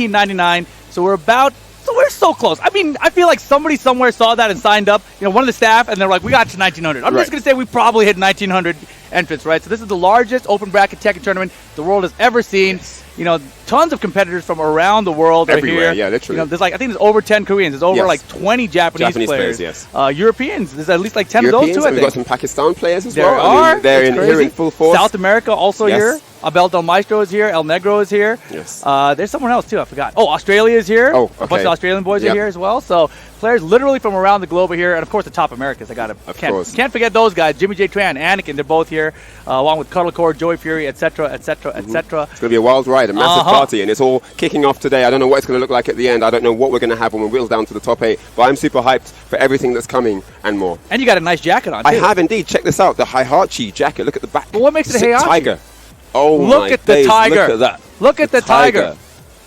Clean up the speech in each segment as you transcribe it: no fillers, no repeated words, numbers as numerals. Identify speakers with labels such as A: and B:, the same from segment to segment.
A: $19.99. So we're so close. I mean, I feel like somebody somewhere saw that and signed up. You know, one of the staff, and they're like, "We got to 1,900." I'm just gonna say we probably hit 1,900 entrants, right? So this is the largest open bracket Tekken tournament the world has ever seen. Yes. You know, tons of competitors from around the world
B: everywhere,
A: are here.
B: yeah, literally.
A: You know, there's like I think there's over 10 Koreans. There's over like 20 Japanese players.
B: Yes.
A: Europeans. There's at least like 10 of those too. I think
B: we've got some Pakistan players as
A: there
B: well.
A: Are.
B: I mean, they're here in full force.
A: South America also here. Abel Del Maestro is here. El Negro is here.
B: Yes.
A: There's someone else too. I forgot. Oh, Australia is here.
B: Oh, okay.
A: A bunch of Australian boys are here as well. So players literally from around the globe are here, and of course the top Americans. Can't forget those guys. Jimmy J. Tran, Anakin. They're both here, along with Cuddlecore, Joey Fury, etc., etc., etc.
B: It's going to be a wild ride, a massive party, and it's all kicking off today. I don't know what it's going to look like at the end. I don't know what we're going to have when we wheel down to the top 8, but I'm super hyped for everything that's coming and more.
A: And you got a nice jacket on, too.
B: I have indeed. Check this out, the Heihachi jacket. Look at the back.
A: But what makes it a Heihachi?
B: Tiger. Oh,
A: look at the tiger.
B: Look at that.
A: Look at the tiger.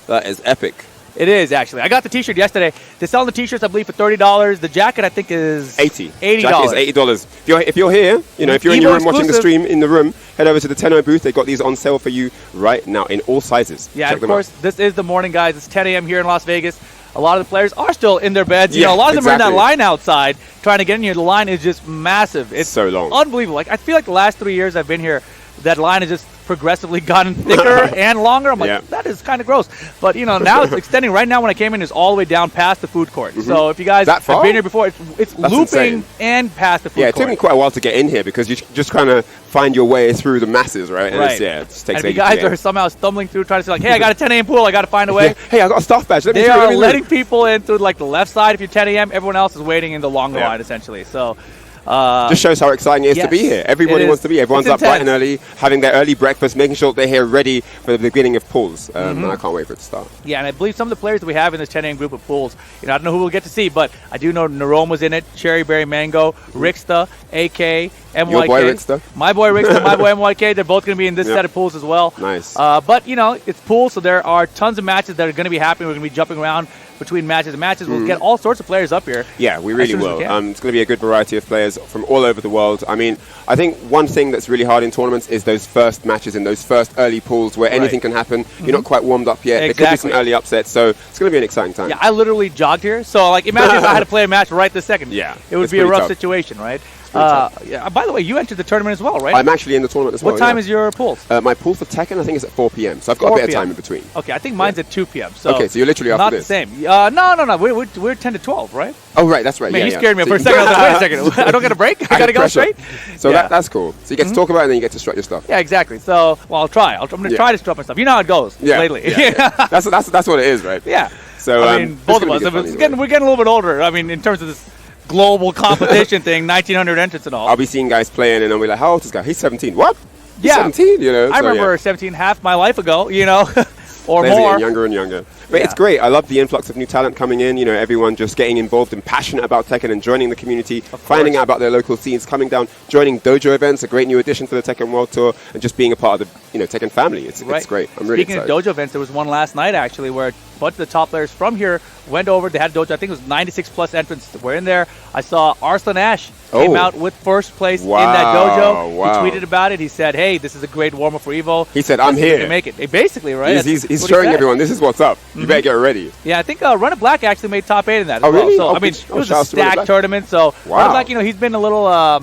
B: That is epic.
A: It is, actually. I got the T-shirt yesterday. They're selling the T-shirts, I believe, for $30. The jacket, I think, is
B: $80.
A: $80.
B: Jacket is $80. If you're here, you know, if you're in your room watching the stream in the room, head over to the Tenno booth. They've got these on sale for you right now in all sizes.
A: Yeah, and of course, this is the morning, guys. It's 10 a.m. here in Las Vegas. A lot of the players are still in their beds. You know, a lot of them are in that line outside trying to get in here. The line is just massive. It's
B: so long.
A: Unbelievable. Like, I feel like the last 3 years I've been here, that line has just progressively gotten thicker and longer. I'm like, that is kind of gross. But, you know, now it's extending. Right now when I came in, it's all the way down past the food court. So if you guys have been here before, it's looping insane. And past the food court.
B: Yeah, it took me quite a while to get in here because you just kind of find your way through the masses, right? And
A: it
B: just takes
A: and if you guys are somehow stumbling through trying to say, like, hey, I got a 10 a.m. pool, I got to find a way.
B: Hey, I got a staff badge.
A: They are letting people in through, like, the left side if you're 10 a.m. Everyone else is waiting in the longer line, essentially. So...
B: just shows how exciting it is to be here. Everybody wants to be here. Everyone's up bright and early, having their early breakfast, making sure they're here ready for the beginning of pools. And I can't wait for it to start. Yeah,
A: and I believe some of the players that we have in this 10 a.m. group of pools, you know, I don't know who we'll get to see, but I do know Naroma's in it, Cherry Berry Mango, Rixta, AK, MYK.
B: Your boy Rixta.
A: My boy Rixta, my boy MYK. They're both going to be in this set of pools as well.
B: Nice.
A: But, you know, it's pools, so there are tons of matches that are going to be happening. We're going to be jumping around between matches and matches. We'll get all sorts of players up here.
B: Yeah, we really will. It's going to be a good variety of players from all over the world. I mean, I think one thing that's really hard in tournaments is those first matches in those first early pools where anything can happen. You're not quite warmed up yet. There could be some early upsets, so it's going to be an exciting time.
A: Yeah, I literally jogged here. So, like, imagine if I had to play a match right this second.
B: Yeah,
A: it would be a rough situation, right? Yeah. By the way, you entered the tournament as well, right?
B: I'm actually in the tournament as well.
A: What time is your pool?
B: My pool for Tekken, I think, is at 4 p.m. So I've got a bit of time in between.
A: Okay, I think mine's at 2 p.m. So
B: okay, so you're literally after this.
A: Not the same. No. We're 10 to 12, right?
B: Oh, right, that's right.
A: Man, you scared me for a second. I was like, wait a second. I don't get a break? I got to go straight?
B: So that's cool. So you get to talk about it and then you get to strut your stuff.
A: Yeah, exactly. So, well, I'll try. I'm going to try to strut my stuff. You know how it goes lately.
B: That's what it is, right?
A: Yeah.
B: So,
A: I mean, both of us. We're getting a little bit older. I mean, in terms of this global competition thing, 1,900 entrants and all.
B: I'll be seeing guys playing and I'll be like, how old is this guy? He's 17. What? He's
A: yeah.
B: 17, you know?
A: I remember 17 half my life ago, you know, or
B: Players
A: more.
B: Are getting younger and younger. But it's great. I love the influx of new talent coming in, you know, everyone just getting involved and passionate about Tekken and joining the community, finding out about their local scenes, coming down, joining dojo events, a great new addition to the Tekken World Tour, and just being a part of the, you know, Tekken family. It's great. I'm really excited.
A: Speaking of dojo events, there was one last night, actually, where a bunch of the top players from here went over. They had a dojo. I think it was 96-plus entrants that were in there. I saw Arslan Ash came out with first place in that dojo. Wow. He tweeted about it. He said, hey, this is a great warm-up for EVO.
B: He said, I'm here.
A: To make it. Basically, right?
B: He's showing everyone, this is what's up. You better get ready.
A: Yeah, I think Run It Black actually made top 8 in that as well.
B: Really?
A: So, I mean, it was a stacked tournament. So, Run It Black, you know, he's been a little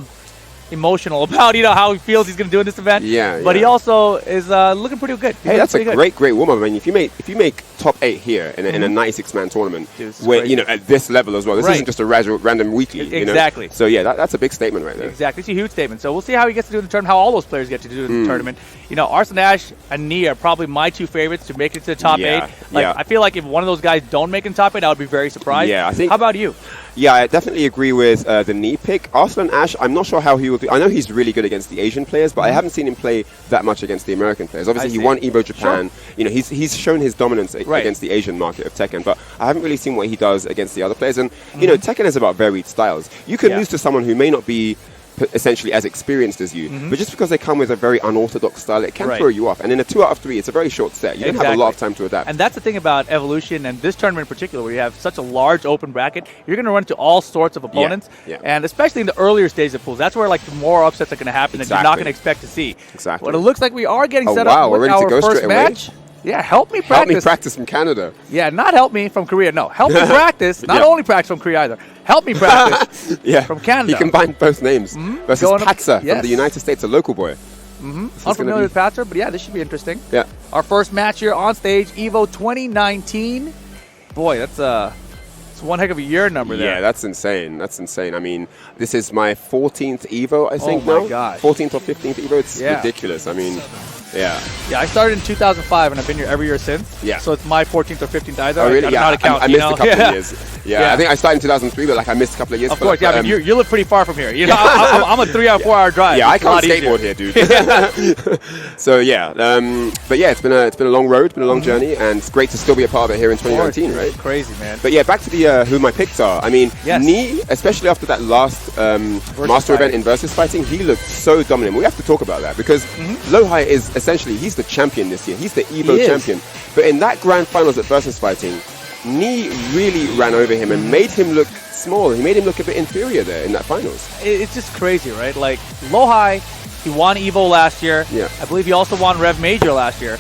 A: emotional about, you know, how he feels he's going to do in this event.
B: Yeah.
A: But he also is looking pretty good.
B: Hey, that's a great warm-up. I mean, if you make top 8 here in a 96-man tournament, where you know at this level as well, this isn't just a random weekly.
A: Exactly.
B: You know? So yeah, that's a big statement right there.
A: Exactly, it's a huge statement. So we'll see how he gets to do in the tournament. How all those players get to do in the tournament. You know, Arslan Ash and Knee are probably my two favorites to make it to the top 8. Like, I feel like if one of those guys don't make it top 8, I would be very surprised.
B: Yeah, I think.
A: How about you?
B: Yeah, I definitely agree with the Knee pick. Arslan Ash, I'm not sure how he will do. I know he's really good against the Asian players, but I haven't seen him play that much against the American players. Obviously, he won EVO Japan. Sure. You know, he's shown his dominance against the Asian market of Tekken, but I haven't really seen what he does against the other players. And, you know, Tekken is about varied styles. You can lose to someone who may not be essentially as experienced as you, but just because they come with a very unorthodox style, it can throw you off. And in a 2 out of 3, it's a very short set. You don't have a lot of time to adapt.
A: And that's the thing about Evolution and this tournament in particular, where you have such a large open bracket, you're going to run into all sorts of opponents. And especially in the earlier stages of pools, that's where like the more upsets are going to happen that you're not going to expect to see.
B: Exactly.
A: But it looks like we are getting set up with our first match. Yeah, help me practice.
B: Help me practice from Canada.
A: Yeah, not help me from Korea. No, help me practice. Not only practice from Korea either. Help me practice from Canada.
B: He combined both names. Versus Patzer from the United States, a local boy.
A: Unfamiliar with Patzer, but yeah, this should be interesting.
B: Yeah.
A: Our first match here on stage, EVO 2019. Boy, that's one heck of a year number there.
B: Yeah, that's insane. That's insane. I mean, this is my 14th EVO, I think,
A: now.
B: Oh my gosh. 14th or 15th EVO. It's ridiculous. I mean, yeah.
A: Yeah, I started in 2005, and I've been here every year since.
B: Yeah.
A: So it's my 14th or 15th either.
B: Oh, really?
A: I
B: missed a couple of years. Yeah, I think I started in 2003, but I missed a couple of years.
A: Of course, I mean, you live pretty far from here. You know, I'm a 3 or 4 hour drive.
B: Yeah, I can't skateboard here, dude. So yeah, but yeah, it's been a long road, been a long journey, and it's great to still be a part of it here in 2019, right?
A: Crazy, man.
B: But yeah, back to the who my picks are. I mean, Knee, especially after that last master event in versus fighting, he looked so dominant. We have to talk about that because Lowhigh is essentially he's the champion this year. He's the EVO champion. But in that grand finals at versus fighting, Knee really ran over him and made him look small. He made him look a bit inferior there in that finals.
A: It's just crazy, right? Like, Lowhigh, he won EVO last year.
B: Yeah.
A: I believe he also won Rev Major last year.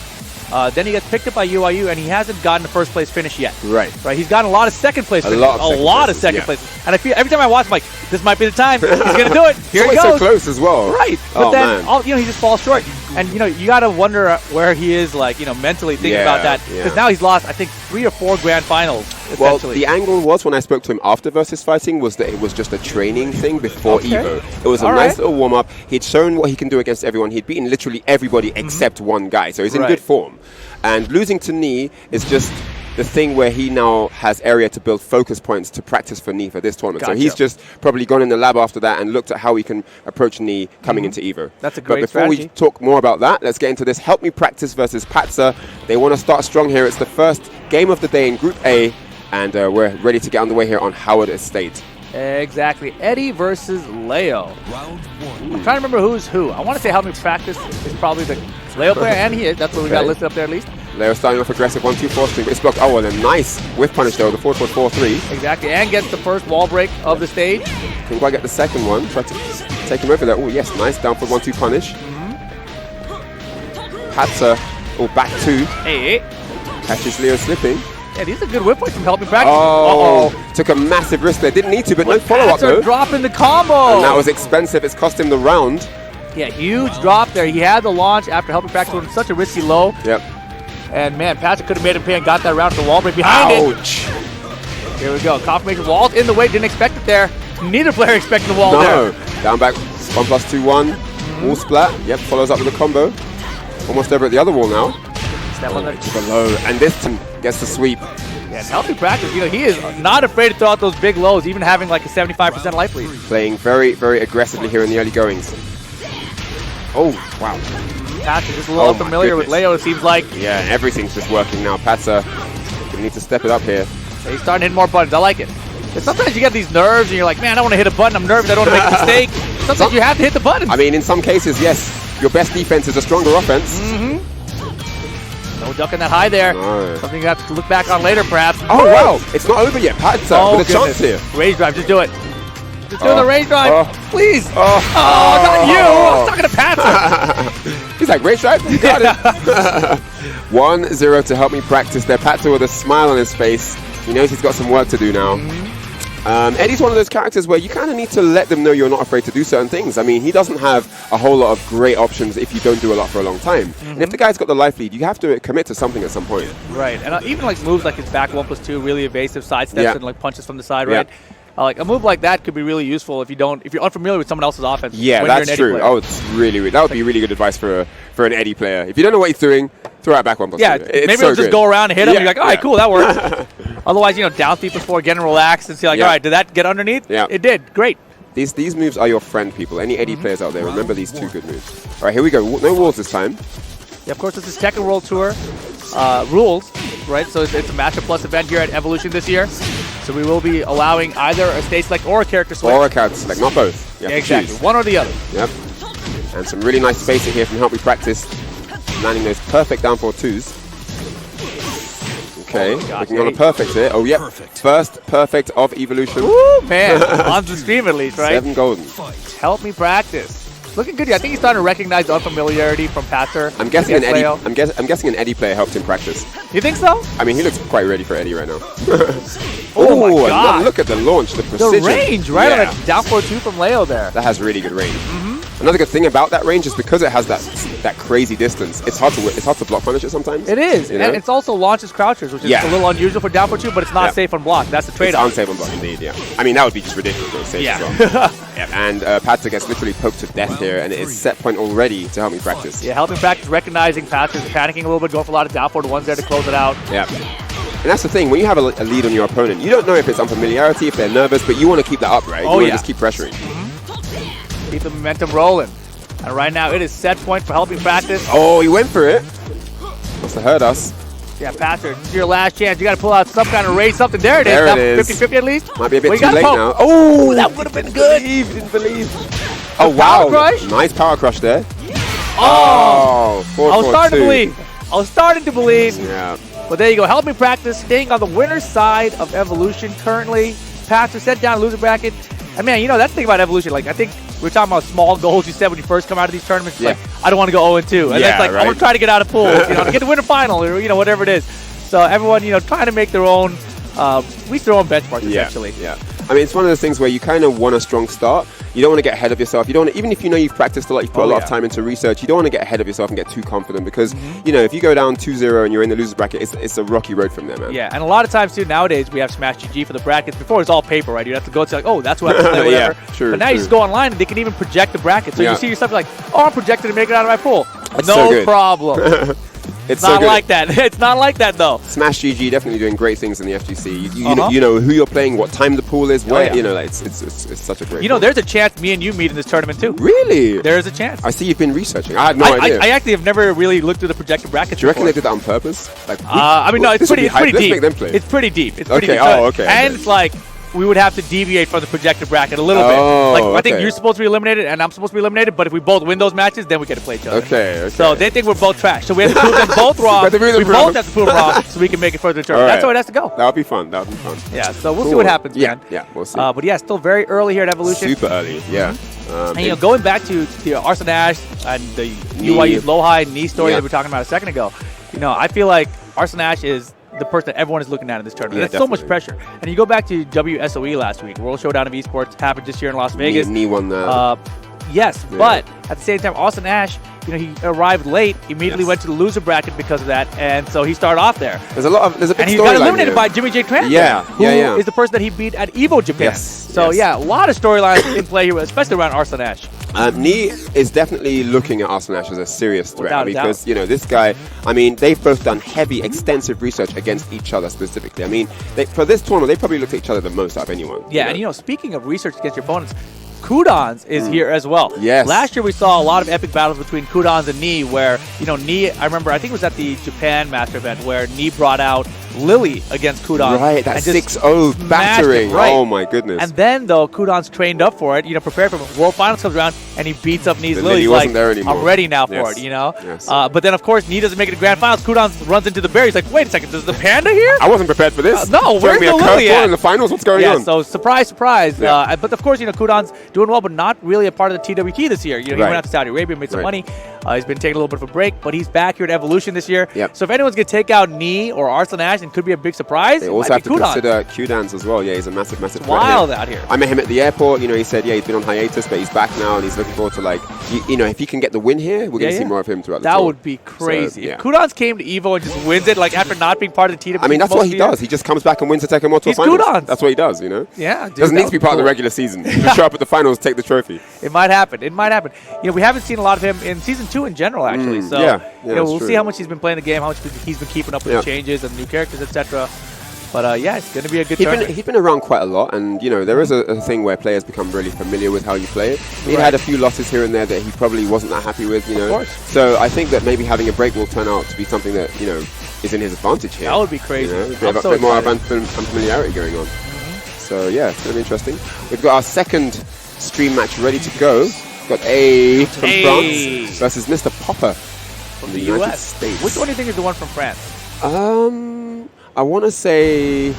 A: Then he gets picked up by UIU, and he hasn't gotten a first place finish yet.
B: Right.
A: He's gotten a lot of second place finishes. A lot of second places. And I feel every time I watch, I'm like, this might be the time. He's going to do it. Here he goes.
B: So close as well.
A: Right. But then, he just falls short. And, you got to wonder where he is, mentally thinking about that. Because now he's lost, I think, 3 or 4 grand finals,
B: Well, the angle was, when I spoke to him after versus fighting, was that it was just a training thing before EVO. It was a nice little warm-up. He'd shown what he can do against everyone. He'd beaten literally everybody except one guy. So he's in good form. And losing to Knee is just the thing where he now has area to build focus points to practice for Knee for this tournament. So he's just probably gone in the lab after that and looked at how he can approach Knee coming into EVO.
A: That's a great
B: strategy. But before we talk more about that, let's get into this. Help Me Practice versus Patzer. They want to start strong here. It's the first game of the day in Group A, and we're ready to get underway here on Howard Estate.
A: Exactly. Eddie versus Leo.
C: Round 1.
A: I'm trying to remember who's who. I want to say Help Me Practice is probably the Leo player, and he is. That's what we got listed up there at least.
B: Leo starting off aggressive 1-2-4 string, but it's blocked. Oh, and a nice whiff punish though, the 4-4-4-3.
A: Exactly, and gets the first wall break of the stage.
B: Can quite get the second one. Try to take him over there. Oh, yes, nice down for 1-2 punish. Patzer, back 2.
A: Hey.
B: Catches Leo slipping.
A: Yeah, these are good whip points from Help Me Practice.
B: Oh, took a massive risk there. Didn't need to, but no follow-up though.
A: Dropping the combo.
B: And that was expensive. It's cost him the round.
A: Yeah, huge drop there. He had the launch after Help Me Practice with such a risky low.
B: Yep.
A: And man, Patzer could have made him pay and got that round for the wall break behind it.
B: Ouch.
A: Here we go. Confirmation wall's in the way. Didn't expect it there. Neither player expected the wall there.
B: Down back. 1+2-1. Wall splat. Yep, follows up with a combo. Almost over at the other wall now.
A: Step on the
B: low. And this time gets the sweep.
A: Yeah, Help Me Practice, he is not afraid to throw out those big lows, even having like a 75% life lead.
B: Playing very, very aggressively here in the early goings. Oh, wow.
A: Patzer just a little unfamiliar with Leo, it seems like.
B: Yeah, everything's just working now. Patzer, we need to step it up here.
A: Yeah, he's starting to hit more buttons. I like it. But sometimes you get these nerves and you're like, man, I want to hit a button. I'm nervous. I don't want to make a mistake. Sometimes you have to hit the button.
B: I mean, in some cases, yes. Your best defense is a stronger offense.
A: No ducking that high there.
B: No.
A: Something you have to look back on later, perhaps.
B: Oh, wow. It's not over yet. Patzer with a chance here.
A: Rage drive. Just do it. Just do the rage drive. Please.
B: Oh,
A: not you. I was talking to Patzer.
B: He's like, rage drive? You got it. 1-0 to Help Me Practice there. Patzer with a smile on his face. He knows he's got some work to do now. Eddie's one of those characters where you kind of need to let them know you're not afraid to do certain things. I mean, he doesn't have a whole lot of great options if you don't do a lot for a long time. And if the guy's got the life lead, you have to commit to something at some point.
A: Right, and even like moves like his back 1+2, really evasive side steps and like punches from the side, right? Like a move like that could be really useful if you're unfamiliar with someone else's offense.
B: Yeah, that's true. Player. Oh, it's really that would be really good advice for an Eddie player. If you don't know what he's doing, throw out back 1+2.
A: Yeah, maybe he'll just go around and hit him. And you're like, all right, cool, that worked. Otherwise, down deep before, getting relaxed and see like, all right, did that get underneath?
B: Yeah,
A: it did. Great.
B: These moves are your friend, people. Any Eddie players out there, remember these 2 good moves. All right, here we go. No walls this time.
A: Yeah, of course, this is Tekken World Tour rules, right? So it's a Matchup Plus event here at Evolution this year. So we will be allowing either a stage select or a character select.
B: Or a character select, not both.
A: Yeah, exactly. One or the other.
B: Yep. And some really nice spacing here from Help Me Practice. Landing those perfect down 4-2s. Okay, looking on a perfect here. Oh, yep. First perfect of Evolution.
A: Woo, man. On the stream at least, right?
B: 7 golden.
A: Help Me Practice. Looking good. I think he's starting to recognize the unfamiliarity from Patzer.
B: I'm guessing an Eddie.
A: Leo.
B: I'm guessing an Eddie player helped him practice.
A: You think so?
B: I mean, he looks quite ready for Eddie right now.
A: Oh my God!
B: Look at the launch, the precision,
A: the range, right on that down 4-2 from Leo there.
B: That has really good range. Another good thing about that range is because it has that crazy distance. It's hard to block punish it sometimes.
A: It is, and it's also launches crouchers, which is a little unusual for down 4-2, but it's not safe on block. That's the trade-off.
B: It's unsafe on block, indeed. Yeah. I mean, that would be just ridiculous. Though, safe as well. And Patzer gets literally poked to death here, and it's set point already to help me practice.
A: Yeah, helping practice, recognizing Patzer's panicking a little bit, going for a lot of down 4-1s there to close it out.
B: Yeah. And that's the thing, when you have a lead on your opponent, you don't know if it's unfamiliarity, if they're nervous, but you want to keep that up, right? You want to just keep pressuring.
A: Keep the momentum rolling. And right now, it is set point for helping practice.
B: Oh, he went for it. Must have heard us.
A: Yeah, Patzer, this is your last chance. You got to pull out some kind of raise, something. There it is.
B: There it is.
A: 50-50 at least.
B: Might be a bit too late now.
A: Oh, that would have been good.
B: Didn't believe. Oh, wow.
A: Power crush?
B: Nice power crush there.
A: Oh,
B: 4-4-2.
A: I was starting to believe. I was starting to believe.
B: Yeah.
A: But there you go. Help me practice. Staying on the winner's side of Evolution currently. Patzer set down loser bracket. And man, you know, that's the thing about Evolution. Like, I think we're talking about small goals you set when you first come out of these tournaments. Like, I don't want to go 0-2. And that's like, I want to try to get out of pools, you know, to get the winter final or, you know, whatever it is. So everyone, you know, trying to make their own, at least their own benchmarks, essentially.
B: Yeah. I mean, it's one of those things where you kind of want a strong start. You don't want to get ahead of yourself. You don't want to, even if you know you've practiced a lot, you've put a lot of time into research, you don't want to get ahead of yourself and get too confident because, you know, if you go down 2-0 and you're in the loser's bracket, it's a rocky road from there, man.
A: Yeah, and a lot of times, too, nowadays, we have Smash GG for the brackets. Before, it's all paper, right? You'd have to go to, like, oh, that's what I have to play, whatever.
B: True,
A: but now you just go online and they can even project the bracket. So you see yourself like, oh, I'm projected to make it out of my pool. No problem.
B: It's
A: not like that. It's not like that, though.
B: Smash GG definitely doing great things in the FGC. You know who you're playing, what time the pool is, where you know, like, it's such a great.
A: You know, there's a chance me and you meet in this tournament too.
B: Really?
A: There is a chance.
B: I see you've been researching. I had no idea.
A: I actually have never really looked through the projected brackets.
B: Do you reckon they did that on purpose? Like,
A: I mean, no, it's pretty deep.
B: Let's make them play.
A: It's pretty deep. It's pretty deep.
B: Okay.
A: And it's like, we would have to deviate from the projected bracket a little bit. Like, I think you're supposed to be eliminated and I'm supposed to be eliminated, but if we both win those matches, then we get to play each other.
B: Okay.
A: So they think we're both trash. So we have to prove them both wrong. We both have to prove them wrong so we can make it further to the tournament. That's how it has to go.
B: That'll be fun.
A: Yeah, so we'll see what happens, man.
B: Yeah, we'll see.
A: But yeah, still very early here at Evolution.
B: Super early, yeah.
A: And, you know, going back to the Arslan Ash and the UYU's low high knee story that we were talking about a second ago, you know, I feel like Arslan Ash is the person that everyone is looking at in this tournament. That's so much pressure. And you go back to WSOE last week, World Showdown of Esports happened this year in Las Vegas.
B: Knee won that.
A: Yes, but at the same time, Arslan Ash, you know, he arrived late, immediately went to the loser bracket because of that, and so he started off there.
B: There's a big
A: and he got eliminated by Jimmy J. Tran. Who is the person that he beat at EVO Japan. So yeah, a lot of storylines in play here, especially around Arslan Ash.
B: Knee is definitely looking at Arslan Ash as a serious threat because, you know, this guy, I mean, they've both done heavy, extensive research against each other specifically. I mean, for this tournament, they probably looked at each other the most out of anyone.
A: Yeah, and you know, speaking of research against your opponents, Kudans is here as well.
B: Yes.
A: Last year we saw a lot of epic battles between Kudans and Knee where, you know, Knee, I remember, I think it was at the Japan Master event where Knee brought out Lily against Kudans.
B: Right, that 6-0 battering. Oh my goodness.
A: And then, though, Kudans trained up for it, you know, prepared for it. World Finals comes around and he beats up Knee's Lily.
B: He wasn't there anymore.
A: I'm ready now for it, you know? But then, of course, Knee doesn't make it to Grand Finals. Kudans runs into the bear. He's like, wait a second, there's the panda here?
B: I wasn't prepared for this.
A: No, where's the Lily at?
B: In the finals? What's going on?
A: So surprise. But, of course, you know, Kudans doing well, but not really a part of the TWT this year. You know, he went out to Saudi Arabia, made some money. He's been taking a little bit of a break, but he's back here at Evolution this year. So if anyone's going to take out Knee or Arslan Ash, it could be a big surprise.
B: They also have to consider Q-Dance as well. Yeah, he's a massive threat.
A: Wild out here.
B: I met him at the airport. You know, he said, he's been on hiatus, but he's back now, and he's looking forward to, like, you know, if he can get the win here, we're going to see more of him throughout the tour.
A: That would be crazy. So, if Kudans came to EVO and just wins it, like, after not being part of the TWT.
B: I mean, that's what he does. He just comes back and wins the Tekken World Tour finals.
A: Kudans.
B: That's what he does, you know?
A: Yeah. Dude,
B: doesn't need to be part of the regular season. Just show up at the finals, take the trophy.
A: It might happen. You know, we haven't seen a lot of him in Season 2 in general, actually. So, you know, we'll see how much he's been playing the game, how much he's been keeping up with the changes and new characters, etc. But yeah, it's going to be a good tournament.
B: He's been around quite a lot, and you know, there is a thing where players become really familiar with how you play it. He had a few losses here and there that he probably wasn't that happy with, you know.
A: Of course.
B: So I think that maybe having a break will turn out to be something that, you know, is in his advantage here.
A: That would be crazy.
B: You know? A bit more unfamiliarity going on. So yeah, it's going to be interesting. We've got our second stream match ready to go. We've got A from France versus Mr.Popper from the United States.
A: Which one do you think is the one from France?
B: I want to say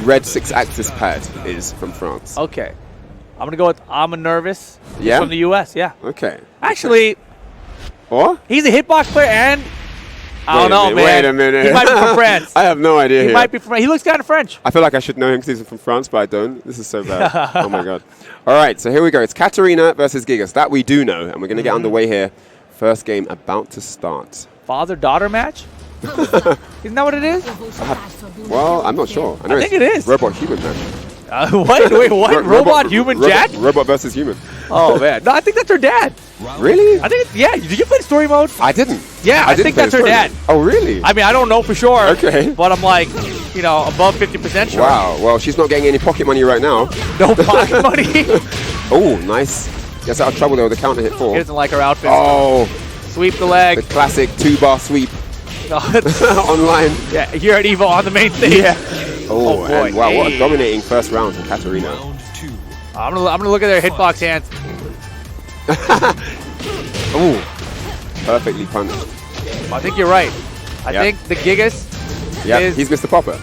B: Red 6-axis pad is from France.
A: Okay. I'm going to go with I'm a Nervous. He's
B: Yeah?
A: from the U.S., yeah.
B: Okay.
A: Actually,
B: Or?
A: he's a hitbox player and I don't know, man.
B: Wait a minute.
A: He might be from France.
B: I have no idea.
A: He might be from. He looks kind of French.
B: I feel like I should know him because he's from France, but I don't. This is so bad. Oh my god. All right, so here we go. It's Katarina versus Gigas. That we do know, and we're going to get underway here. First game about to start.
A: Father-daughter match? Isn't that what it is?
B: Well, I'm not sure.
A: I think it is.
B: Robot-human match.
A: Wait, what? Robot-human Jack?
B: Robot versus human.
A: Oh, man. No, I think that's her dad.
B: Really?
A: I think it's, yeah. Did you play the story mode?
B: I didn't.
A: Yeah, I think that's her dad.
B: Oh, really?
A: I mean, I don't know for sure.
B: Okay.
A: But I'm like, you know, above 50% sure.
B: Wow. Well, she's not getting any pocket money right now.
A: No pocket money.
B: Oh, nice. Gets out of trouble there with the counter hit 4.
A: He doesn't like her outfit.
B: Oh.
A: Sweep the leg.
B: The classic 2-bar sweep online.
A: Yeah, here at Evo on the main stage.
B: Yeah. Oh,
A: boy.
B: and wow, what a dominating first round from Katarina.
A: I'm gonna look at their hitbox hands.
B: Ooh. Perfectly punched.
A: I think you're right. I think the Gigas is...
B: he's Mr.Popper.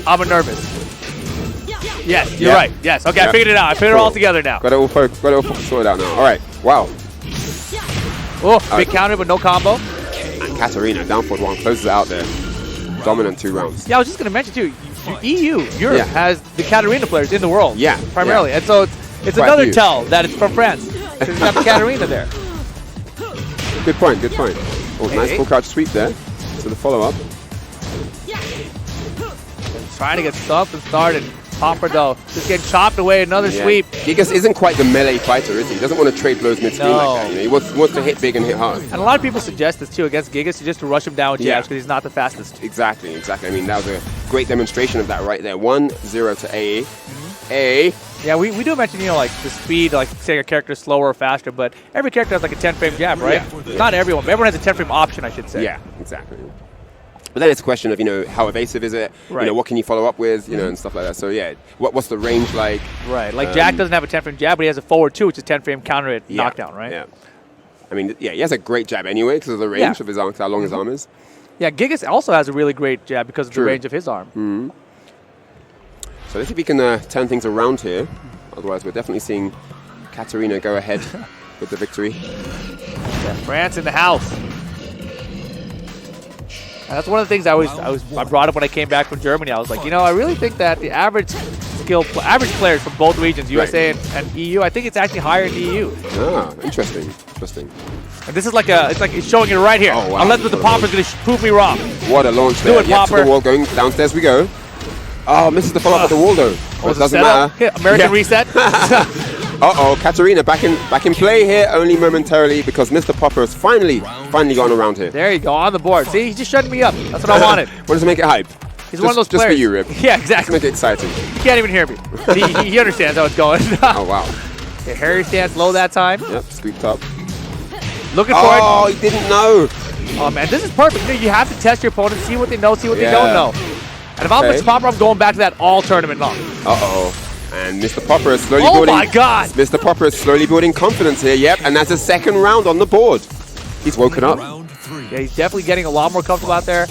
A: I'm a Nervous. Yes, you're right. Yes, okay, I figured it out. I figured it all together now.
B: Got it all sorted out now. All right, wow.
A: Oh, big counter but no combo.
B: And Katarina, down for 1, closes it out there. Dominant 2 rounds.
A: Yeah, I was just going to mention too, Europe has the Katarina players in the world.
B: Yeah.
A: Primarily. And so it's another tell that it's from France. Because you got the Katarina there.
B: Good point, good point. Oh, nice full crouch sweep there. So the follow-up.
A: Trying to get something started. Popper though, just getting chopped away, another sweep.
B: Gigas isn't quite the melee fighter, is he? He doesn't want to trade blows mid-screen like that. You know, he wants to hit big and hit hard.
A: And a lot of people suggest this too against Gigas, just to rush him down with jabs because he's not the fastest.
B: Exactly. I mean, that was a great demonstration of that right there. 1-0 to A. A.
A: Yeah, we do mention, you know, like the speed, like saying a character is slower or faster, but every character has like a 10-frame jab, right? Yeah. Not everyone, but everyone has a 10-frame option, I should say.
B: Yeah, exactly. But then it's a question of, you know, how evasive is it? Right. You know, what can you follow up with? You know, and stuff like that. So yeah, what's the range like?
A: Right. Like Jack doesn't have a 10-frame jab, but he has a forward 2, which is 10-frame counter hit knockdown, right?
B: Yeah. I mean, yeah, he has a great jab anyway because of the range of his arm, how long his arm is.
A: Yeah, Gigas also has a really great jab because of the range of his arm.
B: Mm-hmm. So let's see if we can turn things around here. Otherwise, we're definitely seeing Katarina go ahead with the victory.
A: Yeah, France in the house. And that's one of the things I brought up when I came back from Germany. I was like, you know, I really think that the average players from both regions, USA and EU, I think it's actually higher in the EU.
B: Ah, interesting.
A: And this is like it's showing it right here.
B: Oh, wow.
A: Unless the Popper's going to prove me wrong.
B: What a launch there.
A: Do it, Popper.
B: To the wall, going downstairs we go. Oh, misses the follow-up at the wall though. But it doesn't matter.
A: Yeah, American reset.
B: Uh-oh, Katarina back in play here only momentarily because Mr.Popper has finally gotten around here.
A: There you go, on the board. See, he's just shutting me up. That's what I wanted.
B: What does it make it hype?
A: He's one of those players.
B: Just for you, Rip.
A: Yeah, exactly.
B: Just make it exciting.
A: He can't even hear me. he understands how it's going.
B: Oh, wow.
A: Okay, Harry stance low that time.
B: Yep, scooped up.
A: Looking for it.
B: Oh, he didn't know.
A: Oh, man, this is perfect. You know, you have to test your opponent, see what they know, see what they don't know. And if I'm Mr.Popper, I'm going back to that all tournament long.
B: Uh-oh. And Mr.Popper is slowly
A: building.
B: Oh
A: my God!
B: Mr.Popper is slowly building confidence here. Yep, and that's a second round on the board. He's woken up.
A: Yeah, he's definitely getting a lot more comfortable out there.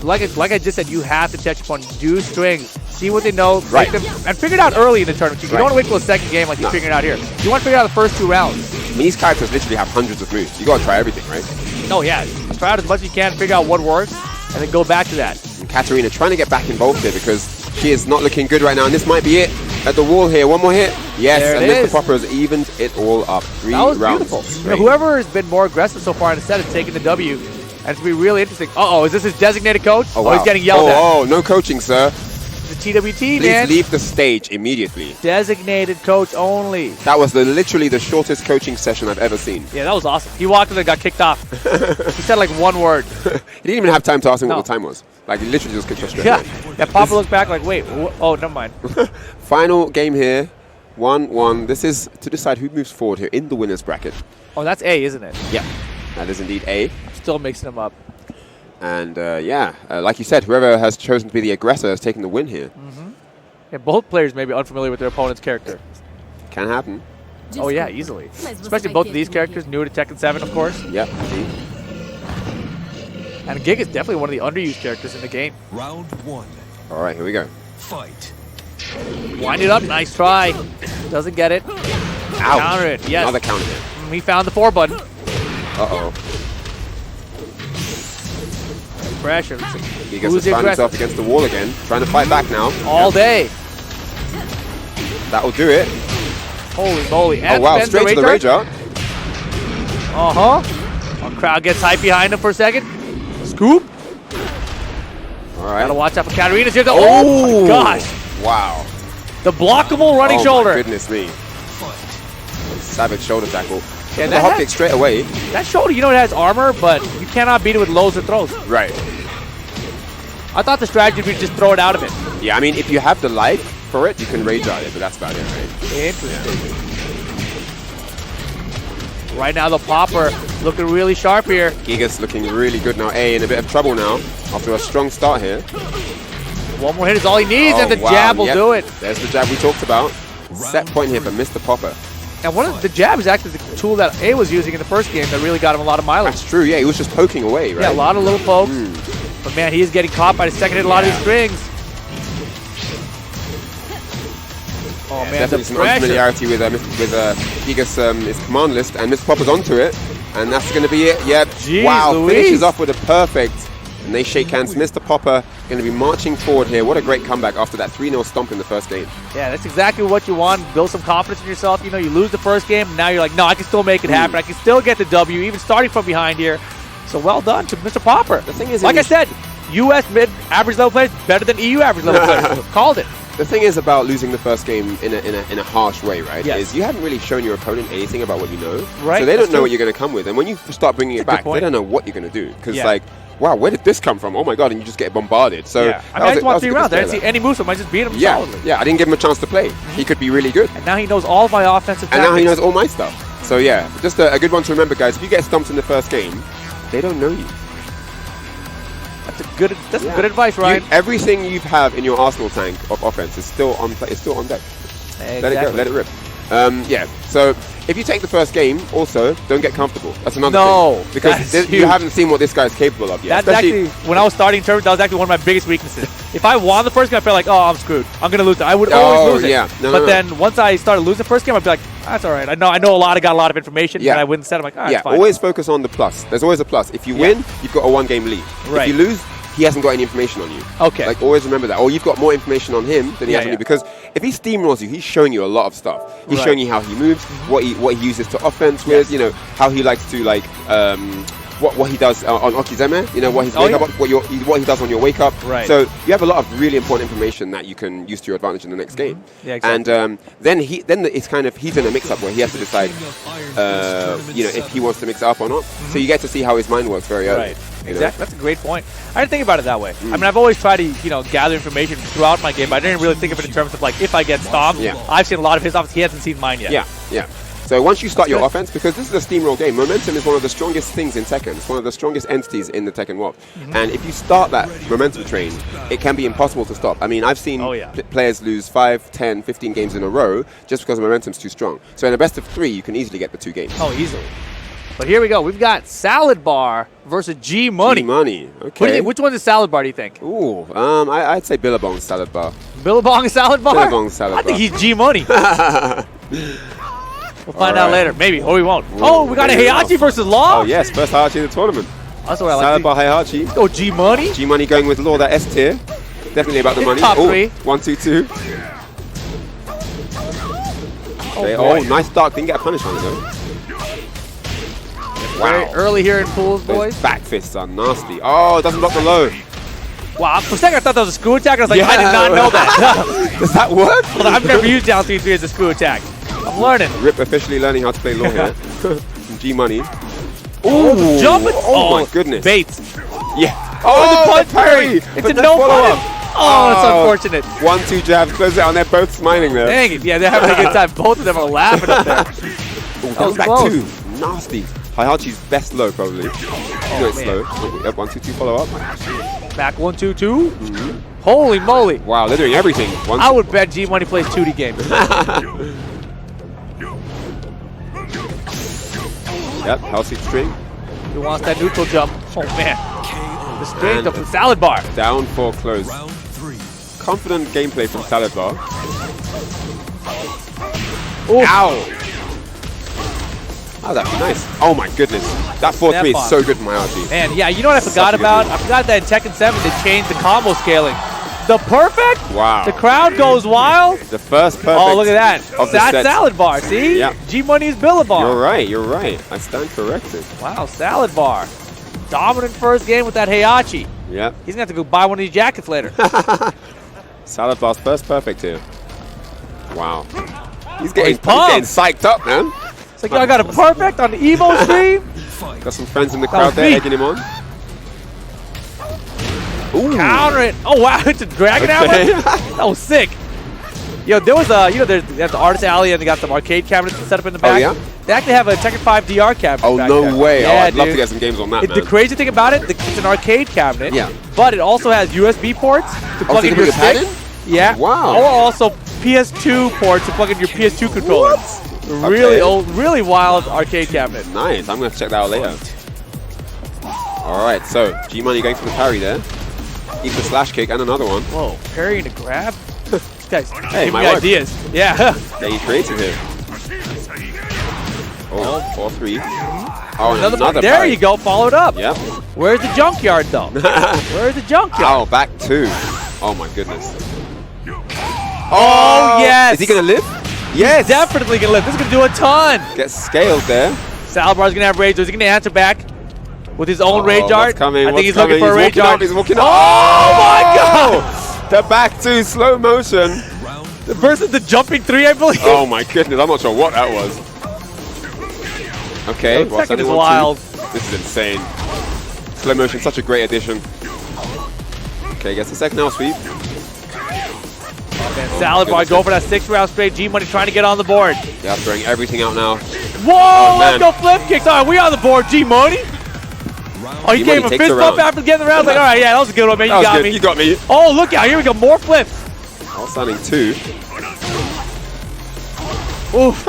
A: Like I just said, you have to test your opponent. Do strings. See what they know.
B: Right.
A: And figure it out early in the tournament. You don't want to wait till the second game like you figured it out here. You want to figure out the first 2 rounds.
B: I mean, these characters literally have hundreds of moves. You got to try everything, right?
A: No, yeah. Try out as much as you can, figure out what works, and then go back to that.
B: And Katarina trying to get back involved here because she is not looking good right now, and this might be it. At the wall here, one more hit. Yes,
A: there
B: and Mr.Popper has evened it all up. 3 rounds.
A: That was beautiful. You know, whoever has been more aggressive so far in the set has taken the W, and it's going to be really interesting. Uh-oh, is this his designated coach?
B: Oh, wow.
A: He's getting yelled at.
B: Oh, no coaching, sir.
A: The TWT, man.
B: Please leave the stage immediately.
A: Designated coach only.
B: That was literally the shortest coaching session I've ever seen.
A: Yeah, that was awesome. He walked in and got kicked off. He said like 1 word.
B: He didn't even have time to ask him what the time was. Like, he literally just kicked us straight away.
A: Yeah, Popper looked back like, wait, oh, never mind.
B: Final game here. 1-1. This is to decide who moves forward here in the winner's bracket.
A: Oh, that's A, isn't it?
B: Yeah, that is indeed A.
A: Still mixing them up.
B: And like you said, whoever has chosen to be the aggressor has taken the win here.
A: Mm-hmm. Yeah, both players may be unfamiliar with their opponent's character.
B: Can happen.
A: Oh yeah, easily. Especially both of these characters, new to Tekken 7, of course.
B: Yep.
A: And Gig is definitely one of the underused characters in the game.
C: Round 1.
B: All right, here we go.
C: Fight.
A: Wind it up. Nice try. Doesn't get it.
B: Ouch.
A: Counter it. Yes.
B: Another counter hit.
A: He found the 4 button.
B: Uh-oh.
A: Pressure.
B: He gets to find himself against the wall again. Trying to fight back now.
A: All day.
B: That'll do it.
A: Holy moly.
B: Oh, wow. Straight to the Rager.
A: Uh-huh. Our crowd gets hype behind him for a second. Scoop.
B: All right.
A: Gotta watch out for Katarina's here. Oh, my gosh.
B: Wow.
A: The blockable running shoulder.
B: Oh, my goodness me. Savage shoulder tackle.
A: Yeah,
B: the hop kick straight away.
A: That shoulder, you know, it has armor, but you cannot beat it with lows or throws.
B: Right.
A: I thought the strategy would be just throw it out of it.
B: Yeah, I mean, if you have the life for it, you can rage out it, but that's about it, right?
A: Interesting. Yeah. Right now, the Popper looking really sharp here.
B: Giga's looking really good now. A in a bit of trouble now after a strong start here.
A: One more hit is all he needs, and the
B: wow.
A: jab will do it.
B: There's the jab we talked about. Set point here for Mr.Popper.
A: And one of the jab is actually the tool that A was using in the first game that really got him a lot of mileage.
B: That's true, yeah. He was just poking away, right?
A: Yeah, a lot of little pokes. But man, he is getting caught by the second hit a lot of these strings. Oh man,
B: definitely some unfamiliarity with Giga's his command list, and Mr.Popper's onto it, and that's going to be it. Yep.
A: Jeez,
B: wow,
A: Louise.
B: Finishes off with a perfect, and they shake hands. Mr.Popper going to be marching forward here. What a great comeback after that 3-0 stomp in the first game.
A: Yeah, that's exactly what you want. Build some confidence in yourself. You know, you lose the first game, and now you're like, no, I can still make it happen. I can still get the W, even starting from behind here. So well done to Mr. Popper.
B: The thing is,
A: like I said, U.S. mid average level players better than EU average level players. Called it.
B: The thing is about losing the first game in a harsh way, right?
A: Yes.
B: Is you haven't really shown your opponent anything about what you know.
A: Right.
B: So they don't know what you're going to come with. And when you start bringing it back, they don't know what you're going to do. Because like, wow, where did this come from? Oh my god, and you just get bombarded. So
A: yeah. I just won 3 rounds. I didn't see any moves from him. I just beat him solidly.
B: Yeah, I didn't give him a chance to play. He could be really good.
A: And now he knows all of my offensive tactics.
B: And now he knows all my stuff. So yeah, just a good one to remember, guys. If you get stumped in the first game, they don't know you.
A: That's good advice, Ryan.
B: Everything you have in your arsenal tank of offense is still on deck.
A: Exactly.
B: Let it go, let it rip. Yeah, so if you take the first game, also, don't get comfortable. That's another thing. Because you haven't seen what this guy's capable of yet.
A: That's actually, when I was starting tournament, that was actually one of my biggest weaknesses. If I won the first game, I felt like, oh, I'm screwed. I'm going to lose it. I would always lose it.
B: Yeah.
A: But then once I started losing the first game, I'd be like, that's all right. I know got a lot of information, and I win the set. I'm like, all right, it's fine.
B: Always focus on the plus. There's always a plus. If you win, you've got a 1-game lead.
A: Right.
B: If you lose, he hasn't got any information on you.
A: Okay.
B: Like, always remember that. Or you've got more information on him than he has on you. Because if he steamrolls you, he's showing you a lot of stuff. He's showing you how he moves, what he uses to offense with, you know, how he likes to, like, what he does on Okizeme, you know, what his wake up, what he does on your wake up.
A: Right.
B: So you have a lot of really important information that you can use to your advantage in the next game.
A: Yeah, exactly.
B: And then it's kind of, he's in a mix-up where he has to decide, you know, if he wants to mix it up or not. So you get to see how his mind works very early.
A: Right. Exactly. That's a great point. I didn't think about it that way. I mean, I've always tried to, you know, gather information throughout my game, but I didn't really think of it in terms of, like, if I get stomped, I've seen a lot of his offense. He hasn't seen mine yet.
B: Yeah. So once you start your offense, because this is a steamroll game, momentum is one of the strongest things in Tekken. It's one of the strongest entities in the Tekken world. And if you start that momentum train, it can be impossible to stop. I mean, I've seen players lose 5, 10, 15 games in a row just because the momentum's too strong. So in a best of 3, you can easily get the 2 games.
A: Oh, easily. But here we go. We've got Xsaladbarx versus Gmoney.
B: Gmoney, okay.
A: Which one's a Xsaladbarx, do you think?
B: Ooh, I'd say Billabong Xsaladbarx.
A: Billabong Xsaladbarx?
B: Billabong Xsaladbarx.
A: I think he's Gmoney. We'll find out later. Maybe, or we won't. Oh, we got a Heihachi versus Law?
B: Oh, yes, first Heihachi in the tournament.
A: That's what I like.
B: Xsaladbarx Heihachi.
A: Let's go Gmoney.
B: Gmoney going with Law, that S tier. Definitely about the money.
A: Top 3.
B: 1, 2, 2. Okay. Oh, nice dark. Didn't get a punish on it, though.
A: Very early here in pools, boys.
B: Those back fists are nasty. Oh, it doesn't block the low.
A: Wow, for a second I thought that was a screw attack. I was like, I did not know that.
B: Does that work?
A: Well, I've never used down 3-3 as a screw attack. I'm learning.
B: Rip officially learning how to play Law here. Gmoney.
A: Oh, jumping.
B: Oh, my goodness.
A: Bates.
B: Yeah.
A: Oh, the punch parry. It's a no punish. Oh, that's unfortunate.
B: 1-2 jabs, close it on. They're both smiling there.
A: Dang it. Yeah, they're having a good time. Both of them are laughing up there.
B: That was back close. 2. Nasty. Heihachi's best low, probably. It's slow. 1, 2, 2, follow up.
A: Back 1, 2, 2. Holy moly.
B: Wow, they're doing everything.
A: I would bet Gmoney plays 2D games.
B: Yep, healthy string.
A: He wants that neutral jump. Oh, man. The string from Xsaladbarx.
B: Down for close. confident gameplay from Xsaladbarx.
A: Oof.
B: Ow! Oh, that's nice. Oh my goodness. That 4-3 is so good for my RG.
A: Man, yeah, you know what I forgot about? I forgot that in Tekken 7 they changed the combo scaling. The perfect?
B: Wow.
A: The crowd goes wild.
B: The first perfect.
A: Oh, look at that.
B: Of the
A: That's
B: set.
A: Xsaladbarx, see?
B: Yeah.
A: Gmoney's Billabong.
B: You're right, you're right. I stand corrected.
A: Wow, Xsaladbarx. Dominant first game with that Heihachi.
B: Yep.
A: He's going to have to go buy one of these jackets later.
B: Xsaladbarx first perfect here. Wow. He's getting
A: pumped.
B: psyched up, man.
A: It's like, yo, I got a perfect on the Evo stream.
B: Got some friends in the crowd there egging him on. Ooh.
A: Counter it. Oh, wow. It's a Dragon Hammer. That was sick. Yo, there was a, they have the Artist Alley and they got some arcade cabinets set up in the back.
B: Oh, yeah?
A: They actually have a Tekken 5 DR cabinet.
B: Oh,
A: back
B: no
A: there.
B: way.
A: Yeah,
B: Oh, I'd love
A: dude.
B: to get some games on that, man.
A: The crazy thing about it, it's an arcade cabinet.
B: Yeah.
A: But it also has USB ports to plug
B: so
A: in
B: you
A: your
B: can put your
A: stick.
B: pad in?
A: Yeah.
B: Wow.
A: Or also PS2 ports to plug in your PS2 controller.
B: What?
A: Really
B: Okay.
A: old, really wild arcade cabinet.
B: Nice. I'm going to check that out later. All right, so Gmoney going for the parry there. Eats the slash kick and another one.
A: Whoa, parry and a grab? These guys
B: Hey,
A: give
B: my
A: me
B: work.
A: ideas. Yeah.
B: Getting creative here. Oh, 4-3. Oh, and
A: Another
B: another
A: there
B: parry.
A: you go, followed up.
B: Yep.
A: Where's the junkyard though? Where's the junkyard?
B: Oh, back two. Oh my goodness.
A: Oh, yes.
B: Is he going to live? Yes.
A: Definitely gonna live. This is gonna do a ton.
B: Gets scaled there.
A: Xsaladbarx gonna have rage. He's gonna answer back with his own rage art.
B: What's coming?
A: I think
B: What's
A: he's
B: coming?
A: looking for a rage art.
B: He's walking up.
A: Oh my god!
B: The back two, slow motion.
A: Versus the jumping three, I believe.
B: Oh my goodness, I'm not sure what that was. Okay,
A: The
B: well,
A: second is
B: sending 1-2.
A: wild.
B: This is insane. Slow motion, such a great addition. Okay, gets the second now sweep.
A: Xsaladbarx go for that 6-round straight. Gmoney trying to get on the board.
B: Yeah, throwing everything out now.
A: Whoa! Let's
B: man.
A: go flip kicks. All right, we on the board. Gmoney. Oh, he
B: Gmoney
A: gave him a
B: takes
A: fist
B: the
A: bump
B: round.
A: after getting the round. Like, all right, yeah, that was a good one, man.
B: That
A: You
B: was
A: got
B: good.
A: me.
B: You got me.
A: Oh, look out. Here we go. More flips.
B: Outstanding two.
A: Oof.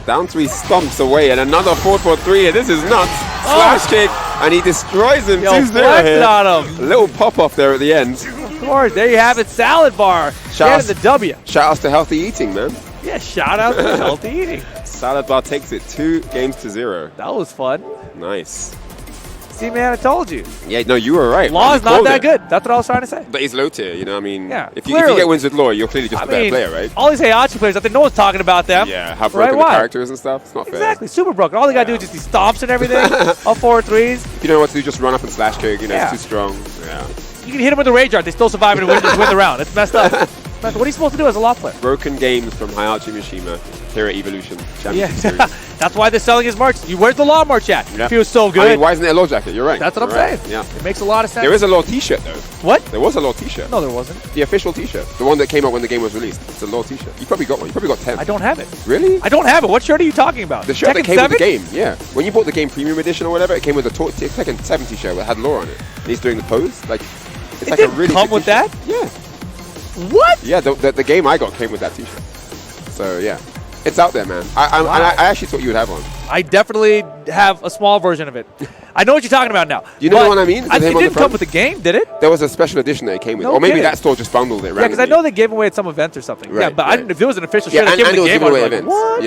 B: Down three stomps away and another 4-4-3. This is nuts. Slash kick and he destroys him.
A: Yo,
B: 2-0
A: flex
B: here.
A: on him.
B: A little pop off there at the end.
A: Of course. There you have it. Xsaladbarx.
B: Shout
A: Getting the W.
B: Shout outs to healthy eating, man.
A: Yeah, shout out to healthy eating.
B: Xsaladbarx takes it 2-0.
A: That was fun.
B: Nice.
A: See, man, I told you.
B: Yeah, no, you were right.
A: Law
B: man.
A: is
B: You
A: not
B: called
A: that
B: it.
A: good. That's what I was trying to say.
B: But he's low tier, you know what I mean?
A: Yeah,
B: If you
A: clearly.
B: get wins with Law, you're clearly just
A: I
B: a better
A: mean,
B: player, right?
A: all these Heihachi players, I think no one's talking about them.
B: Yeah, how
A: Right,
B: broken
A: why?
B: the characters and stuff. It's not fair.
A: Exactly, super broken. All they gotta do is just these stomps and everything. All 4-3s.
B: If you don't know what to do, just run up and slash kick. You know,
A: Yeah.
B: it's too strong. Yeah.
A: You can hit them with the rage art. They still survive and win the round. It's messed up. What are you supposed to do as a law player?
B: Broken games from Heihachi Mishima here at Evolution Championship Series.
A: That's why they're selling his merch. Where's the law merch at?
B: Yeah.
A: Feels so good.
B: I mean, why isn't there a Law jacket? You're right.
A: That's what I'm
B: You're right.
A: saying.
B: Yeah.
A: It makes a lot of sense.
B: There is a Law t-shirt, though.
A: What?
B: There was a Law t-shirt.
A: No, there wasn't.
B: The official t-shirt. The one that came out when the game was released. It's a Law t-shirt. You probably got one. You probably got 10.
A: I don't have it.
B: Really?
A: I don't have it. What shirt are you talking about?
B: The shirt that
A: Tekken
B: came
A: 7?
B: with the game, yeah. When you bought the game premium edition or whatever, it came with a Tekken 7 t-shirt that had Law on it. And he's doing the pose. Like, it's
A: It
B: like
A: didn't
B: a really
A: come
B: good
A: with
B: t-shirt.
A: that?
B: Yeah.
A: What?
B: Yeah, the game I got came with that t-shirt. So, yeah. It's out there, man. I actually thought you would have one.
A: I definitely have a small version of it. I know what you're talking about now.
B: You know
A: but
B: the one I mean?
A: It
B: With him on the
A: didn't come
B: front?
A: with the game, did it?
B: There was a special edition that it came with.
A: No
B: Or maybe
A: kidding.
B: that store just bundled it randomly.
A: Yeah, because I know they gave away at some events or something. Yeah,
B: Right,
A: but I
B: right.
A: didn't, if there was an official
B: Yeah,
A: shirt that
B: and
A: came with
B: it
A: the
B: was
A: game, I was
B: giveaway
A: like,
B: events.
A: what?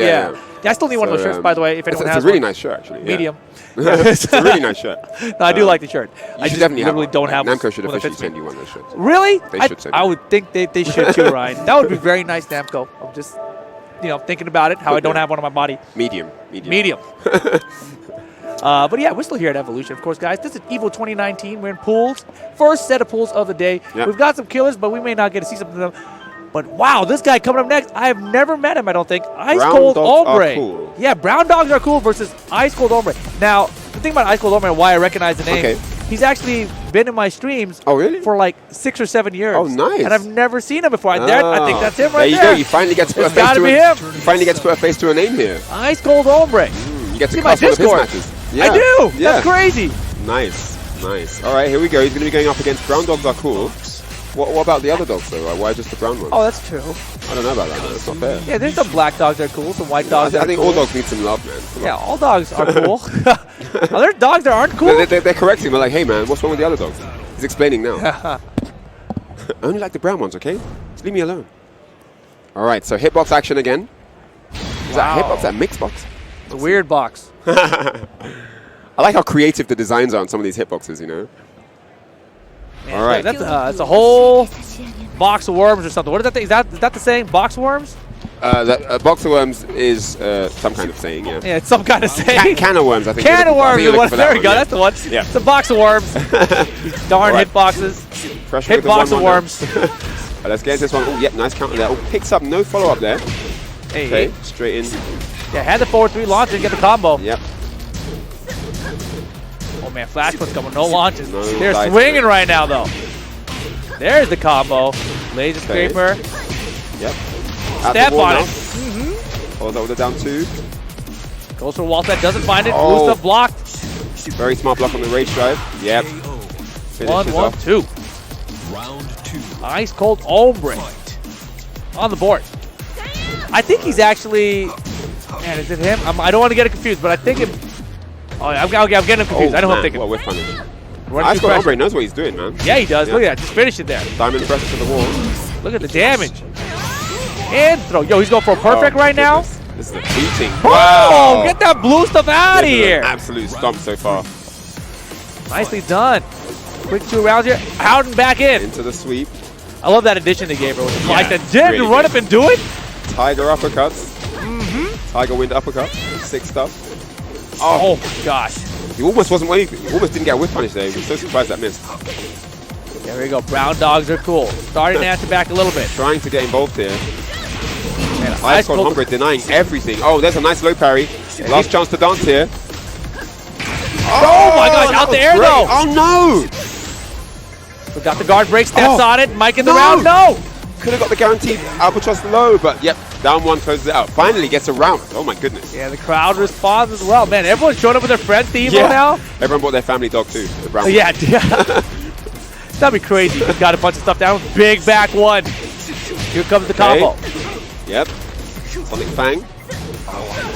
B: Yeah.
A: I still need one of those
B: So,
A: shirts, by the way, if anyone
B: it's
A: has
B: a really
A: one.
B: nice shirt, actually. Yeah.
A: Medium.
B: It's a really nice shirt.
A: No, I do like the shirt.
B: You
A: I
B: should
A: just
B: definitely have
A: literally
B: one.
A: don't have
B: Namco
A: one
B: should
A: that
B: officially
A: fits me.
B: send you one of those shirts.
A: Really?
B: They should send
A: I
B: you.
A: would think they should too, Ryan. That would be very nice, Namco. I'm just, thinking about it, how I don't have one on my body.
B: Medium.
A: Medium. But yeah, we're still here at Evolution, of course, guys. This is Evo 2019. We're in pools. First set of pools of the day.
B: Yep.
A: We've got some killers, but we may not get to see some of them. But wow, this guy coming up next, I have never met him, I don't think. Icecoldhombre.
B: Cool.
A: Yeah, brown dogs are cool versus Icecoldhombre. Now, the thing about Icecoldhombre and why I recognize the name,
B: Okay.
A: he's actually been in my streams
B: Oh, really?
A: for like 6 or 7 years.
B: Oh, nice.
A: And I've never seen him before. I think that's him right
B: there. You go. You finally get to put a
A: It's
B: face
A: gotta
B: to
A: be
B: a,
A: him.
B: You finally get to put a face to a name here.
A: Icecoldhombre.
B: You get to
A: See my
B: cast one of his
A: Discord.
B: matches.
A: I do.
B: Yeah.
A: That's crazy.
B: Nice. All right, here we go. He's going to be going up against brown dogs are cool. What about the other dogs, though? Like, why just the brown ones?
A: Oh, that's true.
B: I don't know about that, man. It's not fair.
A: Yeah, there's some black dogs that are cool, some white
B: I
A: dogs that are
B: think
A: cool.
B: all dogs need some love, man. Come on.
A: Yeah, all dogs are cool. Are there dogs that aren't cool?
B: They're correcting him. They're like, hey, man, what's wrong with the other dogs? He's explaining now. Only like the brown ones, okay? Just leave me alone. All right, so hitbox action again. Is that hitbox? That mix box?
A: It's a weird box.
B: I like how creative the designs are on some of these hitboxes, you know?
A: Man,
B: all right.
A: That's a whole box of worms or something. What is that thing? Is that the saying? Box of worms?
B: Box of worms is some kind of saying, yeah.
A: Yeah, it's some kind of saying.
B: Can of worms, I think.
A: Can of worms. There we go. That's the one.
B: Yeah.
A: It's a box of worms. These darn hitboxes. Hitbox of worms.
B: Let's get into this one. Oh, yeah, nice counter there. Oh, picks up, no follow-up there.
A: Hey,
B: okay, straight in.
A: Yeah, had the forward 3 launch and get the combo.
B: Yep.
A: Oh man, flash puts coming, no launches.
B: No
A: They're swinging right now though. There's the combo. Laser scraper.
B: Yep.
A: Step on it.
B: Follows that with a down 2.
A: Goes for wall set, doesn't find it.
B: Oh.
A: Blue stuff blocked.
B: Very smart block on the rage drive. Yep.
A: 1-1-2.
C: Round 2.
A: Icecoldhombre on the board. I think he's actually. Man, is it him? I don't want to get it confused, but I think it. Oh, I'm getting him confused. I know who I'm thinking.
B: Well, whiff punish.
A: Icecoldhombre
B: Icecoldhombre knows what he's doing, man.
A: Yeah, he does. Look at that. Just finish it there.
B: Diamond pressure to the wall.
A: Look at the damage. And throw. Yo, he's going for a perfect right now.
B: This is a beating.
A: Oh, get that blue stuff out of here.
B: Absolute stomp so far.
A: Nicely done. Quick 2 rounds here. Out and back in.
B: Into the sweep.
A: I love that addition they gave her. With the like that did
B: really
A: run
B: good.
A: up and do it.
B: Tiger uppercuts. Tiger wind uppercut. 6 stuff.
A: Oh my gosh.
B: He almost wasn't waiting. He almost didn't get a whiff punish there. He was so surprised that missed.
A: There we go. Brown dogs are cool. Starting to answer back a little bit.
B: Trying to get involved here.
A: Man,
B: Icecoldhombre denying everything. Oh, there's a nice low parry. Last chance to dance here.
A: Oh my gosh, out the air
B: great.
A: though.
B: Oh no!
A: We got the guard break steps on it. Mike in the
B: No.
A: round. No.
B: Could have got the guaranteed albatross low, but yep, down 1 closes it out. Finally gets a round. Oh my goodness.
A: Yeah, the crowd responds as well. Man, everyone's showing up with their friends to Evo now.
B: Everyone brought their family dog too. The brown.
A: Yeah. That'd be crazy. He's got a bunch of stuff down. Big back 1. Here comes the combo.
B: Yep. Sonic Fang.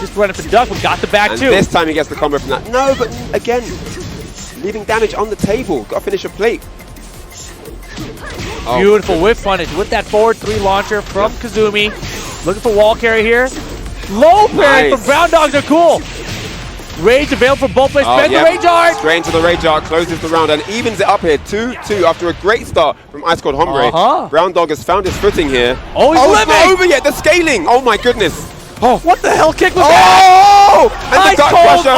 A: Just running for duck. We got the back
B: And
A: 2.
B: this time he gets the combo from that. No, but again, leaving damage on the table. Got to finish a plate. Oh,
A: Beautiful whiff punish with that forward 3 launcher from Kazumi. Looking for wall carry here. Low parry from Brown Dogs are cool. Rage available for both players. Spend the rage art.
B: Straight into the rage art, closes the round and evens it up here. 2-2 after a great start from Icecoldhombre. Brown Dog has found his footing here.
A: Oh, he's
B: it's not over yet. The scaling. Oh my goodness.
A: Oh, what the hell kick was that?
B: Oh! And the gut crusher.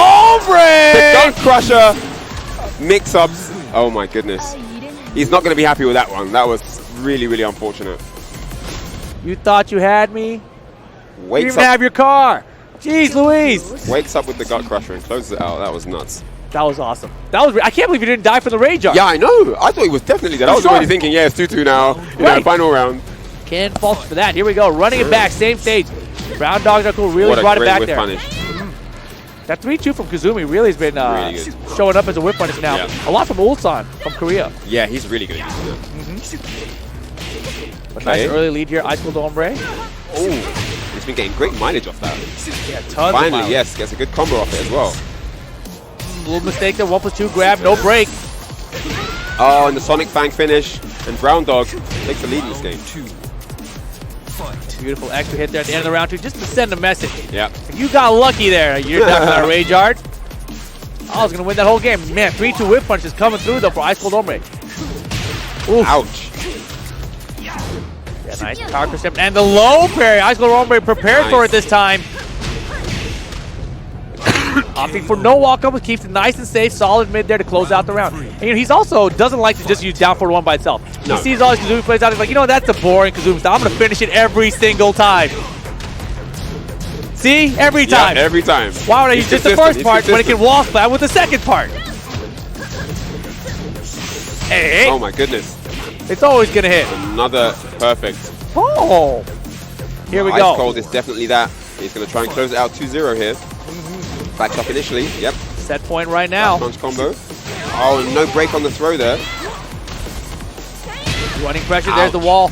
A: Icecoldhombre!
B: The gut crusher mix-ups. Oh my goodness. He's not going to be happy with that one. That was really, really unfortunate.
A: You thought you had me? You
B: Wakes
A: didn't even have your car. Jeez Louise.
B: Wakes up with the gut crusher and closes it out. That was nuts.
A: That was awesome. That was. I can't believe you didn't die for the rage art.
B: Yeah, I know. I thought he was definitely dead. I was already thinking, yeah, it's 2-2 now. You know, final round.
A: Can't fault for that. Here we go. Running it back. Same stage. Brown Dogs are cool. Really brought it back there.
B: Punish.
A: That 3-2 from Kazumi really has been
B: really
A: showing up as a whip punish now.
B: Yeah.
A: A lot from Ulsan from Korea.
B: Yeah, he's really good at using that.
A: But nice early lead here. Icecoldhombre.
B: Oh, he's been getting great mileage off that.
A: Yeah, tons
B: Finally,
A: of mileage.
B: yes, gets a good combo off it as well.
A: Little mistake there. 1+2 grab, no break.
B: Oh, and the Sonic Fang finish. And Brown Dog takes the lead in this game.
A: Beautiful extra hit there at the end of the round 2 just to send a message.
B: Yeah.
A: If you got lucky there, you're not going to rage art. I was going to win that whole game. Man, 3-2 whip punch is coming through though for Icecoldhombre.
B: Ouch.
A: Yeah, nice power percent. And the low parry. Icecoldhombre prepared for it this time. Opting for no walk-up, keeps it nice and safe, solid mid there to close out the round. And he's also doesn't like to just use down forward 1 by itself.
B: No.
A: He sees all his Kazumi plays out, he's like, you know, that's a boring Kazumi style. I'm going to finish it every single time. See? Every time.
B: Yeah, every time.
A: Why would I use just the first part when it can wall splat with the second part? Hey.
B: Oh my goodness.
A: It's always going to hit.
B: Another perfect.
A: Oh. Here we go.
B: Ice Cold is definitely that. He's going to try and close it out 2-0 here. Backed up initially. Yep.
A: Set point right now.
B: Punch combo. Oh, and no break on the throw there.
A: Running pressure. There's the wall.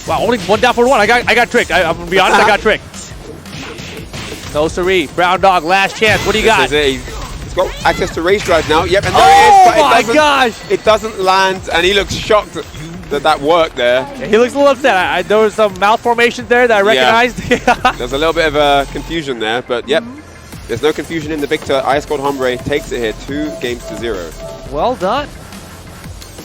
A: Wow, only 1 down for 1. I got tricked. I'm going to be honest, I got tricked. No siree. Brown Dog, last chance. What do you got?
B: He's got access to rage drive now. Yep, and there
A: Oh
B: it is.
A: my gosh.
B: It doesn't land, and he looks shocked that worked there.
A: Yeah, he looks a little upset. There was some mouth formations there that I recognized.
B: There's a little bit of confusion there, but yep. There's no confusion in the victor. Icecoldhombre takes it here, 2-0.
A: Well done.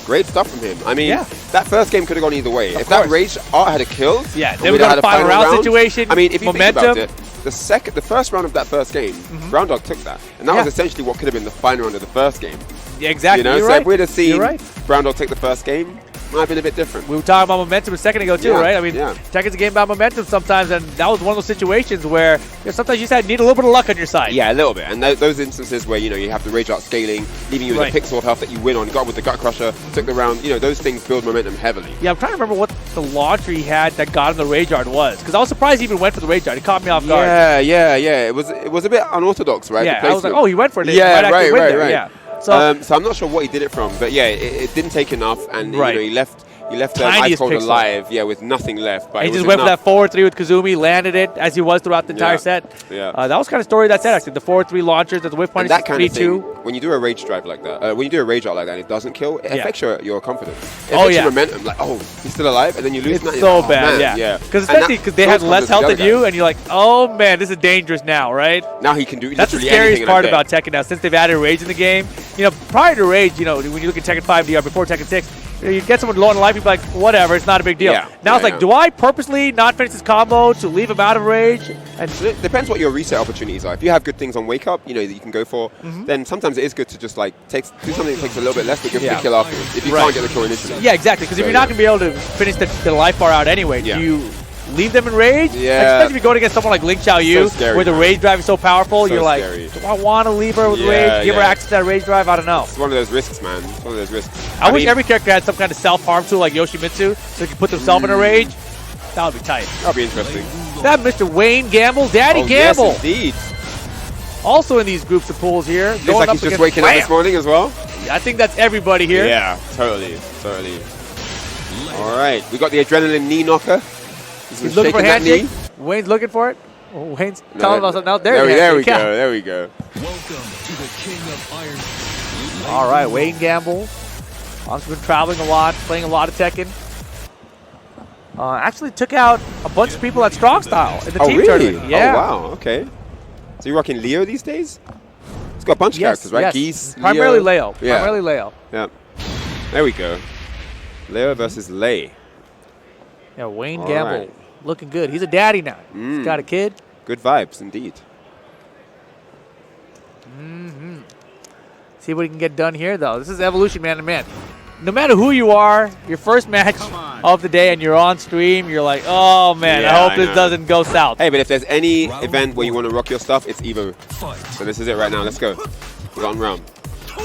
B: Great stuff from him. I mean,
A: Yeah.
B: that first game could have gone either way.
A: Of
B: if that
A: course.
B: Rage Art had a killed,
A: Yeah, then we got a final round situation.
B: I mean, if you
A: momentum.
B: think about it, the first round of that first game, Brown Dog took that, and that was essentially what could have been the final round of the first game.
A: Yeah, exactly.
B: You know,
A: You're
B: so
A: right.
B: if we'd have seen
A: You're right.
B: Brown Dog take the first game, might have been a bit different.
A: We were talking about momentum a second ago too,
B: Yeah,
A: right? I mean,
B: yeah.
A: Tekken's a game about momentum sometimes, and that was one of those situations where sometimes you just need a little bit of luck on your side.
B: Yeah, a little bit. And those instances where, you have the Rage Art scaling, leaving you with a pixel of health that you win on, got with the Gut Crusher, took the round, those things build momentum heavily.
A: Yeah, I'm trying to remember what the launcher he had that got him the Rage Art was, because I was surprised he even went for the Rage Art. It caught me off guard.
B: Yeah. It was a bit unorthodox, right?
A: Yeah, I was like, oh, he went for it.
B: Yeah,
A: He might actually win there. Yeah.
B: So I'm not sure what he did it from, but yeah, it didn't take enough, and he left
A: Tiniest
B: Icecold
A: pixel.
B: alive, with nothing left. But
A: He
B: it
A: just
B: was
A: went for
B: enough.
A: that forward 3 with Kazumi, landed it as he was throughout the entire set.
B: Yeah.
A: That was kind of story of that set, actually. The forward 3 launchers, the whiff
B: And
A: punch,
B: that kind of
A: 3-2.
B: thing, when you do a rage drive like that, when you do a rage out like that and it doesn't kill, it affects your confidence. It affects your momentum. Like, oh, he's still alive, and then you lose.
A: It's so bad, yeah. Because especially because they had less health than you, and you're like, oh man, this is dangerous now, right?
B: Now he can do
A: That's the
B: literally
A: scariest
B: anything
A: part
B: in a
A: about Tekken now, since they've added Rage in the game. Prior to Rage, when you look at Tekken 5 DR before Tekken 6, you get someone low on life, you'd be like, whatever, it's not a big deal.
B: Yeah,
A: now it's like, do I purposely not finish this combo to leave him out of Rage? And
B: it depends what your reset opportunities are. If you have good things on Wake Up, that you can go for, then sometimes it is good to just do something that takes a little bit less, but get the kill afterwards. If you can't get the kill initially.
A: Yeah, exactly. Because if you're not going to be able to finish the life bar out anyway, do you leave them in Rage?
B: Yeah.
A: Especially if you're going against someone like Ling Xiaoyu,
B: scary,
A: where the Rage drive is so powerful, you're like,
B: scary.
A: do I want to leave her with Rage? Give her access to that Rage drive? I don't know.
B: It's one of those risks, man. It's one of those risks.
A: I wish every character had some kind of self-harm tool like Yoshimitsu, so they could put themselves in a Rage. That would be tight.
B: That would be interesting.
A: That Mr. Wayne Gamble, Daddy Gamble.
B: Yes, indeed.
A: Also in these groups of pools here.
B: Looks like he's just waking up this morning as well.
A: I think that's everybody here.
B: Yeah, totally. All right, we got the adrenaline knee knocker.
A: He's looking for a handshake. Wayne's looking for it. Oh, Wayne's telling us something out there.
B: There we go.
C: Welcome to the King of Iron.
A: All right, Wayne Gamble. Also been traveling a lot, playing a lot of Tekken. Actually took out a bunch of people at Strong Style in the team tournament. Yeah.
B: Oh, wow. Okay. So you're rocking Leo these days? It's got a bunch of characters, right?
A: Yes.
B: Geese,
A: Primarily
B: Leo.
A: Leo. Primarily Leo.
B: Yeah. There we go. Leo versus Lei.
A: Yeah, Wayne Gamble. Looking good. He's a daddy now. He's got a kid.
B: Good vibes, indeed.
A: See what he can get done here, though. This is Evolution man to man. No matter who you are, your first match of the day and you're on stream, you're like, oh, man,
B: Yeah,
A: I hope this doesn't go south.
B: Hey, but if there's any event where you want to rock your stuff, it's Evo. So this is it right now. Let's go. Round.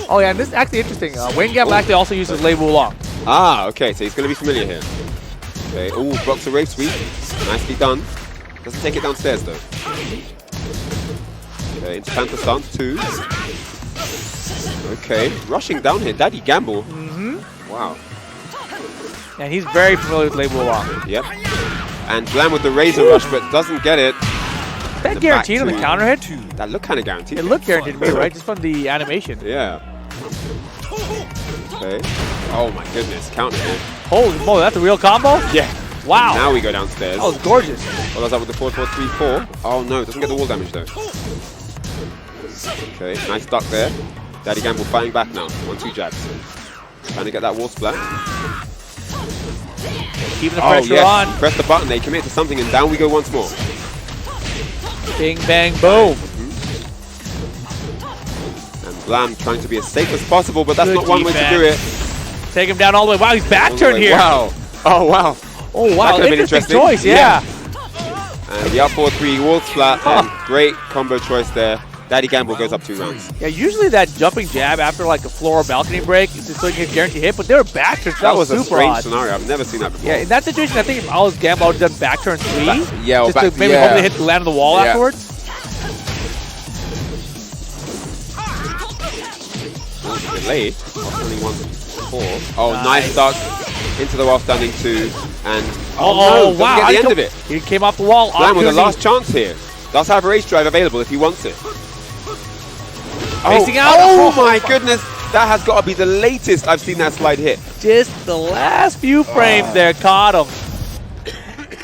A: Oh, yeah, and this is actually interesting. Wayne Gamble actually also uses Lei Wulong.
B: Ah, okay. So he's going to be familiar here. Okay. Ooh, blocks the rave sweep. Nicely done. Doesn't take it downstairs, though. Okay, into Panther stance, 2. Okay, rushing down here. Daddy Gamble. Wow.
A: And he's very familiar with Lei Wulong.
B: Yep. And Blam with the Razor Rush, but doesn't get it.
A: Is that guaranteed on the counter hit?
B: That looked kind of guaranteed.
A: It looked guaranteed to me, right? Just from the animation.
B: Yeah. Okay. Oh my goodness, counter hit.
A: Holy moly, that's a real combo?
B: Yeah.
A: Wow.
B: Now we go downstairs.
A: That was gorgeous.
B: Follows up with the 4-4-3-4. Oh no, doesn't get the wall damage though. Okay, nice duck there. Daddy Gamble fighting back now. 1-2 jabs. Trying to get that wall splat.
A: Keeping the pressure on.
B: Press the button, they commit to something, and down we go once more.
A: Bing, bang, boom.
B: And Blam trying to be as safe as possible, but that's
A: Good
B: not one way to
A: defense.
B: do it.
A: Take him down all the way. Wow, he's back turned here.
B: Wow. Oh, wow.
A: Oh, wow.
B: That could have been
A: Interesting
B: interesting.
A: choice, yeah.
B: And the up 4-3 wall splat, and great combo choice there. Daddy Gamble goes up 2 rounds.
A: Yeah, usually that jumping jab after like a floor or balcony break is just like a guaranteed hit, but they were back turns.
B: That was a
A: super
B: strange
A: odd.
B: scenario. I've never seen that before.
A: Yeah, in that situation, I think if I was Gamble, I would have done back turn 3.
B: Yeah, or
A: just to maybe hopefully hit the land of the wall afterwards.
B: Late. Only 1-4. Oh, nice duck into the wall standing 2. And no,
A: wow.
B: Doesn't get the end of it.
A: He came off the wall.
B: Blam with the last chance here. Does have a race drive available if he wants it.
A: Facing out.
B: Oh my goodness. That has got to be the latest I've seen that slide hit.
A: Just the last few frames there caught him.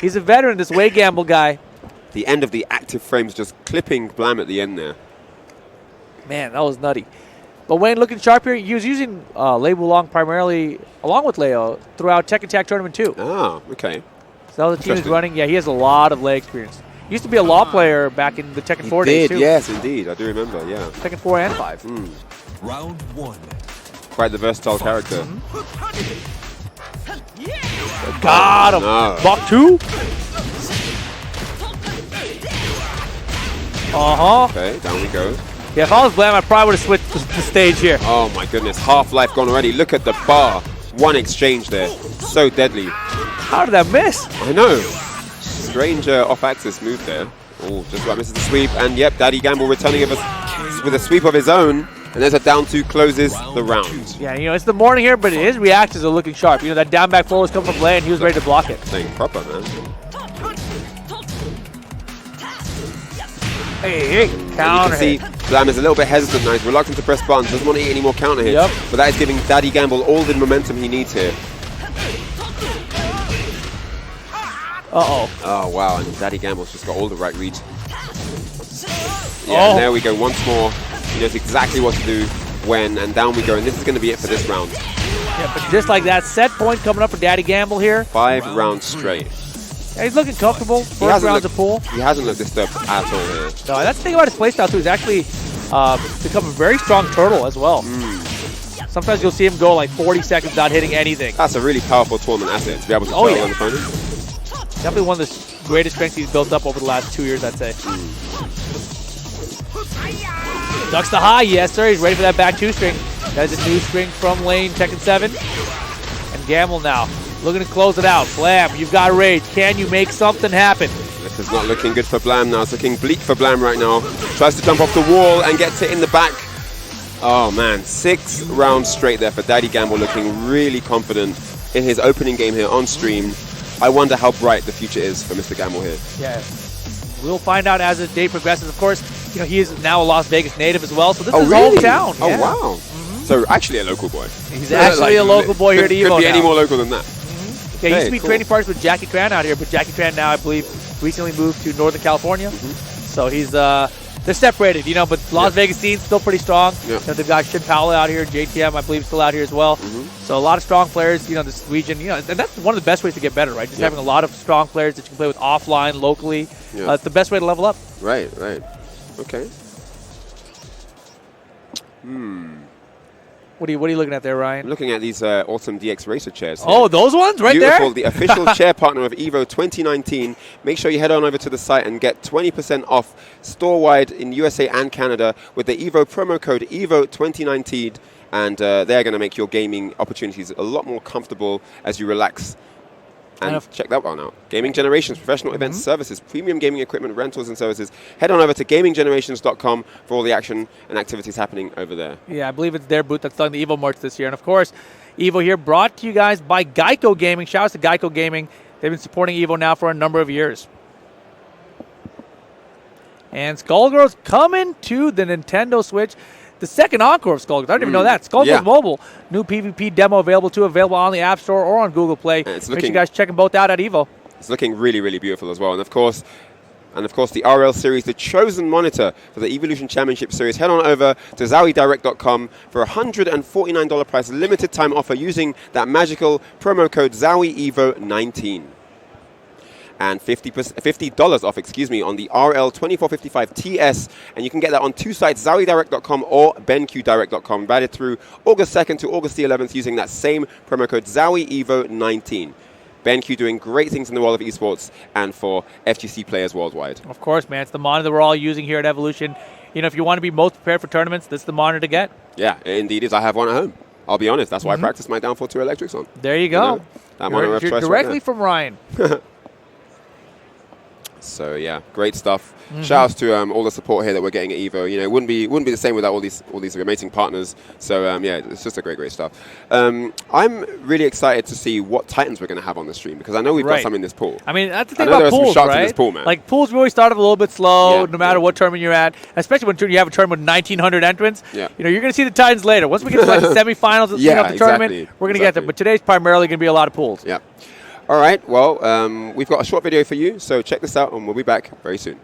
A: He's a veteran, this way gamble guy.
B: The end of the active frames just clipping Blam at the end there.
A: Man, that was nutty. But Wayne looking sharp here. He was using Lei Wulong primarily along with Leo throughout Tekken Tag Tournament 2.
B: Oh, okay.
A: So the team is running. Yeah, he has a lot of Lei experience. He used to be a law player back in the Tekken 4 days, too.
B: Yes, indeed. I do remember, yeah.
A: Tekken 4 and 5.
C: Round 1.
B: Quite the versatile character.
A: Got him.
B: No.
A: Buck 2.
B: Okay, down we go.
A: Yeah, if I was Blam, I probably would have switched the stage here.
B: Oh my goodness, half-life gone already. Look at the bar. One exchange there. So deadly.
A: How did that miss?
B: I know. Strange off-axis move there. Oh, just about misses the sweep. And yep, Daddy Gamble returning with a sweep of his own. And there's a down 2 closes the round.
A: Yeah, you know, it's the morning here, but his reactions are looking sharp. You know, that down back forward was coming from Lei, and he was ready to block it.
B: Staying proper, man.
A: Hey, counter
B: You can see Blam is a little bit hesitant now. He's reluctant to press buttons. Doesn't want to eat any more counter hits.
A: Yep.
B: But that is giving Daddy Gamble all the momentum he needs here. Oh, wow. And Daddy Gamble's just got all the right reads. Yeah, and there we go. Once more. He knows exactly what to do when. And down we go. And this is going to be it for this round.
A: Yeah, but just like that, set point coming up for Daddy Gamble here.
B: 5 rounds straight.
A: Yeah, he's looking comfortable. First round's a pull.
B: He hasn't looked disturbed at all here.
A: No, that's the thing about his playstyle, too. He's actually become a very strong turtle as well. Sometimes you'll see him go like 40 seconds without hitting anything.
B: That's a really powerful tournament asset to be able to turtle an opponent.
A: Definitely one of the greatest strengths he's built up over the last 2 years, I'd say. Ducks the high, yes sir. He's ready for that back 2 string. That is a new string from lane Tekken 7. And Gamble now looking to close it out. Blam, you've got rage. Can you make something happen?
B: This is not looking good for Blam now. It's looking bleak for Blam right now. Tries to jump off the wall and gets it in the back. Oh man, 6 rounds straight there for Daddy Gamble, looking really confident in his opening game here on stream. I wonder how bright the future is for Mr. Gamble here.
A: Yeah, we'll find out as the day progresses. Of course, you know, he is now a Las Vegas native as well, so this is his hometown.
B: Oh, wow. So actually a local boy.
A: He's actually like, a local boy here at EVO.
B: Could be any more local than that.
A: Yeah, he used to be training partners with Jackie Tran out here, but Jackie Tran now, I believe, recently moved to Northern California. So he's they're separated, you know, but Las Vegas scene's still pretty strong. You know, they've got Shin Paolo out here, JTM, I believe, still out here as well. So a lot of strong players, you know, this region, you know, and that's one of the best ways to get better, right? Just having a lot of strong players that you can play with offline, locally. It's the best way to level up.
B: Right, right. Okay.
A: What are you looking at there, Ryan?
B: I'm looking at these awesome DX Racer chairs here.
A: Oh, those ones right
B: Beautiful,
A: there?
B: The official chair partner of EVO 2019. Make sure you head on over to the site and get 20% off store-wide in USA and Canada with the EVO promo code EVO 2019. And they're going to make your gaming opportunities a lot more comfortable as you relax. And check that one out. Gaming Generations, professional events, services, premium gaming equipment, rentals and services. Head on over to gaminggenerations.com for all the action and activities happening over there. Yeah,
A: I believe it's their booth that's selling the EVO merch this year. And of course, EVO here brought to you guys by Geico Gaming. Shout out to Geico Gaming. They've been supporting EVO now for a number of years. And Skullgirls coming to the Nintendo Switch. The second encore of Skullgirls. I didn't even know that. Skullgirls Mobile. New PvP demo available on the App Store or on Google Play. Make sure you guys check them both out at EVO.
B: It's looking really, really beautiful as well. And of course, the RL Series, the chosen monitor for the Evolution Championship Series. Head on over to ZowieDirect.com for a $149 price limited time offer using that magical promo code ZowieEvo19. And $50 off, on the RL 2455 TS. And you can get that on 2 sites, ZowieDirect.com or BenQDirect.com. Valid through August 2nd to August the 11th using that same promo code ZowieEvo19. BenQ doing great things in the world of esports and for FGC players worldwide.
A: Of course, man. It's the monitor we're all using here at Evolution. You know, if you want to be most prepared for tournaments, this is the monitor to get.
B: Yeah, it indeed is. I have one at home. I'll be honest. That's why I practice my Downfall 2 electrics on.
A: There you go.
B: That monitor of choice
A: directly from Ryan.
B: So yeah, great stuff. Shout outs to all the support here that we're getting at Evo. You know, it wouldn't be the same without all these amazing partners. So yeah, it's just a great stuff. I'm really excited to see what Titans we're going to have on the stream, because I know we've got some in this pool.
A: I mean, that's the thing
B: I know
A: about
B: there are
A: pools,
B: some sharks
A: right?
B: in this pool, man.
A: Like pools really start off a little bit slow, no matter what tournament you're at. Especially when you have a tournament with 1,900 entrants.
B: Yeah.
A: You know, you're going to see the Titans later. Once we get to like the semifinals of the tournament, we're going to get them. But today's primarily going to be a lot of pools.
B: Yeah. All right. Well, we've got a short video for you, so check this out, and we'll be back very soon.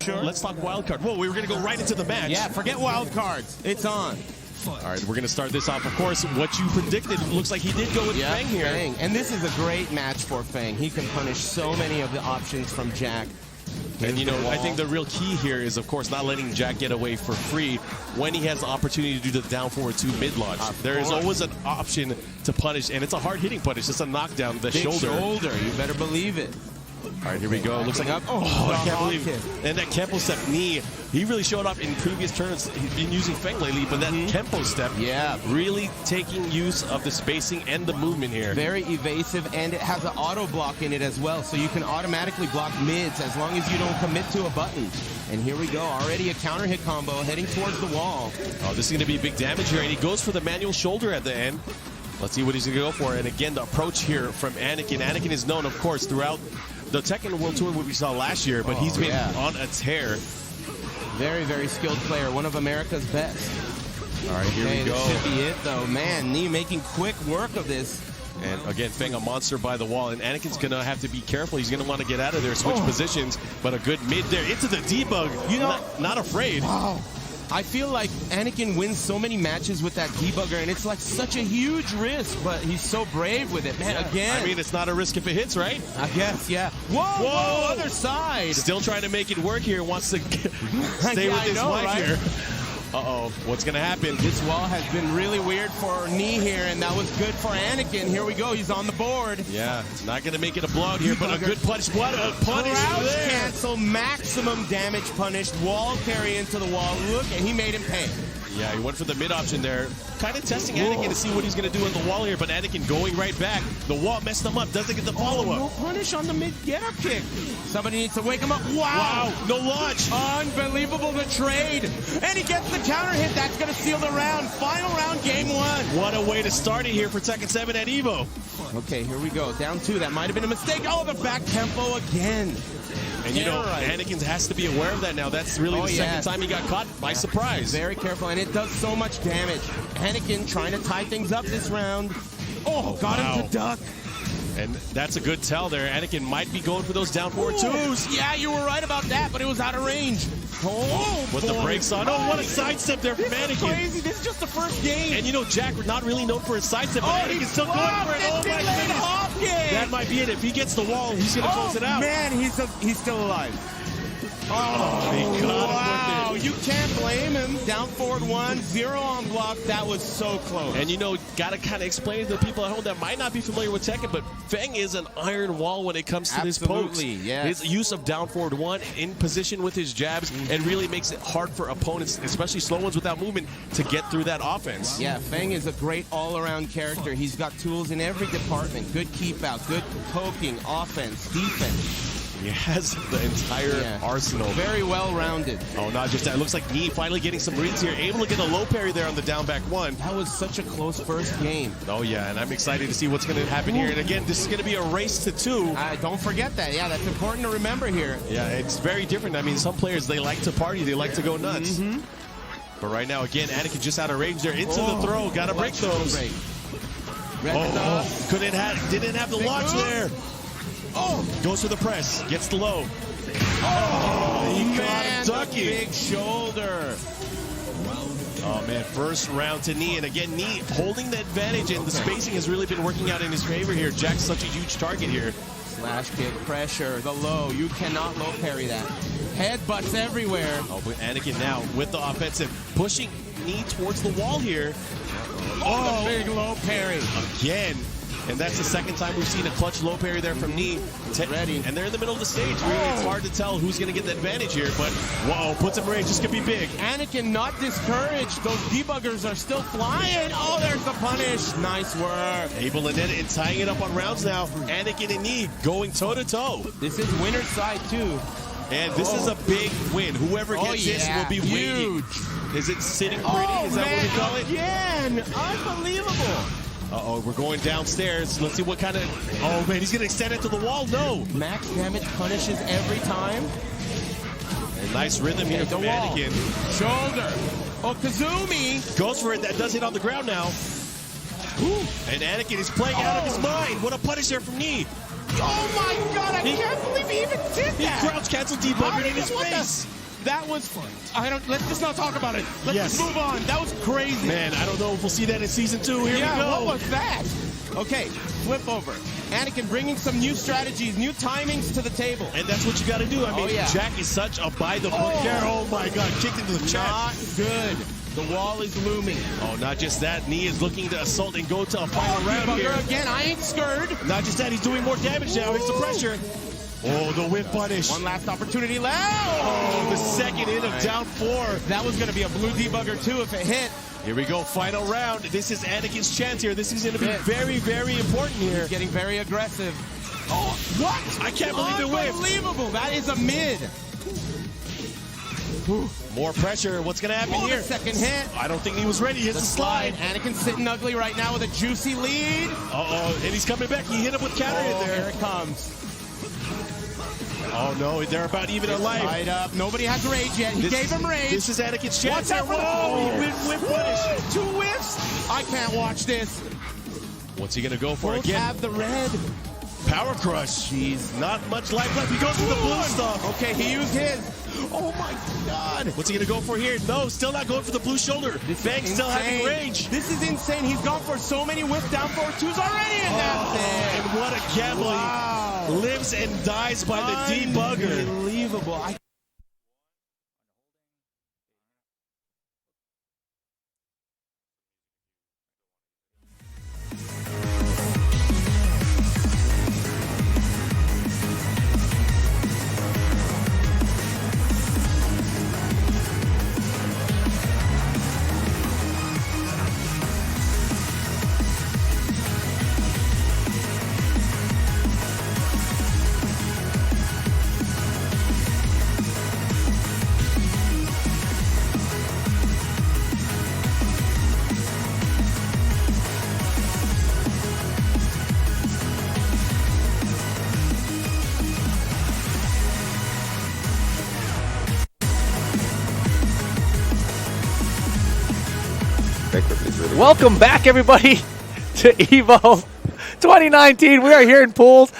D: Sure. Let's talk wild card. Whoa, we were going to go right into the match.
E: Yeah, forget wild cards. It's on.
D: All right, we're going to start this off. Of course, what you predicted looks like he did go with Fang here.
E: Fang. And this is a great match for Fang. He can punish so many of the options from Jack.
D: And, you know, I think the real key here is, of course, not letting Jack get away for free when he has the opportunity to do the down forward 2 mid-launch. There is always an option to punish, and it's a hard-hitting punish. It's a knockdown, the
E: Big shoulder. You better believe it.
D: All right, here we go. Looks like I can't believe it. And that Kempo step knee, he really showed up in previous turns. He's been using Fang lately, but that Kempo step, really taking use of the spacing and the movement here.
E: Very evasive, and it has an auto block in it as well, so you can automatically block mids as long as you don't commit to a button. And here we go, already a counter hit combo heading towards the wall.
D: Oh, this is going to be big damage here, and he goes for the manual shoulder at the end. Let's see what he's going to go for. And again, the approach here from Anakin. Anakin is known, of course, throughout the Tekken World Tour, what we saw last year, but he's been on a tear.
E: Very, very skilled player, one of America's best.
D: All right, here we go.
E: This should be it, though. Man, Knee making quick work of this.
D: And again, Fang a monster by the wall, and Anakin's going to have to be careful. He's going to want to get out of there, switch positions, but a good mid there into the debug. You know, not afraid.
E: Wow. I feel like Anakin wins so many matches with that debugger, and it's like such a huge risk, but he's so brave with it, man. Again.
D: I mean, it's not a risk if it hits, right?
E: I guess, yeah. Whoa, other side.
D: Still trying to make it work here. Wants to stay with his wife here. Uh-oh, what's going to happen?
E: This wall has been really weird for Knee here, and that was good for Anakin. Here we go, he's on the board.
D: Yeah, it's not going to make it a blowout here, but a good punish. What a punish
E: Crouch
D: there.
E: cancel, maximum damage punished, wall carry into the wall. Look, and he made him pay.
D: Yeah, he went for the mid option there. Kind of testing Anakin to see what he's going to do on the wall here, but Anakin going right back. The wall messed him up, doesn't get the follow-up.
E: No punish on the mid get-up kick. Somebody needs to wake him up. Wow,
D: no launch.
E: Unbelievable, the trade. And he gets the counter hit. That's going to seal the round. Final round, game 1.
D: What a way to start it here for Tekken 7 at EVO.
E: Okay, here we go. Down 2. That might have been a mistake. Oh, the back tempo again.
D: And you know, Anakin has to be aware of that now. That's really the second time he got caught by surprise.
E: Very careful, and it does so much damage. Anakin trying to tie things up this round. Oh, got him to duck.
D: And that's a good tell there. Anakin might be going for those down forward twos.
E: Yeah, you were right about that, but it was out of range. Oh,
D: with the brakes on. Oh, what a sidestep there from Anakin.
E: This is crazy. This is just the first game.
D: And you know, Jack, we're not really known for his sidestep, but Anakin's still going for it. Oh, my goodness. That might be it. If he gets the wall, he's going to close it out.
E: Man, he's still alive. Oh,
D: he got
E: wow. You can't blame him. Down forward 1, 0 on block. That was so close.
D: And you know, got to kind of explain to the people at home that might not be familiar with Tekken, but Feng is an iron wall when it comes to his pokes.
E: Yes.
D: His use of down forward 1 in position with his jabs and really makes it hard for opponents, especially slow ones without movement, to get through that offense.
E: Yeah, Feng is a great all-around character. He's got tools in every department. Good keep out, good poking, offense, defense.
D: He has the entire arsenal.
E: Very well-rounded.
D: Oh, not just that. It looks like Knee finally getting some reads here. Able to get a low parry there on the down back 1.
E: That was such a close first game.
D: Oh, yeah, and I'm excited to see what's going to happen here. And again, this is going to be a race to 2.
E: Don't forget that. Yeah, that's important to remember here.
D: Yeah, it's very different. I mean, some players, they like to party. They like to go nuts. But right now, again, Anakin just out of range there. Into the throw. Got to break those. Didn't have the launch there. Oh, goes for the press, gets the low. Oh, he got him ducking.
E: Big shoulder.
D: Oh man, first round to Knee, and again Knee holding the advantage, and the spacing has really been working out in his favor here. Jack's such a huge target here.
E: Slash kick, pressure, the low. You cannot low parry that. Headbutts everywhere.
D: Oh, but Anakin now with the offensive, pushing Knee towards the wall here.
E: Oh, the big low parry.
D: Again. And that's the second time we've seen a clutch low parry there from Knee.
E: Ready.
D: And they're in the middle of the stage. Really, it's hard to tell who's going to get the advantage here. But, whoa, puts him range. This could be big.
E: Anakin not discouraged. Those debuggers are still flying. Oh, there's the punish. Nice work.
D: Able to net it and tying it up on rounds now. Anakin and Knee going toe-to-toe.
E: This is winner's side, too.
D: And this is a big win. Whoever gets this will be waiting. Is it sitting pretty? Is that what we call it?
E: Again. Unbelievable.
D: Uh-oh, we're going downstairs. Let's see what kind of... Oh, man, he's going to extend it to the wall. No.
E: Max damage punishes every time.
D: And nice rhythm here from Anakin.
E: Shoulder. Oh, Kazumi.
D: Goes for it. That does hit on the ground now. Ooh. And Anakin is playing out of his mind. What a punish there from Knee.
E: Oh, my God. I can't believe he even did that.
D: He crouch canceled debuggered in his face.
E: That was fun. Let's just not talk about it. Let's just move on. That was crazy.
D: Man, I don't know if we'll see that in season 2. Here we go.
E: What was that? Okay, flip over. Anakin bringing some new strategies, new timings to the table.
D: And that's what you got to do. I mean, Jack is such a by-the-book character. Oh, my God. Kicked into the chest.
E: Not good. The wall is looming.
D: Oh, not just that. Knee is looking to assault and go to a final round here.
E: Again, I ain't scared.
D: Not just that. He's doing more damage now. It's the pressure. Oh, the whip punish.
E: One last opportunity left.
D: Oh, the second hit of down 4.
E: That was going to be a blue debugger, too, if it hit.
D: Here we go, final round. This is Anakin's chance here. This is going to be very, very important here.
E: He's getting very aggressive. Oh, what?
D: I can't believe it whipped.
E: Unbelievable. That is a mid.
D: More pressure. What's going to happen here?
E: The second hit.
D: I don't think he was ready. Hits the slide.
E: Anakin's sitting ugly right now with a juicy lead.
D: Uh-oh, and he's coming back. He hit him with counter hit there.
E: Here it comes.
D: Oh, no, they're about even a life.
E: Tied up. Nobody has rage yet. He gave him rage.
D: This is Anakin's chance.
E: Watch out for
D: whip punish.
E: 2 whiffs. I can't watch this.
D: What's he going to go for
E: Both
D: again?
E: have the red.
D: Power Crush. He's not much life left. He goes for the blue stuff.
E: Okay, he used his.
D: Oh my god. What's he gonna go for here? No, still not going for the blue shoulder. Fang still having range.
E: This is insane. He's gone for so many whip down forward twos already, and that's it.
D: And what a gambling.
E: Wow.
D: Lives and dies by the debugger.
E: Unbelievable.
A: Welcome back, everybody, to EVO 2019. We are here in pools.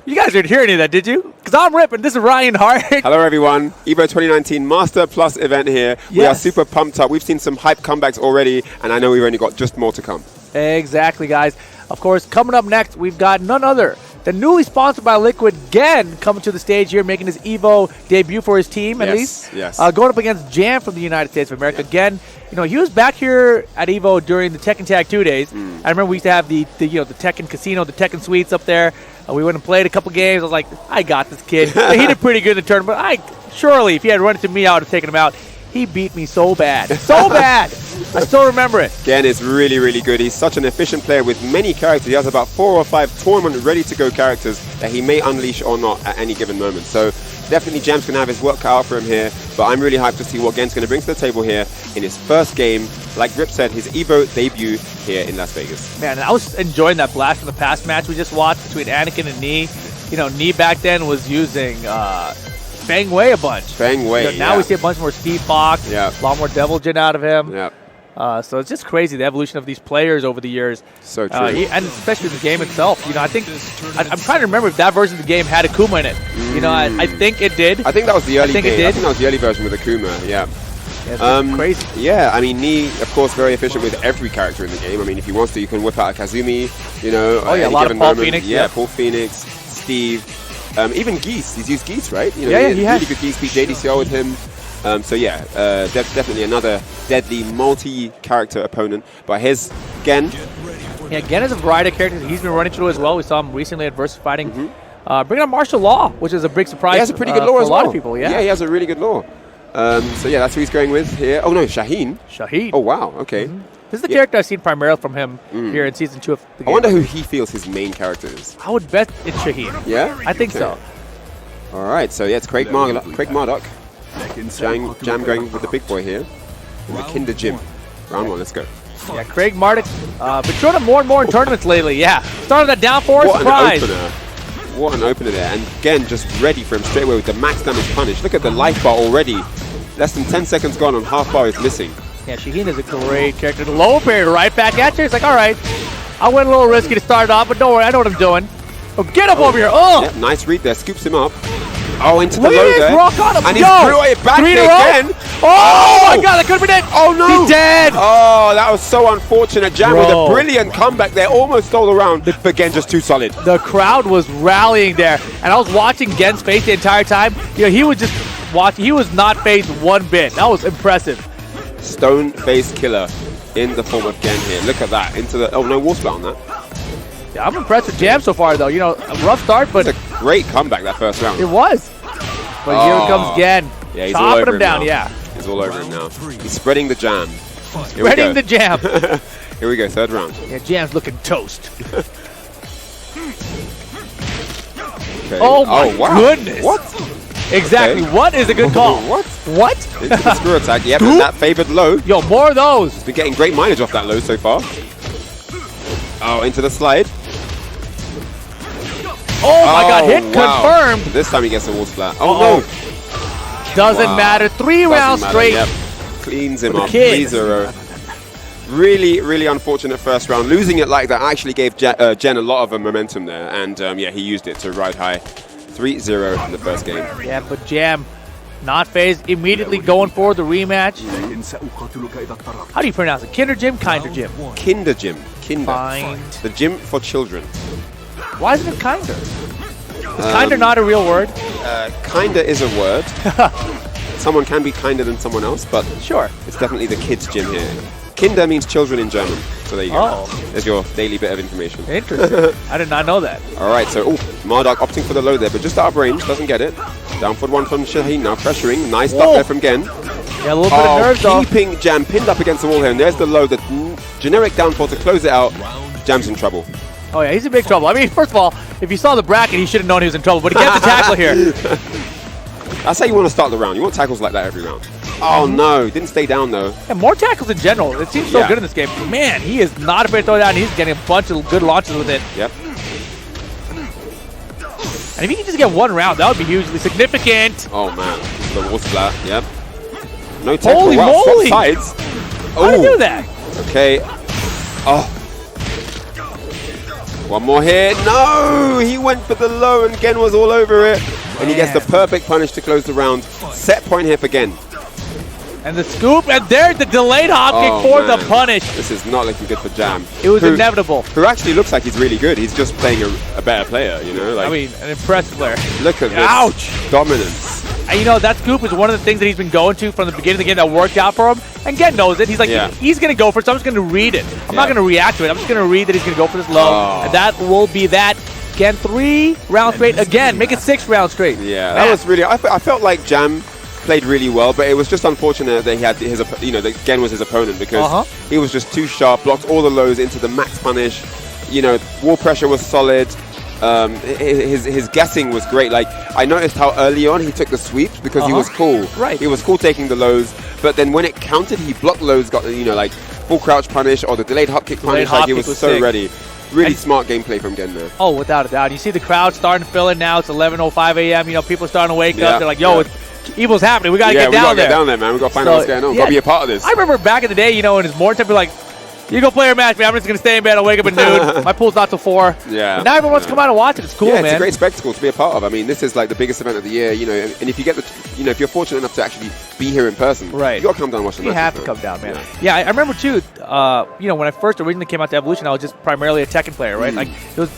A: You guys didn't hear any of that, did you? Because I'm Rip, and this is Ryan Hart.
B: Hello, everyone. EVO 2019 Master Plus event here.
A: Yes.
B: We are super pumped up. We've seen some hype comebacks already, and I know we've only got just more to come.
A: Exactly, guys. Of course, coming up next, we've got none other than newly sponsored by Liquid, Gen, coming to the stage here, making his EVO debut for his team, at least.
B: Yes.
A: Going up against Jam from the United States of America. Gen, you know, he was back here at EVO during the Tekken Tag 2 days. I remember we used to have the Tekken Casino, the Tekken Suites up there. We went and played a couple games. I was like, I got this kid. He did pretty good in the tournament. Surely, if he had run into me, I would have taken him out. He beat me so bad. So bad. I still remember it.
B: Gen is really, really good. He's such an efficient player with many characters. He has about 4 or 5 tournament ready-to-go characters that he may unleash or not at any given moment. So definitely Jam's going to have his work cut out for him here. But I'm really hyped to see what Gen's going to bring to the table here in his first game. Like Rip said, his EVO debut here in Las Vegas.
A: Man, I was enjoying that blast from the past match we just watched between Anakin and Knee. You know, Knee back then was using Feng Wei a bunch.
B: Feng Wei,
A: now we see a bunch more Steve Fox, a lot more Devil Jin out of him. So it's just crazy, the evolution of these players over the years.
B: So true.
A: And especially the game itself. You know, I think, I'm trying to remember if that version of the game had Akuma in it. You know, I think it did.
B: I think that was the early game.
A: It did.
B: I think that was the early version with Akuma, yeah.
A: It's crazy.
B: Yeah, I mean, Knee, of course, very efficient with every character in the game. I mean, if he wants to, you can whip out a Kazumi, you know.
A: Oh, yeah, a lot of Paul Phoenix.
B: Yeah, Paul Phoenix, Steve. Even Geese. He's used Geese, right? You know,
A: yeah, he has.
B: Really good Geese, beat JDCR with him. So yeah, definitely another deadly multi-character opponent. But here's Gen.
A: Yeah, Gen is a variety of characters he's been running through as well. We saw him recently at Versus Fighting. Bringing up martial law, which is a big surprise.
B: He has a pretty good lore as
A: for
B: well.
A: a lot of people, yeah.
B: Yeah, he has a really good lore. So yeah, that's who he's going with here. Oh no, Shaheen.
A: Shaheen.
B: Oh wow, okay.
A: This is the character I've seen primarily from him here in Season 2 of the game.
B: I wonder who he feels his main character is.
A: I would bet it's Shaheen.
B: Yeah?
A: I think so.
B: All right, so yeah, it's Craig Marduk. Jam going with the big boy here in the Kinder Gym. Round 1, let's go.
A: Yeah, Craig Marduk, been showing up more and more in tournaments lately, yeah. Started that down forward, surprise.
B: What an opener there. And again, just ready for him straight away with the max damage punish. Look at the life bar already. Less than 10 seconds gone and half bar is missing.
A: Yeah, Shaheen is a great character. The low parry right back at you. It's like, all right, I went a little risky to start off, but don't worry, I know what I'm doing. Oh, get up over here. Oh!
B: Yep, nice read there. Scoops him up. Oh, into the
A: Look
B: low
A: at
B: there.
A: rock on him.
B: And he's threw it back again.
A: Oh my god, that could have been it.
B: Oh no.
A: He's dead.
B: Oh, that was so unfortunate. Jam with a brilliant comeback there. Almost stole the round, but Gen just too solid.
A: The crowd was rallying there. And I was watching Gen's face the entire time. You know, he was just watching. He was not phased one bit. That was impressive.
B: Stone face killer in the form of Gen here. Look at that. Into the. Oh, no wall spell on that.
A: Yeah, I'm impressed with Jam so far, though. You know, a rough start, but
B: it's a great comeback that first round.
A: It was. But here comes Gen.
B: Yeah, he's all over
A: him down.
B: now.
A: Yeah,
B: he's all over him now. He's spreading the jam.
A: Spreading the jam.
B: Here we go, third round.
A: Yeah, Jam's looking toast.
B: Okay.
A: Oh my
B: wow.
A: goodness!
B: What?
A: Exactly. Okay. What is a good call? What?
B: Into the screw attack. Yep, and that favored low.
A: Yo, more of those.
B: He's been getting great mileage off that low so far. Oh, into the slide.
A: Oh my god, hit confirmed.
B: This time he gets a wall splat. Oh no.
A: Doesn't matter. 3 rounds straight.
B: Yep. Cleans him up. 3-0. Really, really unfortunate first round. Losing it like that actually gave Jen a lot of momentum there. And yeah, he used it to ride high. 3-0 in the first game.
A: Yeah, but Jam, not phased, immediately going for the rematch. How do you pronounce it? Kinder Gym? Kinder Gym?
B: Kinder Gym. Kinder.
A: Fine.
B: The gym for children.
A: Why isn't it kinder? Is kinder not a real word?
B: Kinder is a word. Someone can be kinder than someone else, but
A: Sure.
B: it's definitely the kids' gym here. Kinder means children in German. So there you go.
A: Oh.
B: There's your daily bit of information.
A: Interesting. I did not know that.
B: All right, so Marduk opting for the low there, but just out of range, doesn't get it. Down for one from Shaheen now, pressuring. Nice duck there from Gen.
A: Yeah, a little bit of nerves though.
B: Keeping Jam pinned up against the wall here, and there's the low, the generic downfall to close it out. Jam's in trouble.
A: Oh yeah, he's in big trouble. I mean, first of all, if you saw the bracket, he should have known he was in trouble, but he gets the tackle here.
B: That's how you want to start the round. You want tackles like that every round. Oh no, didn't stay down though.
A: And more tackles in general. It seems so good in this game. Man, he is not afraid to throw it down. He's getting a bunch of good launches with it.
B: Yep.
A: And if he can just get one round, that would be hugely significant.
B: Oh man, the wall splat. Yep. No tackle.
A: Holy
B: wow,
A: moly!
B: swap sides.
A: How did he do that?
B: Okay. Oh. One more hit. No! He went for the low and Gen was all over it. And he gets the perfect punish to close the round. Set point here for Gen.
A: And the scoop, and there's the delayed hop kick for the punish.
B: This is not looking good for Jam.
A: It was inevitable.
B: Who actually looks like he's really good. He's just playing a better player, you know? Like,
A: I mean, an impressive player.
B: look at this.
A: Ouch!
B: Dominance.
A: And you know, that scoop is one of the things that he's been going to from the beginning of the game that worked out for him. And Gen knows it. He's like, he's going to go for it, so I'm just going to read it. I'm not going to react to it. I'm just going to read that he's going to go for this low. And that will be that. Gen 3 rounds straight again. Make it 6 rounds straight.
B: Yeah, that was really... I felt like Jam played really well, but it was just unfortunate that he had his, you know, that Gen was his opponent because he was just too sharp, blocked all the lows into the max punish. You know, wall pressure was solid. His guessing was great. Like, I noticed how early on he took the sweeps because he was cool.
A: Right.
B: He was cool taking the lows, but then when it counted, he blocked lows, got, you know, like full crouch punish or the delayed hop kick punish. Like, he was so ready. Really smart gameplay from Gen there.
A: Oh, without a doubt. You see the crowd starting to fill in now. It's 11:05 a.m. You know, people are starting to wake up. They're like, yo, evil's happening. We got to get down there.
B: Yeah, we got to get down there, man. We got to find out what's going on. Got to be a part of this.
A: I remember back in the day, you know, in his morning time, be like, you go play your match, man. I'm just going to stay in bed. I'll wake up at noon. My pool's not till 4.
B: Yeah.
A: But now everyone wants to come out and watch it. It's cool, man.
B: It's a great spectacle to be a part of. I mean, this is like the biggest event of the year, you know, and if you get the, you know, if you're fortunate enough to actually be here in person, you got to come down and watch the matches.
A: You have to come down, man. Yeah, I remember too, you know, when I first originally came out to Evolution, I was just primarily a Tekken player, right? Like,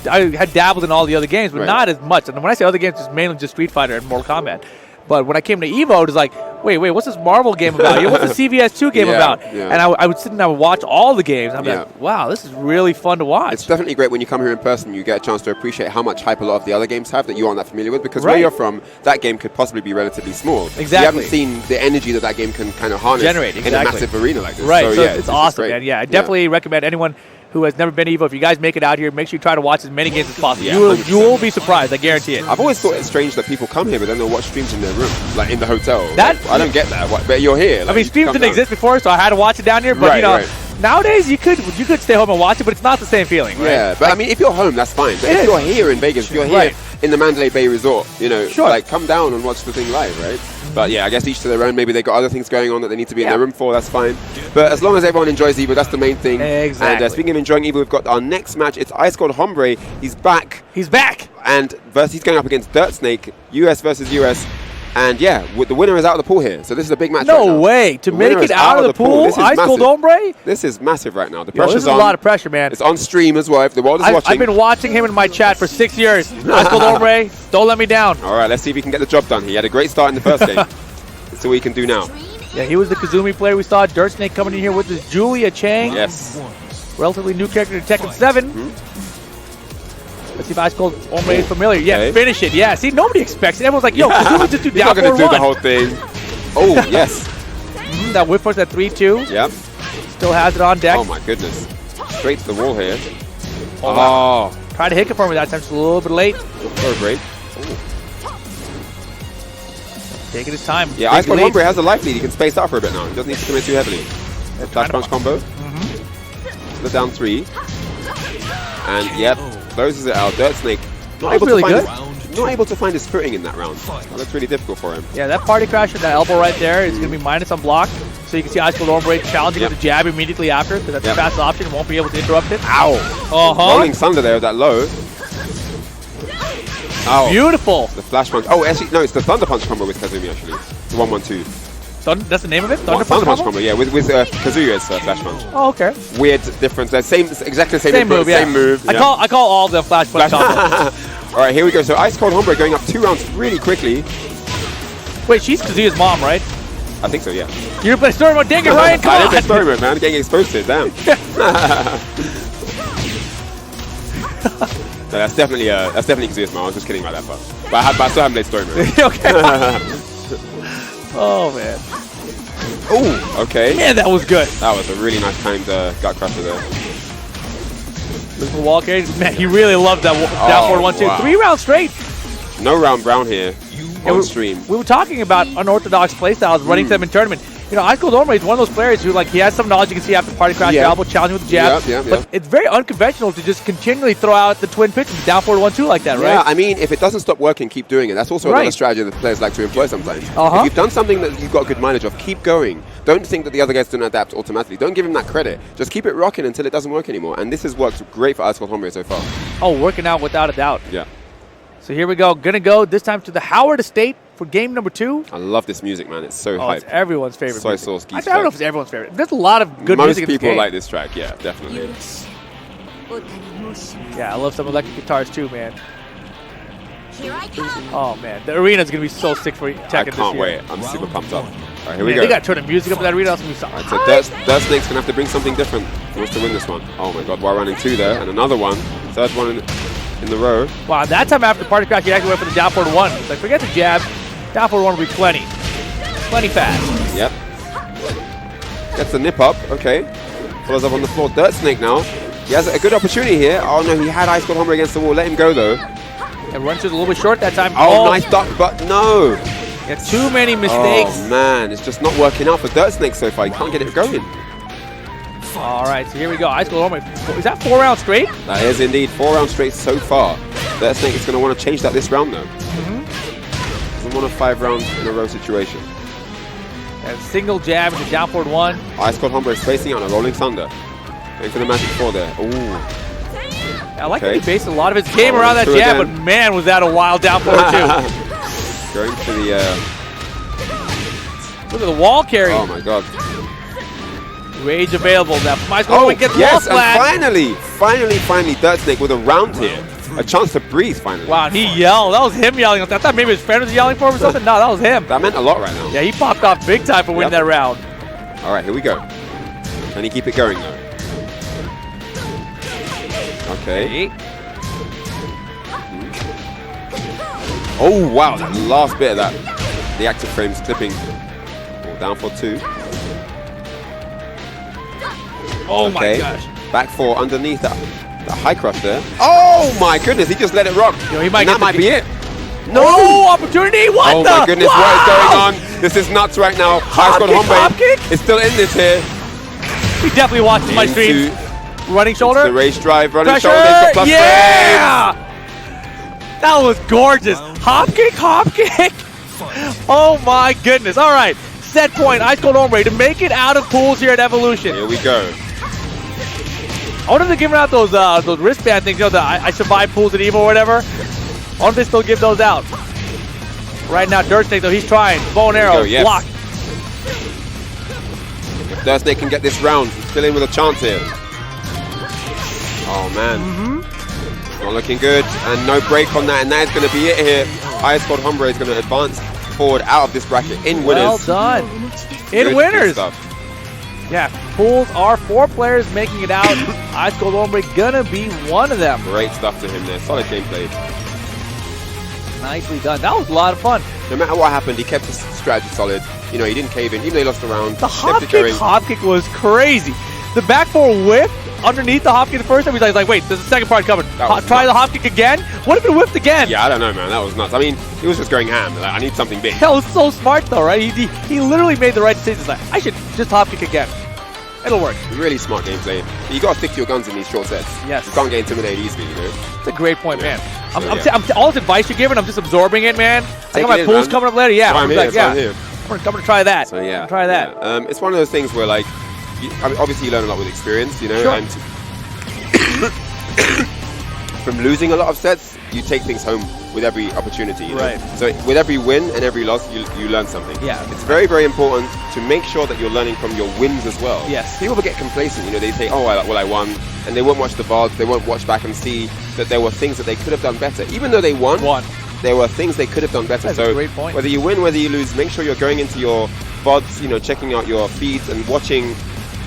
A: I had dabbled in all the other games, but not as much. And when I say other games, it's mainly just Street Fighter and Mortal Kombat. But when I came to Evo, it was like, wait, what's this Marvel game about? What's the CVS 2 game about? And I would sit and I would watch all the games. I'm like, wow, this is really fun to watch.
B: It's definitely great when you come here in person, you get a chance to appreciate how much hype a lot of the other games have that you aren't that familiar with, because where you're from, that game could possibly be relatively small.
A: Exactly.
B: You haven't seen the energy that game can kind of harness in a massive arena like this.
A: Right,
B: so yeah,
A: it's awesome, man. Yeah, I definitely recommend anyone who has never been to Evo, if you guys make it out here, make sure you try to watch as many games as possible. You will be surprised, I guarantee it.
B: I've always thought it's strange that people come here but then they'll watch streams in their room, like in the hotel. I don't get that, but you're here. Like,
A: I mean, streams didn't exist before, so I had to watch it down here, but you know, nowadays you could stay home and watch it, but it's not the same feeling, right?
B: Yeah, but I mean, if you're home, that's fine. But if you're here in Vegas, if you're here in the Mandalay Bay Resort, you know, like, come down and watch the thing live, right? But yeah, I guess each to their own. Maybe they got other things going on that they need to be in their room for. That's fine. But as long as everyone enjoys Evo, that's the main thing.
A: Exactly.
B: And speaking of enjoying Evo, we've got our next match. It's Icecoldhombre. He's back.
A: He's back.
B: And he's going up against Dirtsnake, US versus US. And yeah, the winner is out of the pool here. So this is a big match.
A: No way. To make it out of the pool, Icecoldhombre?
B: This is massive right now. The
A: pressure's on. This is a lot of pressure, man.
B: It's on stream as well. If the world is watching.
A: I've been watching him in my chat for 6 years. Icecoldhombre, don't let me down.
B: All right, let's see if he can get the job done. He had a great start in the first game. Let's see what he can do now.
A: Yeah, he was the Kazumi player we saw. Dirtsnake coming in here with his Julia Chang.
B: Yes.
A: Relatively new character to Tekken 7. Let's see if Icecoldhombre is familiar. Yeah, finish it. Yeah, see, nobody expects it. Everyone's like, yo, Kazumi just do down 4-1. He's not going to
B: do the whole thing. Oh, yes.
A: That whip force at 3-2.
B: Yep.
A: Still has it on deck.
B: Oh, my goodness. Straight to the wall here.
A: Oh. Tried to hit it for me that time. Just a little bit late.
B: Throw break.
A: Taking his time.
B: Yeah, Icecoldhombre has a life lead. He can space out for a bit now. He doesn't need to commit too heavily. Dash punch combo. The down 3. And, yep, closes it out. Dirtsnake not able to find his footing in that round. That looks really difficult for him.
A: Yeah, that party crasher, that elbow right there is going to be minus on block. So you can see Icecoldhombre challenging with the jab immediately after, because that's the fastest option. Won't be able to interrupt it.
B: Ow! Rolling Thunder there with that low. Ow.
A: Beautiful.
B: The flash punch. Oh, actually, no, it's the Thunder Punch combo with Kazumi, actually. It's the 1-1-2.
A: That's the name of it?
B: Thunder Punch combo, yeah, with Kazuya's flash punch.
A: Oh, okay.
B: Weird difference there. Exactly the same
A: move,
B: Same move.
A: I call all the flash punch combos.
B: All right, here we go. So Icecoldhombre going up 2 rounds really quickly.
A: Wait, she's Kazuya's mom, right?
B: I think so, yeah.
A: You didn't play story mode, dang it, Ryan! Come
B: I
A: on!
B: didn't play story mode, man. Getting exposed to it, damn. No, that's definitely Kazuya's mom. I was just kidding about that part. But I still haven't played story mode.
A: Okay. Oh, man.
B: Oh, okay.
A: Man, that was good.
B: That was a really nice timed gut crusher there.
A: Look for wall carry. Man, he really loved that down forward 1-2.
B: Wow.
A: 3 rounds straight.
B: No round brown here on stream.
A: We were talking about unorthodox playstyles, running them in tournament. You know, Icecoldhombre is one of those players who, like, he has some knowledge. You can see after Party Crash elbow, challenging with the jab. But it's very unconventional to just continually throw out the twin pitches, down forward 1-2 like that, right?
B: Yeah, I mean, if it doesn't stop working, keep doing it. That's also another strategy that players like to employ sometimes. If you've done something that you've got good mileage of, keep going. Don't think that the other guys don't adapt automatically. Don't give him that credit. Just keep it rocking until it doesn't work anymore. And this has worked great for Icecoldhombre so far.
A: Oh, working out without a doubt.
B: Yeah.
A: So here we go. Gonna go this time to the Howard Estate for game number 2.
B: I love this music, man. It's so hype.
A: It's everyone's favorite
B: Soy
A: music.
B: sauce geese.
A: I don't know if it's everyone's favorite. There's a lot of good music in this game.
B: Most people like this track, yeah, definitely.
A: Yeah, I love some electric guitars too, man. Oh, man. The arena's going to be so sick for Tekken this year.
B: I can't wait. I'm super pumped up. All right, here we go.
A: They got to turn the music up in that arena. That's going to be so
B: Right, so Dirtsnake's going to have to bring something different if he wants to win this one. Oh, my God. While running 2 there, and another one. Third one in the row.
A: Wow, that time after Party Crash, he actually went for the down forward 1. Like, forget the jab. Down forward 1 will be plenty. Plenty fast.
B: Yep. Gets the nip up. Okay. Follows up on the floor. Dirtsnake now. He has a good opportunity here. Oh, no. He had Icecoldhombre against the wall. Let him go, though.
A: And runs a little bit short that time.
B: Oh, nice duck, but no.
A: Yeah, too many mistakes.
B: Oh, man. It's just not working out for Dirtsnake so far. He can't get it going.
A: All right, so here we go. Icecoldhombre. Is that 4 rounds straight?
B: That is indeed 4 rounds straight so far. Dirtsnake is going to want to change that this round, though. Doesn't want a 5 rounds in a row situation.
A: And single jab into down forward 1.
B: Icecoldhombre is facing on a rolling thunder. Going for the magic 4 there. Ooh.
A: I like that he based a lot of his game around that jab, but man, was that a wild down forward 2.
B: Going for the...
A: Look at the wall carry.
B: Oh, my God.
A: Rage available now. Icecoldhombre gets
B: yes,
A: wall flat.
B: and finally, Dirtsnake with a round here. A chance to breathe, finally.
A: Wow, he yelled. That was him yelling. I thought maybe his friend was yelling for him or something. No, that was him.
B: That meant a lot right now.
A: Yeah, he popped off big time for winning that round.
B: All right, here we go. Can he keep it going, though? Okay. Oh, wow, that last bit of that. The active frame's clipping. Oh, down for 2.
A: Oh, my gosh.
B: Back 4 underneath that high crush there. Oh, my goodness, he just let it rock.
A: Yo, he might
B: that might be it.
A: No opportunity. What
B: oh,
A: the?
B: Oh, my goodness, what is going on? This is nuts right now. Icecoldhombre is still in this here.
A: He definitely watched my stream. Running shoulder.
B: The race drive, running
A: Pressure.
B: shoulder. Got plus
A: yeah! That was gorgeous. Hop kick, hop kick. Oh my goodness. All right. Set point, Icecoldhombre to make it out of pools here at Evolution.
B: Here we go.
A: I wonder if they're giving out those wristband things, you know, the I survived pools at EVO or whatever. I wonder if they still give those out. Right now, Dirtsnake, though, he's trying. Bow and arrow, block.
B: If Dirtsnake can get this round, he's still in with a chance here. Oh, man. Not looking good. And no break on that. And that is going to be it here. Icecoldhombre is going to advance forward out of this bracket in winners.
A: Well done. In winners. Good stuff. Yeah, pools are 4 players making it out. Icecoldhombre going to be one of them.
B: Great stuff to him there. Solid gameplay.
A: Nicely done. That was a lot of fun.
B: No matter what happened, he kept his strategy solid. You know, he didn't cave in. Even though he lost the round.
A: The hop kick was crazy. The back 4 whip underneath the hop kick the first time. He's like, wait, there's a second part coming. Try the hop kick again? What if it whipped again?
B: Yeah, I don't know, man. That was nuts. I mean, he was just going ham. Like, I need something big.
A: That was so smart, though, right? He literally made the right decision. He's like, I should just hop kick again. It'll work. Really smart gameplay. You got to stick to your guns in these short sets. Yes. You can't get intimidated easily, you know? It's a great point, man. I'm all this advice you're giving, I'm just absorbing it, man. I got my pools coming up later. Yeah.
B: I'm here.
A: I'm gonna try that.
B: So yeah,
A: try that.
B: Yeah. It's one of those things where like, I mean, obviously you learn a lot with experience, you know,
A: Sure.
B: and from losing a lot of sets, you take things home with every opportunity. You know?
A: Right.
B: So with every win and every loss, you learn something.
A: Yeah.
B: It's very, very important to make sure that you're learning from your wins as well.
A: Yes.
B: People get complacent. You know, they say, "Oh, I won," and they won't watch the VODs. They won't watch back and see that there were things that they could have done better, even though they won. There were things they could have done better.
A: That's
B: so
A: a great point.
B: whether you win, whether you lose, make sure you're going into your VODs, you know, checking out your feeds and watching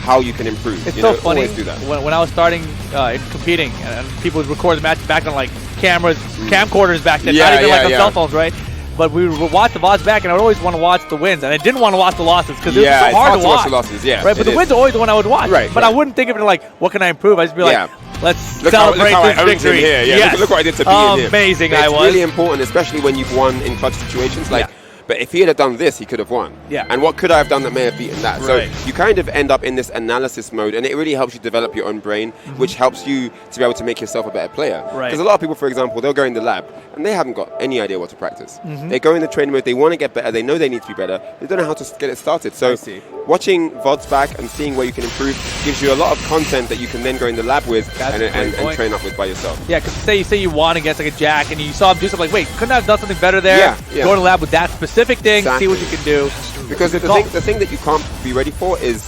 B: how you can improve.
A: It's
B: you
A: so
B: know,
A: funny.
B: Always do that.
A: When I was starting in competing, and people would record the match back on like cameras, camcorders back then, not even like on cell phones, right? But we would watch the VODs back, and I would always want to watch the wins, and I didn't want to watch the losses because it was so hard to watch.
B: The losses, yeah.
A: Right, but the wins are always the one I would watch.
B: Right,
A: but I wouldn't think of it like, what can I improve? I'd just be like, let's
B: look
A: celebrate
B: how
A: this
B: I owned
A: victory.
B: him here. Yeah,
A: Yes.
B: look what I did to be in here.
A: Amazing
B: But
A: I
B: it's
A: was.
B: really important, especially when you've won in clutch situations. Like, but if he had done this, he could have won.
A: Yeah.
B: And what could I have done that may have beaten that?
A: Right.
B: So you kind of end up in this analysis mode, and it really helps you develop your own brain, which helps you to be able to make yourself a better player.
A: Right.
B: Because a lot of people, for example, they'll go in the lab, and they haven't got any idea what to practice. They go in the training mode, they want to get better, they know they need to be better, they don't know how to get it started. So watching VODs back and seeing where you can improve gives you a lot of content that you can then go in the lab with and train up with by yourself.
A: Yeah, because say you won against like a Jack, and you saw him do something like, wait, couldn't I have done something better there?
B: Yeah.
A: Go to the lab with that specific thing, see what you can do.
B: Because the thing that you can't be ready for is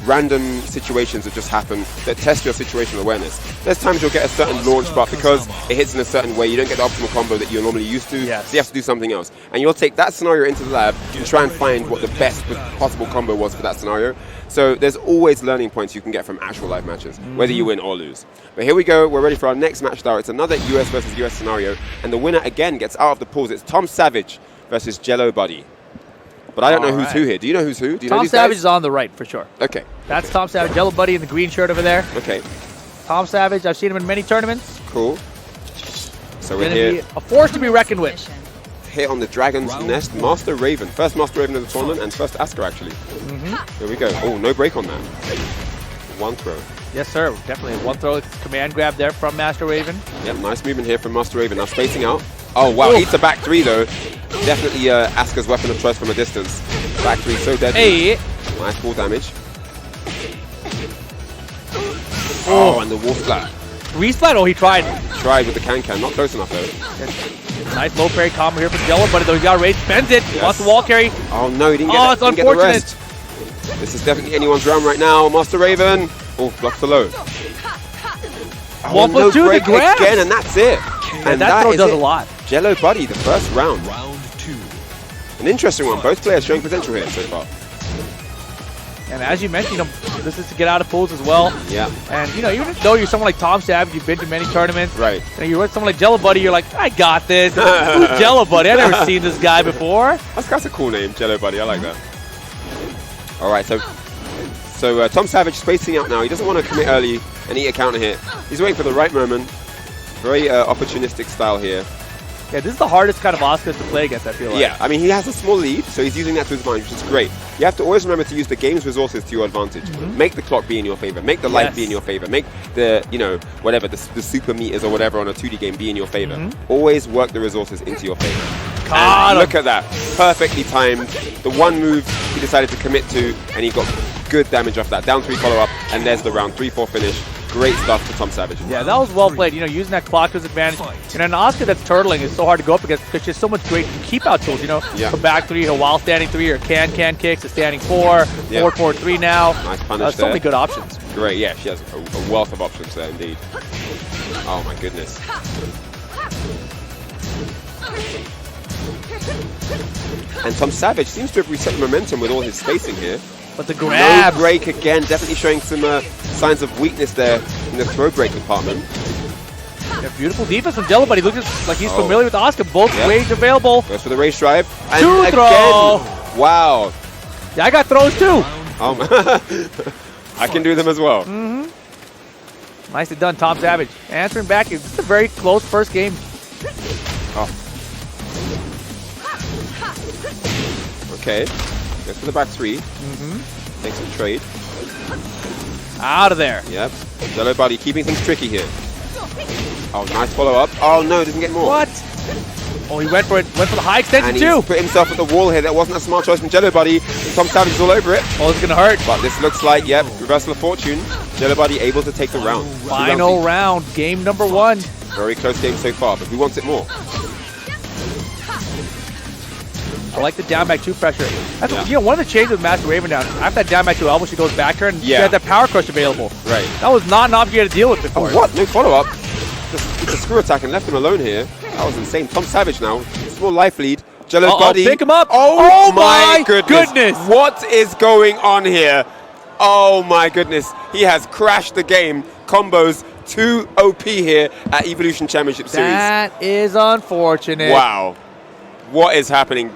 B: random situations that just happen that test your situational awareness. There's times you'll get a certain launch, but because it hits in a certain way, you don't get the optimal combo that you're normally used to, so you have to do something else. And you'll take that scenario into the lab and try and find what the best possible combo was for that scenario. So there's always learning points you can get from actual live matches, whether you win or lose. But here we go, we're ready for our next match style. It's another US versus US scenario, and the winner again gets out of the pools. It's Tom Savage versus Jello Buddy. But I don't know who's who here. Do you know who's who? Do you know
A: Tom
B: these
A: Savage
B: guys?
A: is on the right for sure.
B: Okay.
A: That's Tom Savage. Jello Buddy in the green shirt over there.
B: Okay.
A: Tom Savage, I've seen him in many tournaments.
B: Cool. So we're
A: Gonna
B: here.
A: be a force to be reckoned with.
B: Here on the Dragon's Nest, Master Raven. First Master Raven of the tournament and first Asker actually. Here we go. Oh, no break on that. One throw.
A: Yes, sir. Definitely a one throw command grab there from Master Raven.
B: Yep, nice movement here from Master Raven. Now spacing out. Oh, wow. Eats a back three though. Definitely Asker's weapon of choice from a distance. Back three, so deadly.
A: Hey.
B: Nice ball damage. Oh, and the wall splat.
A: Resplat? Oh, he tried.
B: Tried with the can-can. Not close enough though.
A: Nice low parry combo here from Jello Buddy, though he's got a rage. Spends it.
B: Yes.
A: Wants the wall carry.
B: Oh, no, he didn't get
A: Oh,
B: that.
A: it's
B: Didn't get the
A: unfortunate.
B: rest. This is definitely anyone's round right now. Master Raven. Oh, blocks the low. Oh,
A: 1+2
B: no break
A: the grab.
B: again, and that's it.
A: And that throw does a lot.
B: Jello Buddy, the first round.
C: Round 2.
B: An interesting one. Both players showing potential here so far.
A: And as you mentioned, this is to get out of pools as well.
B: Yeah.
A: And, even though you're someone like Tom Savage, you've been to many tournaments.
B: Right.
A: You're with someone like Jello Buddy, you're like, I got this. Who's Jello Buddy? I've never seen this guy before.
B: That's a cool name, Jello Buddy. I like that. All right, so Tom Savage spacing out now. He doesn't want to commit early and eat a counter hit. He's waiting for the right moment. Very opportunistic style here.
A: Yeah, this is the hardest kind of Oscars to play against, I feel like.
B: Yeah, I mean, he has a small lead, so he's using that to his advantage, which is great. You have to always remember to use the game's resources to your advantage. Make the clock be in your favor. Make the light be in your favor. Make the, whatever, the super meters or whatever on a 2D game be in your favor. Always work the resources into your favor. And look at that. Perfectly timed. The one move he decided to commit to, and he got good damage off that. Down 3 follow-up, and there's the round 3-4 finish. Great stuff to Tom Savage.
A: Yeah, that was well played. Using that clock to his advantage. And an Oscar that's turtling is so hard to go up against because there's so much great keep-out tools. A back 3, a while standing 3, or can kicks, a standing 4, forward 3 now.
B: Nice punish
A: So many good options.
B: Great, yeah, she has a wealth of options there indeed. Oh my goodness. And Tom Savage seems to have reset momentum with all his spacing here.
A: But the grab.
B: No break again, definitely showing some signs of weakness there in the throw break department.
A: Yeah, beautiful defense from Jello Buddy. Looks like he's familiar with Oscar. Both rage available.
B: Goes for the race drive. And
A: 2
B: again,
A: throw.
B: wow.
A: Yeah, I got throws too.
B: I can do them as well.
A: Nicely done, Tom Savage. Answering back. It's a very close first game.
B: Okay. Goes for the back 3. Takes a trade.
A: Out of there.
B: Yep. Jello Buddy keeping things tricky here. Oh, nice follow-up. Oh, no, doesn't get more.
A: What? Oh, he went for it. Went for the high extension
B: And
A: too.
B: he's put himself at the wall here. That wasn't a smart choice from Jello Buddy. Tom Savage is all over it.
A: Oh, it's gonna hurt.
B: But this looks like, yep, reversal of fortune. Jello Buddy able to take the round.
A: Final round, game number 1.
B: Very close game so far, but who wants it more?
A: I like the down back 2 pressure. That's you know, one of the changes with Master Raven down. After that down back 2 elbow, she goes back her and she had that power crush available.
B: Right.
A: That was not an option you had to deal with before.
B: Oh, what? No follow-up. Just a screw attack and left him alone here. That was insane. Tom Savage now. Small life lead. Jello's Buddy.
A: Pick him up.
B: Oh my goodness.
A: goodness.
B: What is going on here? Oh my goodness. He has crashed the game. Combos too OP here at Evolution Championship Series.
A: That is unfortunate.
B: Wow. What is happening?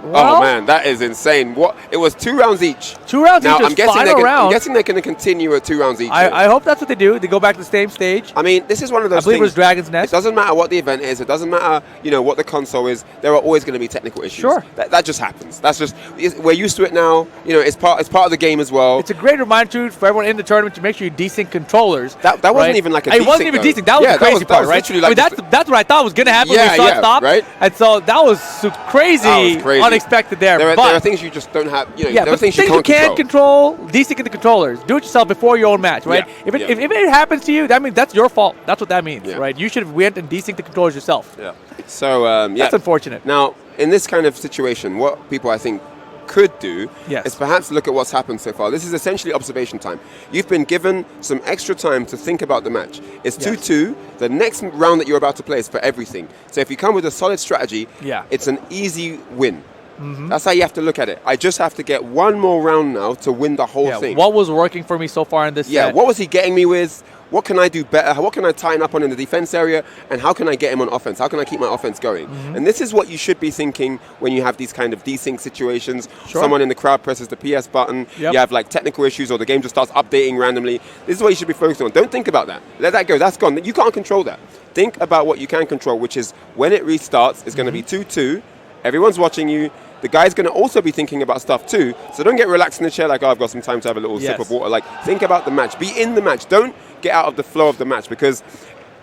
A: Well,
B: oh man, that is insane. What? It was 2 rounds each.
A: 2 rounds
B: Now,
A: each.
B: I'm guessing
A: I'm
B: guessing they're going to continue at 2 rounds each.
A: I hope that's what they do. They go back to the same stage.
B: I mean, this is one of those
A: I believe
B: things.
A: it was Dragon's Nest.
B: It doesn't matter what the event is. It doesn't matter, you know, what the console is. There are always going to be technical issues.
A: Sure.
B: That just happens. That's just, we're used to it now. You know, it's part of the game as well.
A: It's a great reminder too for everyone in the tournament to make sure you desync controllers.
B: That wasn't even like a
A: It wasn't even desync. That was the crazy part, right?
B: Literally like
A: that's what I thought was going to happen when we saw it stop.
B: Right?
A: And so that was crazy, unexpected there.
B: There are things you just don't have, you know,
A: yeah,
B: there are
A: but
B: things
A: you
B: can't
A: can control, desyncing the controllers. Do it yourself before your own match, right?
B: Yeah,
A: If it happens to you, that means that's your fault. That's what that means,
B: Yeah.
A: right? You should have went and desynced the controllers yourself.
B: Yeah. So, yeah.
A: That's unfortunate.
B: Now, in this kind of situation, what people, I think, could do is perhaps look at what's happened so far. This is essentially observation time. You've been given some extra time to think about the match. It's 2-2. The next round that you're about to play is for everything. So if you come with a solid strategy, it's an easy win. That's how you have to look at it. I just have to get one more round now to win the whole thing.
A: What was working for me so far in this set?
B: What was he getting me with? What can I do better? What can I tighten up on in the defense area? And how can I get him on offense? How can I keep my offense going? And this is what you should be thinking when you have these kind of desync situations. Someone in the crowd presses the PS button. You have like technical issues or the game just starts updating randomly. This is what you should be focusing on. Don't think about that. Let that go. That's gone. You can't control that. Think about what you can control, which is when it restarts, it's going to be 2-2. Everyone's watching you. The guy's going to also be thinking about stuff too. So don't get relaxed in the chair like, oh, I've got some time to have a little sip of water. Like, think about the match. Be in the match. Don't get out of the flow of the match, because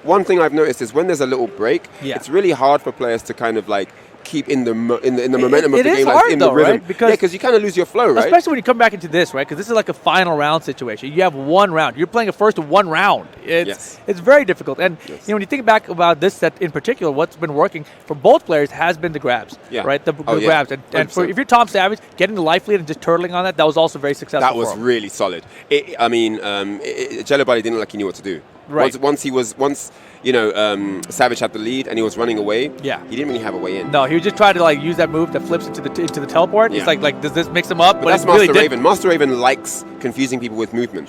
B: one thing I've noticed is when there's a little break, it's really hard for players to kind of like keep in the momentum of the game, like in the rhythm.
A: Right? Because
B: you kind of lose your flow, right?
A: Especially when you come back into this, right? Because this is like a final round situation. You have 1 round. You're playing a first of 1 round. It's very difficult. And you know, when you think back about this set in particular, what's been working for both players has been the grabs, right? The grabs. And if you're Tom Savage, getting the life lead and just turtling on that was also very successful.
B: That was really solid. Jello Buddy didn't look like he knew what to do.
A: Right.
B: Once you know, Savage had the lead and he was running away. He didn't really have a way in.
A: No, he was just trying to like use that move that flips into the teleport. It's like, does this mix him up?
B: But that's Master Raven. Master Raven likes confusing people with movement.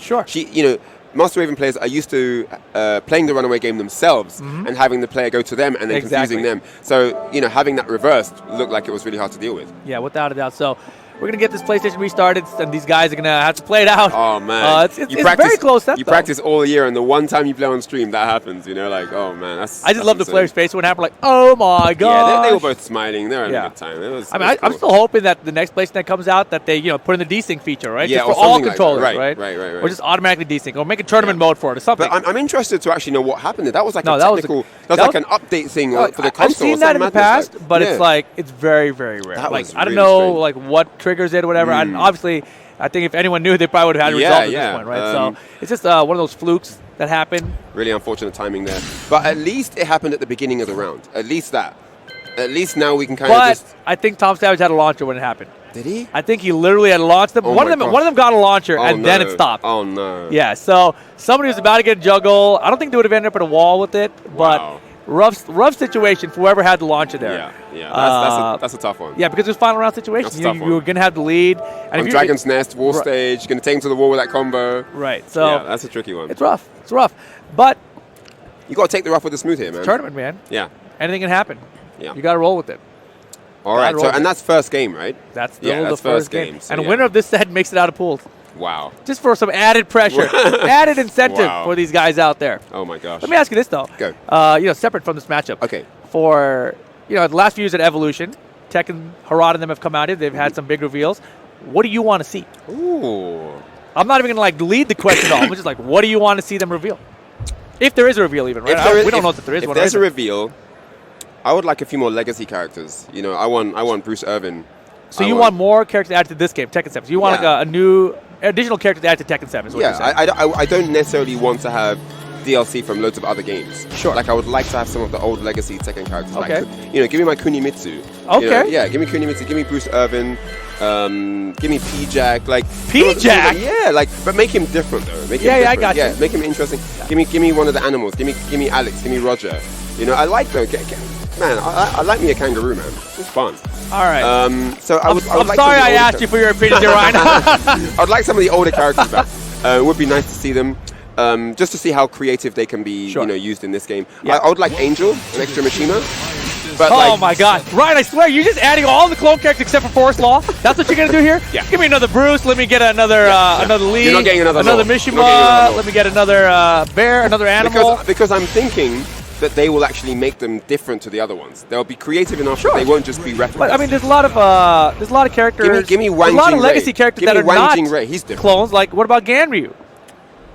B: Master Raven players are used to playing the runaway game themselves and having the player go to them and then confusing them. So, you know, having that reversed looked like it was really hard to deal with.
A: Yeah, without a doubt. So we're going to get this PlayStation restarted, and these guys are going to have to play it out.
B: Oh, man.
A: It's very close.
B: You practice all year, and the one time you play on stream, that happens. You know, like, oh, man.
A: I just love the players' face when it happened. Like, oh, my God.
B: Yeah, they were both smiling. They were having a good time.
A: I'm still hoping that the next PlayStation that comes out, that they put in the desync feature, right?
B: Yeah,
A: just for all controllers,
B: right?
A: Or just automatically desync, or make a tournament mode for it or something.
B: But I'm interested to actually know what happened there. That was like a technical, that was like an update thing for the console.
A: I've seen that in the past, but it's like, it's very, very rare. Like, I don't know like what triggers it or whatever. Obviously, I think if anyone knew, they probably would have had a result at this point, right? So it's just one of those flukes that happened.
B: Really unfortunate timing there. But at least it happened at the beginning of the round. At least that. At least now we can kind of just...
A: But I think Tom Savage had a launcher when it happened.
B: Did he?
A: I think he literally had launched them. One of them got a launcher, and then it stopped.
B: Oh, no.
A: Yeah, so somebody was about to get a juggle. I don't think they would have ended up at a wall with it, but rough situation for whoever had the launcher there.
B: Yeah, that's a tough one.
A: Yeah, because it was final round situation. You were going to have the lead.
B: And on Dragon's Nest, wall stage, you're going to take him to the wall with that combo.
A: Right, so...
B: Yeah, that's a tricky one.
A: It's rough. It's rough. But...
B: You got to take the rough with the smooth here, man.
A: Tournament, man.
B: Yeah.
A: Anything can happen.
B: Yeah.
A: You got to roll with it.
B: All right, and that's first game, right?
A: That's the first game.
B: So
A: and the winner of this set makes it out of pools.
B: Wow.
A: Just for some added pressure, added incentive for these guys out there.
B: Oh, my gosh.
A: Let me ask you this, though.
B: Go.
A: Separate from this matchup.
B: Okay.
A: For, the last few years at Evolution, Tekken, Harada and them have come out here. They've had some big reveals. What do you want to see?
B: Ooh.
A: I'm not even going to, lead the question at all. I'm just like, what do you want to see them reveal? If there is a reveal, even, right? We don't know if there is one.
B: If there's a reveal, I would like a few more legacy characters. You know, I want Bruce Irvin.
A: So you want more characters added to this game, Tekken 7. So you want like a new additional character added to Tekken 7 is what you're saying.
B: I don't necessarily want to have DLC from loads of other games.
A: Sure.
B: Like I would like to have some of the old legacy Tekken characters.
A: Okay.
B: Like, you know, give me my Kunimitsu.
A: Okay.
B: You know, yeah, give me Kunimitsu. Give me Bruce Irvin. Give me P-Jack. Like
A: P-Jack.
B: Yeah, like but make him different though. Make him
A: Yeah,
B: different.
A: I got you.
B: Yeah, make him interesting. Give me one of the animals. Give me Alex. Give me Roger. You know, I like those. Man, I like me a kangaroo, man. It's fun.
A: All right.
B: So I would
A: I'm
B: like
A: sorry I asked you for your opinion here, Ryan.
B: I'd like some of the older characters back. It would be nice to see them. Just to see how creative they can be, you know, used in this game.
A: Yeah.
B: I would like Angel, an extra Machima. But
A: oh my God, Ryan! I swear you're just adding all the clone characters except for Forest Law. That's what you're gonna do here?
B: Yeah.
A: Give me another Bruce. Let me get another another Lee.
B: You're not getting another
A: Mishima. Let me get another bear, another animal.
B: Because I'm thinking that they will actually make them different to the other ones. They'll be creative enough that they won't just be replicas.
A: But I mean, there's a lot of characters.
B: Give me Wang
A: There's a lot of
B: Jing
A: legacy
B: Ray.
A: characters
B: Give
A: that
B: me
A: are
B: Wang
A: not
B: Jing Ray. He's different.
A: clones. Like, what about Ganryu?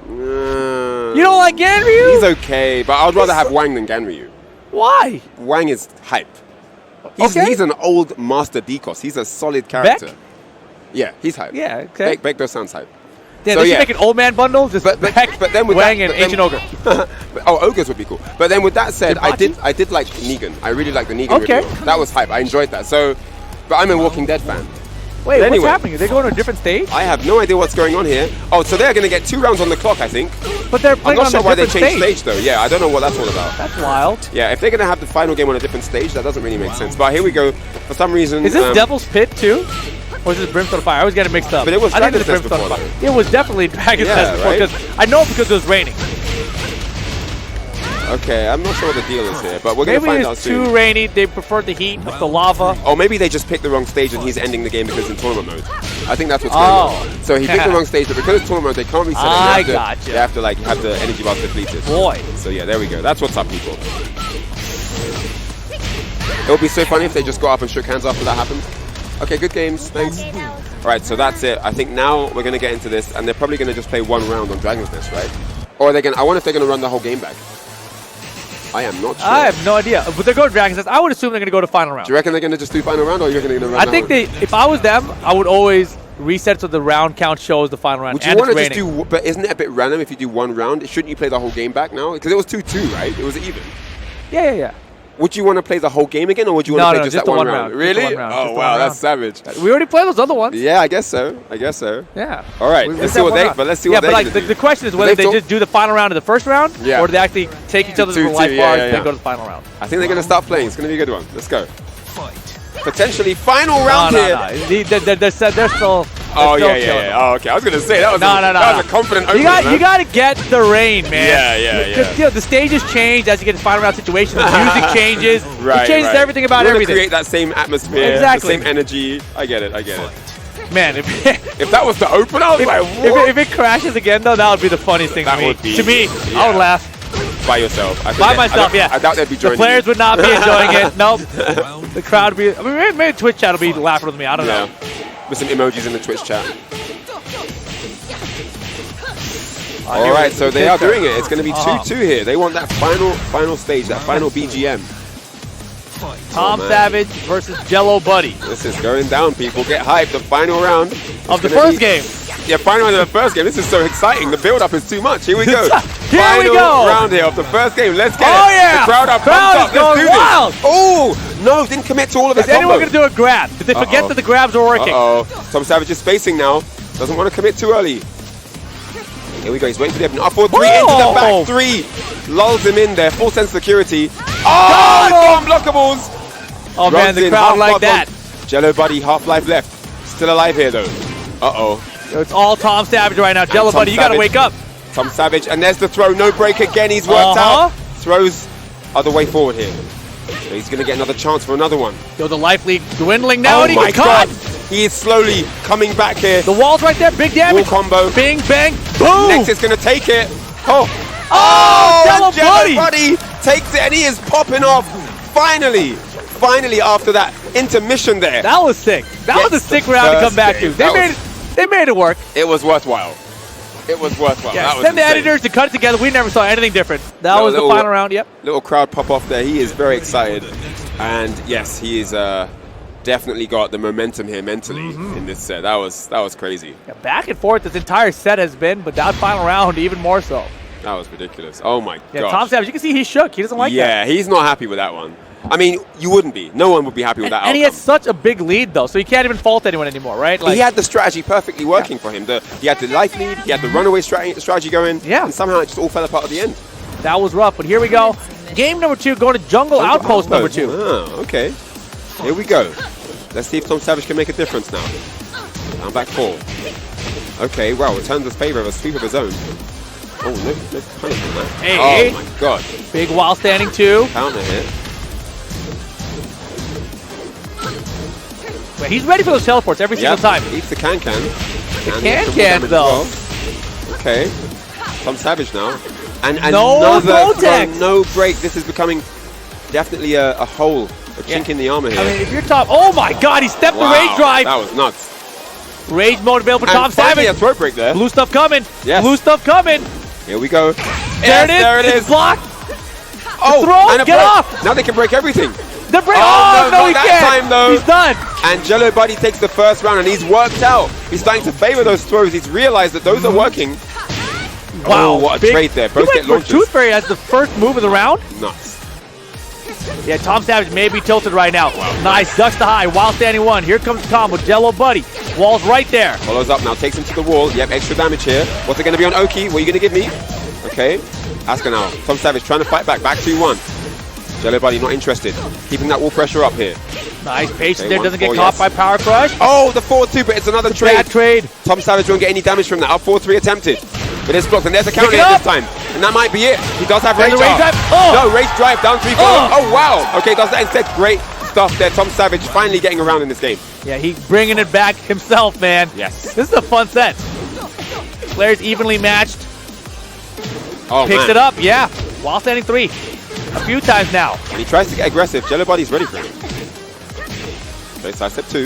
A: You don't like Ganryu?
B: He's okay, but I'd rather have Wang than Ganryu.
A: Why?
B: Wang is hype. He's an old master Decos. He's a solid character.
A: Beck?
B: Yeah, he's hype.
A: Yeah, okay.
B: Beck does sound hype.
A: Yeah,
B: So,
A: they should
B: yeah.
A: make an old man bundle. Just
B: But then with
A: Wang
B: that,
A: and Ancient Ogre.
B: Ogres would be cool. But then with that said, I
A: Debati?
B: did like Negan. I really like the Negan
A: Okay.
B: reveal. That was hype. I enjoyed that. So, but I'm a Walking Dead fan.
A: Wait,
B: But anyway.
A: what's happening? Are they going to a different stage?
B: I have no idea what's going on here. Oh, so they're going to get 2 rounds on the clock, I think.
A: But they're
B: I'm
A: playing
B: not
A: on
B: sure
A: a
B: why they
A: different
B: changed stage though. Yeah, I don't know what that's all about.
A: That's wild.
B: Yeah, if they're going to have the final game on a different stage, that doesn't really make sense. But here we go. For some reason,
A: Is this Devil's Pit too? Or is this Brimstone Fire? I always get it mixed up.
B: But it was
A: I think
B: Dragon's
A: it's
B: Nest
A: Brimstone
B: before,
A: Fire. It was definitely Dragon's
B: Yeah,
A: Nest before.
B: right?
A: Because I know because it was raining.
B: Okay, I'm not sure what the deal is here, but we're going to
A: Maybe
B: find out
A: it's
B: soon.
A: too rainy. They preferred the heat with the lava.
B: Or maybe they just picked the wrong stage and he's ending the game because it's in tournament mode. I think that's what's going on. So he picked the wrong stage, but because it's tournament mode, they can't reset it.
A: I gotcha.
B: They have to like have the energy bars depleted.
A: Boy.
B: So yeah, there we go. That's what's up, people. It would be so funny if they just got up and shook hands after that happened. Okay, good games. Thanks. All right, so that's it. I think now we're going to get into this, and they're probably going to just play 1 round on Dragon's Nest, right? Or are they going? I wonder if they're going to run the whole game back. I am not sure.
A: I have no idea. But they're going to Dragon's Nest. I would assume they're going to go to final round.
B: Do you reckon they're going to just do final round, or you reckon they're going to run?
A: I think if I was them, I would always reset so the round count shows the final round.
B: Would you want to just do? But isn't it a bit random if you do 1 round? Shouldn't you play the whole game back now? Because it was 2-2, right? It was even.
A: Yeah.
B: Would you want to play the whole game again, or would you want to play just that
A: the
B: 1 round?
A: Just
B: Really?
A: the 1 round.
B: Oh wow, that's savage.
A: We already played those other ones.
B: Yeah, I guess so.
A: Yeah.
B: All right, let's see what they. But let's see what
A: yeah,
B: they.
A: but like the question is whether they just do the final round in the first round, or do they actually take each other's life bars and then go to the final round.
B: I think they're going to start playing. It's going to be a good one. Let's go. Potentially final round here.
A: They're still.
B: Oh yeah. Oh okay. I was going to say that was that was a confident opener.
A: You got to get the rain, man.
B: Yeah.
A: Because the stages change as you get to final round situations. The music changes. It changes everything about everything.
B: Create that same atmosphere.
A: Exactly.
B: The same energy. I get it.
A: Man,
B: if that was the opener, I was like, what?
A: If it crashes again, though, that would be the funniest thing to me. I would laugh.
B: By yourself.
A: By myself, yeah.
B: I doubt they'd be joining
A: The players would not be enjoying it. Nope. The crowd would be. I mean, maybe Twitch chat will be laughing with me. I don't know.
B: With some emojis in the Twitch chat. All right, so they are doing it. It's going to be 2-2 here. They want that final stage, that final BGM.
A: Tom Savage versus Jello Buddy.
B: This is going down, people. Get hyped. The final round
A: of the first game.
B: Yeah, final round of the first game. This is so exciting. The build-up is too much. Here we go.
A: Final
B: round here of the first game. Let's get it.
A: Oh, yeah.
B: The crowd are pumped up. Let's do
A: wild.
B: this. Oh, no. Didn't commit to all of it.
A: Is anyone going to do a grab? Did they forget that the grabs were working?
B: Tom Savage is spacing now. Doesn't want to commit too early. Here we go. He's waiting for the open. Up 4-3 into the back 3. Lulls him in there. Full sense of security. Oh, unblockables.
A: Oh, man, the crowd like that.
B: Jello Buddy, half life left. Still alive here, though.
A: It's all Tom Savage right now. Jello Buddy, you got to wake up.
B: Tom Savage, and there's the throw. No break again. He's worked out. Throws are the way forward here. So he's going to get another chance for another one.
A: Yo, the life lead dwindling now, and he
B: my
A: gets caught.
B: God. He is slowly coming back here.
A: The wall's right there. Big damage.
B: Wall combo.
A: Bing, bang, boom.
B: Next is going to take it.
A: Oh,
B: Jello Buddy takes it, and he is popping off. Finally, after that intermission there.
A: That was sick. That was a sick round to come back to. They made it work.
B: It was worthwhile. It was worthwhile.
A: Yeah,
B: That was
A: send the
B: insane.
A: editors to cut it together. We never saw anything different. That was the final round. Yep.
B: Little crowd pop off there. He is very excited. And yes, he is definitely got the momentum here mentally in this set. That was crazy.
A: Yeah, back and forth this entire set has been, but that final round even more so.
B: That was ridiculous. Oh my
A: Yeah,
B: gosh.
A: Tom Savage, you can see he's shook. He doesn't like that.
B: Yeah, he's not happy with that one. I mean, you wouldn't be. No one would be happy with that
A: And he
B: outcome.
A: has such a big lead, though, so he can't even fault anyone anymore, right?
B: He had the strategy perfectly working for him. He had the life lead, he had the runaway strategy going, and somehow it just all fell apart at the end.
A: That was rough, but here we go. Game number 2 going to Jungle Outpost number 2.
B: Oh, okay. Here we go. Let's see if Tom Savage can make a difference now. Down back 4. Okay, wow, returns his favor of a sweep of his own. Oh, no punishment there.
A: Hey.
B: Oh my god.
A: Big while standing 2.
B: Counter hit.
A: Wait, he's ready for those teleports every single time.
B: Eats the can-can.
A: Can though.
B: Okay. Tom Savage now. And
A: No
B: another
A: Vortex.
B: no break. This is becoming definitely a hole, a chink in the armor here.
A: I mean, if you're top, oh my god, he stepped the rage drive.
B: That was nuts.
A: Rage mode available for
B: And
A: Tom
B: finally
A: Savage.
B: a throat break there.
A: Blue stuff coming.
B: Yes.
A: Blue stuff coming.
B: Here we go.
A: There
B: There
A: it
B: it
A: is. It's
B: is.
A: blocked.
B: Oh,
A: throw,
B: and a
A: get
B: break.
A: off.
B: Now they can break everything.
A: The break.
B: Oh,
A: no,
B: not
A: he
B: that
A: can't.
B: time, though.
A: He's done.
B: And Jello Buddy takes the first round, and he's worked out. He's starting to favor those throws. He's realized that those are working.
A: Wow,
B: Oh, what a
A: big-
B: trade there.
A: He
B: Both
A: went
B: get
A: for
B: launches.
A: Tooth Fairy as the first move of the round.
B: Nuts.
A: Yeah, Tom Savage may be tilted right now. Nice, ducks to high, while standing 1. Here comes the combo, Jello Buddy. Wall's right there.
B: Follows up now, takes him to the wall. Yep, extra damage here. What's it going to be on Oki? What are you going to give me? Okay. Asuka now. Tom Savage trying to fight back. Back 2-1. Jello Buddy not interested. Keeping that wall pressure up here.
A: Nice, patience
B: Okay,
A: there, doesn't
B: 1-4,
A: get caught
B: yes.
A: by Power Crush.
B: Oh, the 4-2, but it's another trade.
A: Bad trade.
B: Tom Savage won't get any damage from that. Up 4-3 attempted. But it's blocked, and there's a counter
A: Pick
B: hit
A: it
B: this time. And that might be it. He does have
A: There's
B: rage
A: a rage drive. Oh.
B: No, rage drive down 3-4.
A: Oh.
B: Oh, wow. Okay, does that instead. Great stuff there. Tom Savage finally getting around in this game.
A: Yeah, he's bringing it back himself, man.
B: Yes.
A: This is a fun set. Players evenly matched.
B: Oh,
A: Picks
B: man.
A: it up, yeah. While standing 3. A few times now.
B: And he tries to get aggressive. Jello Buddy's ready for him. Okay, side step 2. Ooh,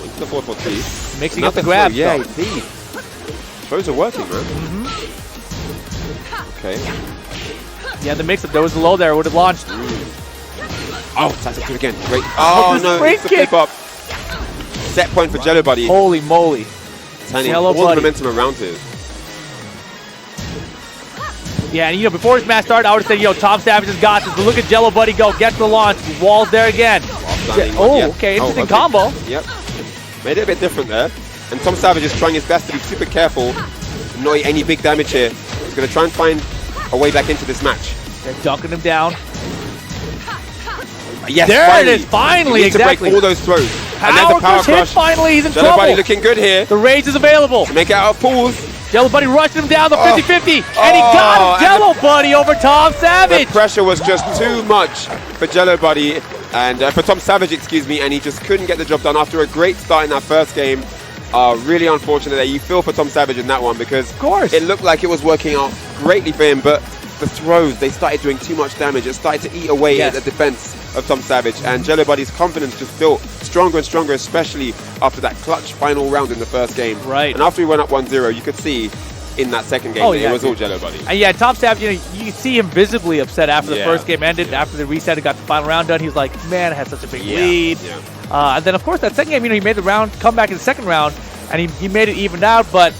B: into the 4-4-3.
A: Mixing up the
B: Nothing
A: grabs.
B: through. Yeah,
A: though.
B: indeed. Those are working, man. Okay.
A: Yeah, the mix-up, there was a low there, would have launched.
B: Oh, side step 2 again. Great. Oh,
A: this
B: no.
A: great
B: It's the
A: kick.
B: flip up. Set point for Jello Buddy.
A: Holy moly.
B: Turning
A: Jello
B: all the
A: Buddy.
B: momentum around here.
A: Yeah, and before his match started, I would have said, Tom Savage has got this, but look at Jello Buddy go, gets the launch, Wall's there again.
B: Standing
A: Oh,
B: one, yep.
A: okay, interesting
B: okay.
A: combo.
B: Yep. Made it a bit different there. And Tom Savage is trying his best to be super careful, not eat any big damage here. He's going to try and find a way back into this match.
A: They're dunking him down.
B: Yes,
A: There
B: finally.
A: it is, finally,
B: He needs
A: exactly.
B: to break all those throws. And there's a power
A: Crush hit,
B: crush.
A: finally, he's in
B: Jello Buddy
A: trouble.
B: looking good here.
A: The rage is available.
B: To make it out of pools.
A: Jello Buddy rushed him down the 50-50, and he
B: Oh,
A: got
B: and
A: Jello Buddy over Tom
B: The
A: Savage.
B: pressure was just too much for Jello Buddy, and for Tom Savage, excuse me, and he just couldn't get the job done after a great start in that first game. Really unfortunate that you feel for Tom Savage in that one, because
A: Of course.
B: it looked like it was working out greatly for him, but the throws, they started doing too much damage. It started to eat away at the defense of Tom Savage, and Jello Buddy's confidence just built stronger and stronger, especially after that clutch final round in the first game.
A: Right.
B: And after he went up 1-0, you could see in that second game that it was all Jello Buddy.
A: And yeah, Tom Savage, you could see him visibly upset after the
B: Yeah.
A: first game ended, after the reset and got the final round done. He was like, man, I had such a big lead.
B: Yeah.
A: And then, of course, that second game, he made the round, come back in the second round, and he made it evened out, but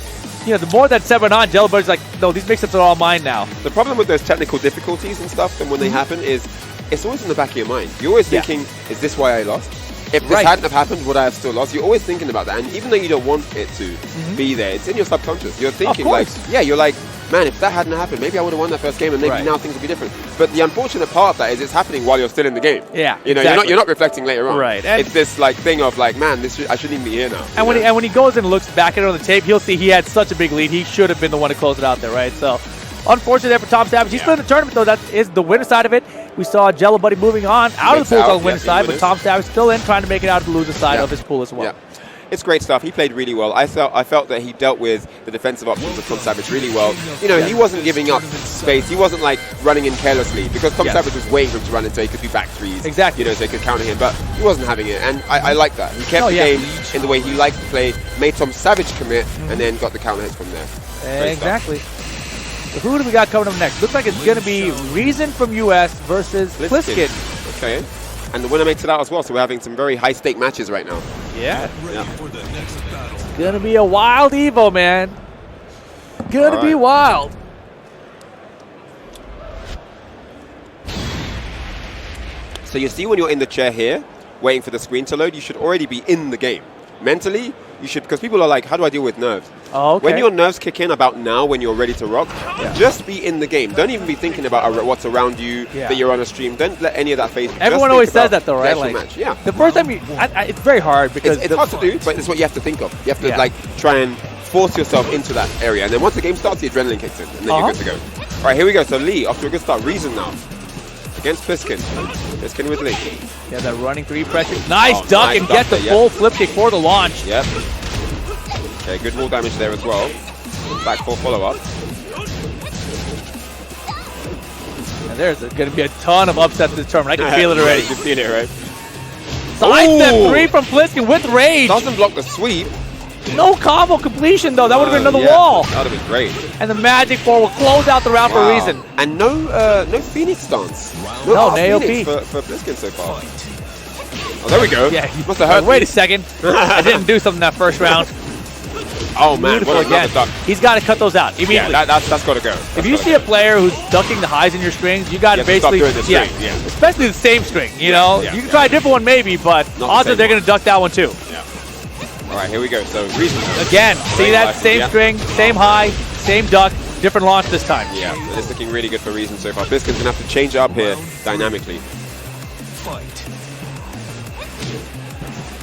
A: the more that set went on, Jello Buddy's like, no, these mix-ups are all mine now.
B: The problem with those technical difficulties and stuff, and when they happen, is it's always in the back of your mind. You're always thinking, is this why I lost? If this hadn't have happened, would I have still lost? You're always thinking about that, and even though you don't want it to be there, it's in your subconscious. You're thinking like, you're like, man, if that hadn't happened, maybe I would have won that first game, and maybe now things would be different. But the unfortunate part of that is it's happening while you're still in the game.
A: Yeah,
B: you're not reflecting later on.
A: Right. And
B: it's this like thing of like, man, I shouldn't even be here now.
A: And when he goes and looks back at it on the tape, he'll see he had such a big lead. He should have been the one to close it out there, right? So, unfortunate there for Tom Savage. He's still in the tournament, though. That is the winner side of it. We saw Jello Buddy moving on out of the pool on the winner side, but Tom Savage still in, trying to make it out of the loser side of his pool as well.
B: it's great stuff. He played really well. I felt that he dealt with the defensive options of Tom Savage really well. You know, he wasn't giving up space. He wasn't like running in carelessly because Tom Savage was waiting for him to run in so he could do back threes.
A: Exactly.
B: You know, so he could counter him, but he wasn't having it, and I like that. He kept the game in the way he liked to play, made Tom Savage commit, and then got the counter hits from there.
A: Exactly. So who do we got coming up next? Looks like it's going to be Reason from US versus Pliskin.
B: Okay. And the winner makes it out as well, so we're having some very high-stake matches right now.
A: Yeah. It's going to be a wild Evo, man. Going to be wild.
B: So you see when you're in the chair here, waiting for the screen to load, you should already be in the game. Mentally, you should, because people are like, how do I deal with nerves?
A: Oh, okay.
B: When your nerves kick in about now, when you're ready to rock, just be in the game. Don't even be thinking about what's around you, that you're on a stream. Don't let any of that phase you.
A: Everyone always says that though, right? Like,
B: match. Yeah.
A: The first time it's very hard because
B: it's hard to do, but it's what you have to think of. You have to like try and force yourself into that area. And then once the game starts, the adrenaline kicks in, and then you're good to go. All right, here we go. So Lee, off to a good start. Reason now. Against Pliskin. Pliskin with Lee.
A: Yeah, that running 3 pressure. Nice duck and get the full flip kick for the launch.
B: Yep. Okay, good wall damage there as well. Back 4 follow-up.
A: And there's going to be a ton of upsets this tournament. I can feel it already.
B: You can feel it, right?
A: Side step 3 from Pliskin with rage.
B: Doesn't block the sweep.
A: No combo completion though. That would have been another wall.
B: That would have been great.
A: And the Magic 4 will close out the round for Reason.
B: And no Phoenix stance.
A: No AOP
B: for Pliskin so far. Oh, there we go.
A: Yeah,
B: must have hurt.
A: Wait a second. I didn't do something that first round.
B: Oh man, what another duck.
A: He's got to cut those out immediately.
B: Yeah, that's got to go.
A: If you see a player who's ducking the highs in your strings, you got to basically
B: stop doing the string. Yeah.
A: Especially the same string. You know, you can try a different one maybe, but odds are they're going to duck that one too.
B: Yeah. All right, here we go. So Reason
A: again. See that same string, same high, same duck, different launch this time.
B: Yeah, it's looking really good for Reason so far. Pliskin's gonna have to change it up here dynamically.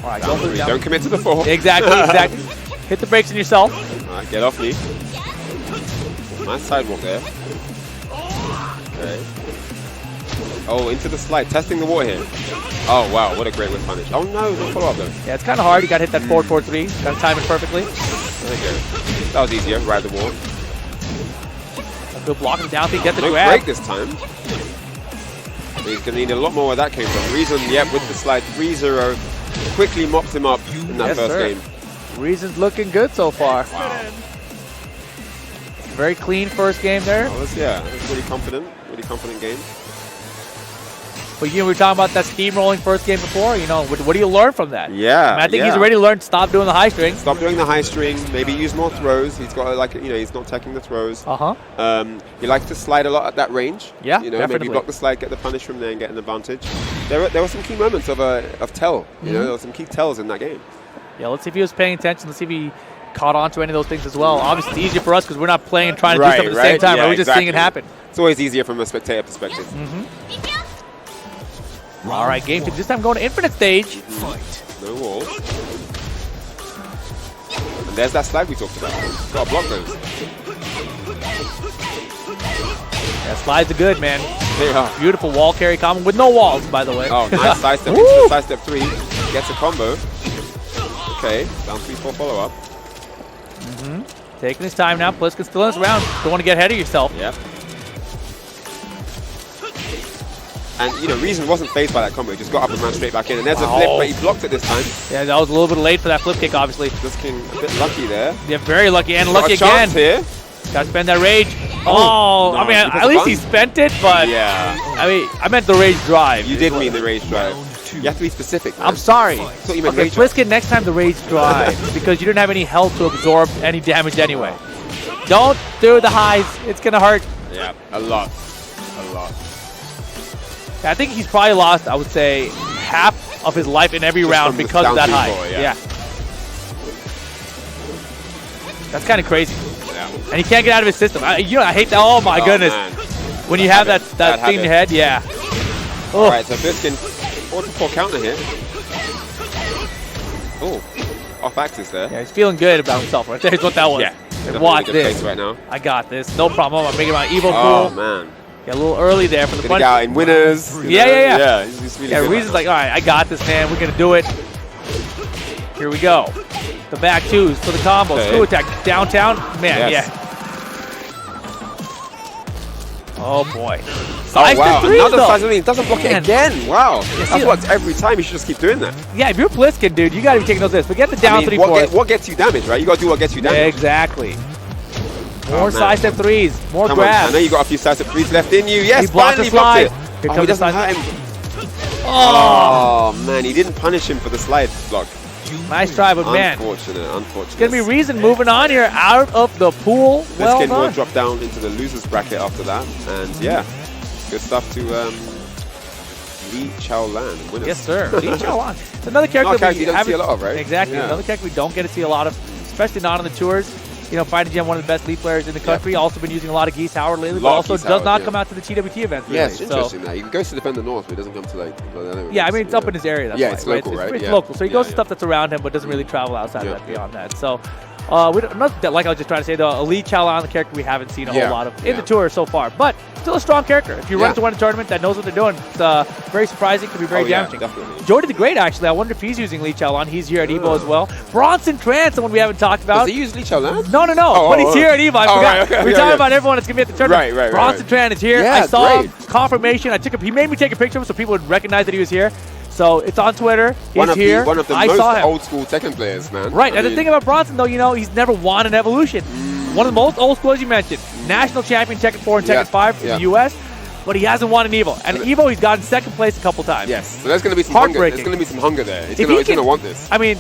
A: All right,
B: don't commit to the 4.
A: Exactly. Hit the brakes on yourself.
B: All right, get off me. Nice sidewalk there. Okay. Oh, into the slide, testing the water here. Oh wow, what a great whip punish. Oh no follow up though. Yeah,
A: it's kind of hard. You got to hit that forward 4-3. Got to time it perfectly.
B: There you go. That was easier. Ride the wall.
A: Good block him down. Get the
B: no
A: grab.
B: break this time. He's going to need a lot more where that came from. Reason, with the slide 3-0. Quickly mops him up in that first game.
A: Reason's looking good so far.
B: Wow.
A: Very clean first game there.
B: Oh, that was really confident game.
A: But we were talking about that steamrolling first game before. You know, what do you learn from that?
B: Yeah.
A: I think he's already learned to stop doing the high string.
B: Stop doing the high string. Maybe use more throws. He's got he's not taking the throws. He likes to slide a lot at that range.
A: Yeah,
B: maybe block the slide, get the punish from there, and get an advantage. There were some key moments of tell. You know, there were some key tells in that game.
A: Yeah, let's see if he was paying attention. Let's see if he caught on to any of those things as well. Obviously, it's easier for us because we're not playing and trying to do something at the same time.
B: Yeah,
A: we're just seeing it happen.
B: It's always easier from a spectator perspective.
A: All right, game 2. This time going to infinite stage.
B: No wall. And there's that slide we talked about. Got to block those.
A: Yeah, slides are good, man.
B: They are.
A: Beautiful wall carry combo with no walls, by the way.
B: Oh, nice side step. Into side step 3. Gets a combo. Okay, down 3-4 follow up.
A: Taking his time now. Pliskin still in this round. Don't want to get ahead of yourself.
B: Yep. And, Reason wasn't phased by that combo. He just got up and ran straight back in. And there's a flip, but he blocked it this time.
A: Yeah, that was a little bit late for that flip kick, obviously.
B: Pliskin a bit lucky there.
A: Yeah, very lucky. And lucky again.
B: Here.
A: Got to spend that rage. Oh, no, I mean, at least he spent it, but...
B: Yeah.
A: I meant the rage drive.
B: You did mean the rage drive. You have to be specific, man.
A: I'm sorry.
B: So you meant
A: okay,
B: rage
A: Pliskin, next time the rage drive, because you didn't have any health to absorb any damage anyway. Don't do the highs. It's going to hurt.
B: Yeah, a lot.
A: I think he's probably lost, I would say, half of his life in every round because of that high.
B: Yeah.
A: That's kind of crazy.
B: Yeah.
A: And he can't get out of his system. I hate that. Oh, my goodness.
B: Man.
A: When you have that thing in your head, yeah.
B: Oh. All right, so Pliskin, 4-4 counter here. Oh, off axis there.
A: Yeah, he's feeling good about himself right there. Here's what that was.
B: Yeah.
A: Watch this.
B: Right now.
A: I got this. No problem. I'm making my Evo cool.
B: Oh, man.
A: Yeah, a little early there for the
B: fun. Out in winners.
A: Yeah.
B: Yeah, he's really good.
A: Reason's like, all right, I got this, man. We're going to do it. Here we go. The back twos for the combo.
B: Okay.
A: Screw attack. Downtown. Man,
B: Yes.
A: yeah. Oh, boy.
B: Oh, wow.
A: Threes,
B: Another
A: though.
B: size of it doesn't block it
A: Man.
B: again. Wow.
A: see
B: That's
A: it?
B: what every time. You should just keep doing that.
A: Yeah, if you're Pliskin, dude, you got to be taking those hits. But get the down three for us.
B: What gets you damage, right? You got to do what gets you damage.
A: Exactly. More
B: man.
A: side step threes. More
B: Come on.
A: grabs.
B: I know you got a few side step threes left in you. Yes,
A: He blocked the
B: finally blocked it.
A: slide. Here
B: Oh, he
A: comes the
B: doesn't
A: slide.
B: hurt him.
A: Oh,
B: Oh, man. He didn't punish him for the slide block.
A: nice try, but man.
B: Unfortunate.
A: It's going to be Reason moving on here out of the pool. Well
B: Pliskin will
A: done.
B: drop down into the losers bracket after that. And yeah, good stuff to Lee Chaolan. Winners.
A: Yes, sir. Lee Chaolan. It's another character
B: Not a character
A: we
B: you don't
A: haven't
B: see a lot of, right?
A: Exactly.
B: Yeah.
A: Another character we don't get to see a lot of, especially not on the tours. You know, Fighting Gem, one of the best lead players in the country. Also been using a lot of Geese Howard lately, but
B: Lot of
A: also
B: Geese
A: does
B: Howard,
A: not
B: yeah.
A: come out to the TWT events.
B: Yeah,
A: Really.
B: it's interesting that. He goes to defend the North, but he doesn't come to like...
A: Yeah, I mean, it's up in his area. That's
B: Yeah,
A: why,
B: it's local, right?
A: It's
B: Yeah.
A: local. So he goes to
B: Yeah,
A: stuff that's around him, but doesn't really travel outside
B: Yeah,
A: of that,
B: yeah.
A: beyond that. So, we don't, not, like I was just trying to say, the Elite Chaolan, the character we haven't seen a
B: Yeah,
A: whole lot of in
B: yeah.
A: the tour so far. But still a strong character. If you run
B: Yeah.
A: to win a tournament that knows what they're doing, it's very surprising, can be very
B: Oh, yeah,
A: damaging.
B: definitely.
A: Jody the Great, actually, I wonder if he's using Lee Chaolan. He's here at EVO as well. Bronson Tran, someone we haven't talked about.
B: Does he use Lee Chaolan?
A: No,
B: Oh,
A: but he's here at EVO. I forgot.
B: right, okay,
A: We're
B: yeah,
A: talking
B: yeah.
A: about everyone that's going to be at the tournament.
B: Right,
A: Bronson Tran is here.
B: Yeah,
A: I saw
B: great.
A: him. Confirmation. He made me take a picture of him so people would recognize that he was here. So it's on Twitter. He's
B: One of
A: here.
B: the
A: I
B: most
A: saw him.
B: old school Tekken players, man.
A: Right,
B: I
A: and the
B: mean,
A: thing about Bronson, though, you know, he's never won an Evolution. One of the most old school, as you mentioned. National champion Tekken 4 and Tekken
B: Yeah,
A: 5 in
B: yeah.
A: the U.S., but he hasn't won an EVO. And
B: And
A: EVO, he's gotten second place a couple times.
B: Yes, so there's going to be some hunger. There's
A: Heartbreaking.
B: going to be some hunger there. It's
A: If
B: going
A: he
B: to
A: can-
B: want this.
A: I mean,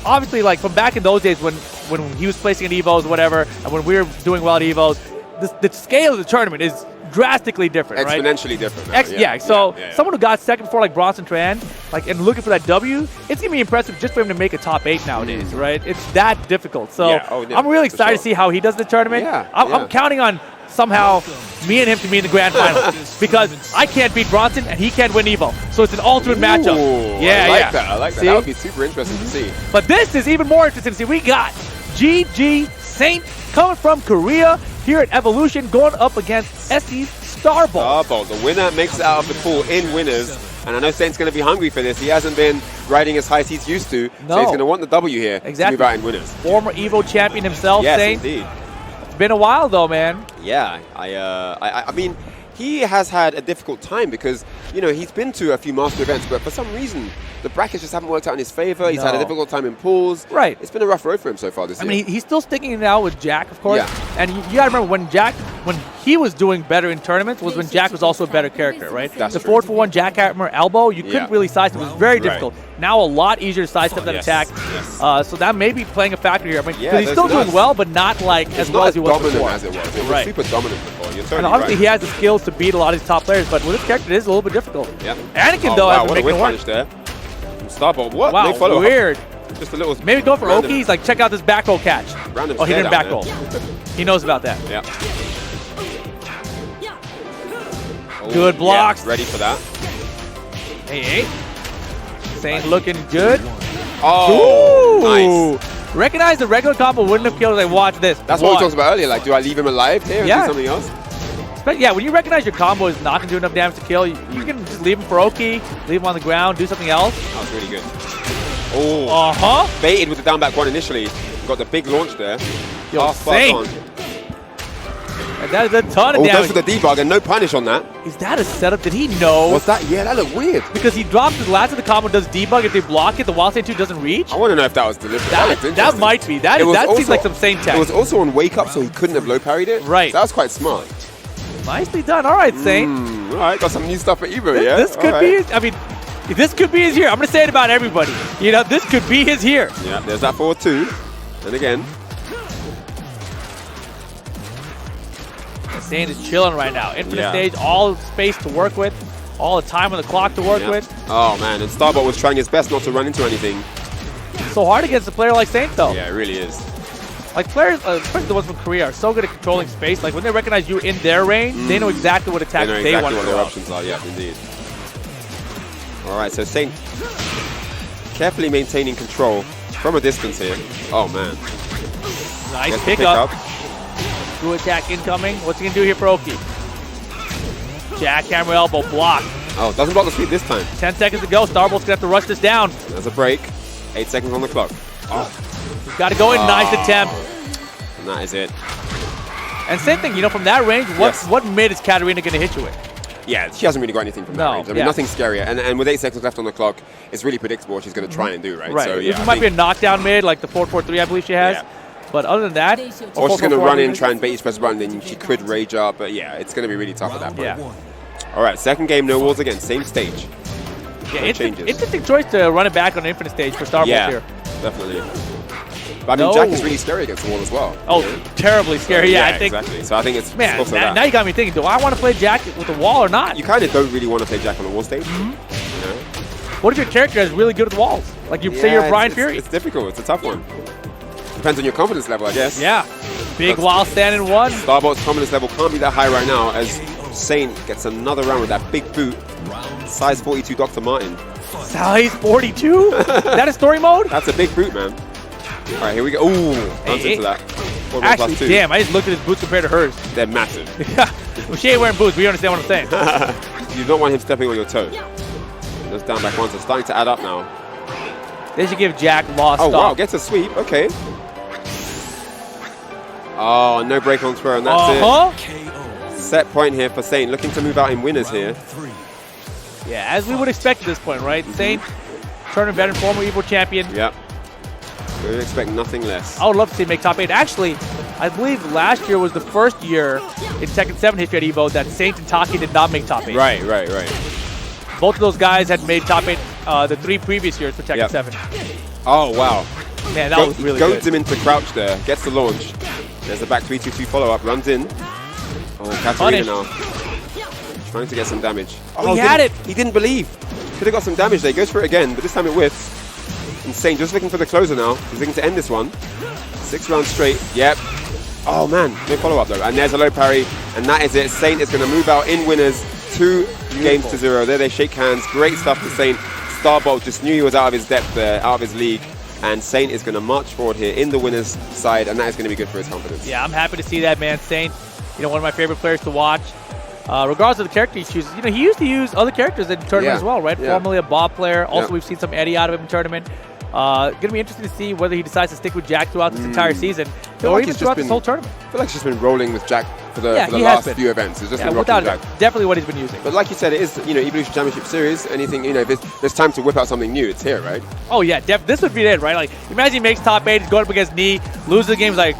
A: obviously, like, from back in those days when he was placing at EVOs, whatever, and when we were doing well at EVOs, the scale of the tournament is drastically different, right?
B: Exponentially different. Now.
A: So
B: yeah.
A: someone who got second before like Bronson Tran, like, and looking for that W, it's gonna be impressive just for him to make a top 8 nowadays, right? It's that difficult. So
B: Yeah, oh, yeah,
A: I'm really
B: for
A: excited
B: sure.
A: to see how he does in the tournament.
B: Yeah,
A: I'm
B: yeah.
A: counting on somehow me and him to be in the grand final because I can't beat Bronson and he can't win EVO. So it's an alternate matchup.
B: Ooh,
A: Yeah,
B: I like
A: yeah.
B: that. I like that.
A: See?
B: That would be super interesting to see.
A: But this is even more interesting to see. We got GG Saint coming from Korea here at Evolution going up against SE's Starbolt.
B: Starbolt, the winner makes it out of the pool in winners. And I know Saint's going to be hungry for this. He hasn't been riding as high as he's used to. So
A: No.
B: he's going to want the W here
A: Exactly.
B: to move out in winners.
A: Former EVO champion himself,
B: Yes,
A: Saint.
B: indeed.
A: It's been a while though, man.
B: Yeah, I mean, he has had a difficult time because, you know, he's been to a few master events, but for some reason, the brackets just haven't worked out in his favor. He's had a
A: No.
B: difficult time in pools.
A: Right.
B: It's been a rough road for him so far this
A: I
B: year.
A: mean, he's still sticking it out with Jack, of course.
B: Yeah.
A: And you got to remember when he was doing better in tournaments was when Jack was also a better character, right?
B: That's
A: the
B: true.
A: 4-for-1 jackhammer elbow, you couldn't
B: Yeah.
A: really sidestep. It was very
B: Right.
A: difficult. Now a lot easier to sidestep that
B: Yes,
A: attack.
B: yes.
A: So that may be playing a factor here. I mean, 'cause
B: Yeah,
A: he's still
B: there's
A: doing
B: not-
A: well, but not like as
B: it's
A: well
B: not
A: as he was
B: dominant
A: before.
B: as it was. It was
A: Right.
B: super dominant before. You're
A: And
B: totally
A: obviously
B: right.
A: he has the skills to beat a lot of these top players, but with this character it is a little bit difficult.
B: Yeah.
A: Anakin,
B: Oh,
A: though,
B: wow,
A: has
B: what
A: been
B: a
A: making
B: whip
A: it work.
B: punish there. Starbolt, what?
A: Wow,
B: They follow up.
A: weird.
B: Just a little.
A: Maybe go for
B: random-
A: Okies, like check out this back roll catch.
B: Random
A: Oh, he
B: stare
A: didn't
B: down
A: back roll.
B: there.
A: He knows about that.
B: Yeah. Oh,
A: Good blocks.
B: yeah, ready for that.
A: Hey. Saint looking good.
B: Oh,
A: Ooh.
B: nice.
A: Recognize the regular combo wouldn't have killed. Like, watch this.
B: That's what we talked about earlier. Like, do I leave him alive here and
A: Yeah.
B: do something else?
A: Yeah, when you recognize your combo is not going to do enough damage to kill, you can just leave him for Oki, leave him on the ground, do something else.
B: That was really good. Oh,
A: Uh-huh.
B: baited with the down back one initially. Got the big launch there.
A: Yo,
B: Half spark
A: Saint.
B: on.
A: And that is a ton of
B: Oh, goes
A: damage.
B: for the debug and no punish on that.
A: Is that a setup? Did he know?
B: What's that? Yeah, that looked weird.
A: Because he drops his last of the combo, does debug. If they block it, the Wild Saint 2 doesn't reach.
B: I want to know if that was deliberate. That looked
A: That
B: interesting.
A: might be. That
B: It was
A: seems
B: also-
A: like some Saint tech.
B: It was also on wake up, so he couldn't have low parried it.
A: Right.
B: So that was quite smart.
A: Nicely done. All right, Saint.
B: All right, got some new stuff for Evo, yeah?
A: This could
B: All
A: be
B: right.
A: his, I mean, this could be his year. I'm going to say it about everybody. You know, this could be his year.
B: Yeah, there's that 4-2. And again.
A: Saint is chilling right now. Infinite
B: Yeah.
A: stage, all space to work with, all the time on the clock to work
B: Yeah.
A: with.
B: Oh, man. And Starbolt was trying his best not to run into anything.
A: So hard against a player like Saint, though.
B: Yeah, it really is.
A: Like players, especially the ones from Korea, are so good at controlling space. Like when they recognize you in their range, they know exactly what
B: They
A: attacks
B: know
A: they
B: exactly
A: want
B: what
A: to
B: their
A: throw out.
B: options are. Yeah, indeed. All right, so Saint carefully maintaining control from a distance here. Oh, man.
A: Nice
B: Gets the
A: pick up. Screw attack incoming. What's he going to do here for Oki? Jackhammer elbow block.
B: Oh, doesn't block the speed this time.
A: 10 seconds to go. Starbolt's going to have to rush this down.
B: There's a break. 8 seconds on the clock.
A: He's got to go in. Nice attempt.
B: And that is it.
A: And same thing, you know, from that range, what mid is Katarina going to hit you with?
B: Yeah, she hasn't really got anything from that range. I mean, nothing scarier. And with 8 seconds left on the clock, it's really predictable what she's going to try and do, right?
A: Right.
B: So, yeah,
A: It might be a knockdown mid, like the 4-4-3 I believe she has.
B: Yeah.
A: But other than that...
B: Or she's going to run in, try and bait each press button, then she could rage up. But yeah, it's going to be really tough at that point.
A: Yeah.
B: All right, second game, no walls again. Same stage.
A: Yeah, interesting choice to run it back on the infinite stage for Starbolt here.
B: Definitely. But I mean, Jack is really scary against the wall as well.
A: Oh, terribly scary. Yeah, I think.
B: Exactly. So I think it's
A: man.
B: also
A: Now you got me thinking. Do I want to play Jack with the wall or not?
B: You kind of don't really want to play Jack on the wall stage.
A: What if your character is really good at the walls? Like you say, you're Brian Fury.
B: It's difficult. It's a tough one. Depends on your confidence level, I guess.
A: Yeah. Big wall stand in one.
B: Starbolt's confidence level can't be that high right now as Saint gets another round with that big boot. Size 42 Dr. Martin.
A: Size 42? That is story mode?
B: That's a big boot, man. All right, here we go. Ooh, runs into that.
A: Actually, damn, I just looked at his boots compared to hers.
B: They're massive.
A: Well, she ain't wearing boots, but you understand what I'm saying.
B: You don't want him stepping on your toe. Goes down back once. It's starting to add up now.
A: They should give Jack lost.
B: Oh, wow, gets a sweep. Okay. Oh, no break on throw, and that's it. Set point here for Saint. Looking to move out in winners here.
A: Yeah, as we would expect at this point, right? Saint, tournament veteran, former Evo champion.
B: Yep. We would expect nothing less.
A: I would love to see him make top 8. Actually, I believe last year was the first year in Tekken 7 history at Evo that Saint and Taki did not make top 8.
B: Right.
A: Both of those guys had made top 8 the 3 previous years for Tekken 7.
B: Oh, wow.
A: Man, that was really good.
B: Goads him into crouch there. Gets the launch. There's the back 3-2-2 follow-up. Runs in. Oh, Katarina now. Trying to get some damage.
A: Oh, he had it.
B: He didn't believe. Could have got some damage there. Goes for it again, but this time it whiffs. Insane. Just looking for the closer now. He's looking to end this one. 6 rounds straight. Yep. Oh, man. No follow-up, though. And there's a low parry. And that is it. Saint is going to move out in winners. 2 games to 0. There they shake hands. Great stuff to Saint. Starbolt just knew he was out of his depth there, out of his league. And Saint is going to march forward here in the winners side. And that is going to be good for his confidence.
A: Yeah, I'm happy to see that, man. Saint, you know, one of my favorite players to watch. Regardless of the character he chooses, you know, he used to use other characters in tournament as well, right? Formerly a ball player. Also, we've seen some Eddie out of him in tournament. Going to be interesting to see whether he decides to stick with Jack throughout this entire season, or even throughout this whole tournament.
B: I feel like he's just been rolling with Jack for the last few events. It's just been rocking Jack.
A: Definitely what he's been using.
B: But like you said, it is, you know, Evolution Championship Series. Anything, you know, if there's time to whip out something new, it's here, right?
A: Oh yeah, this would be it, right? Like, imagine he makes top 8, he's going up against Knee, loses the game, he's like,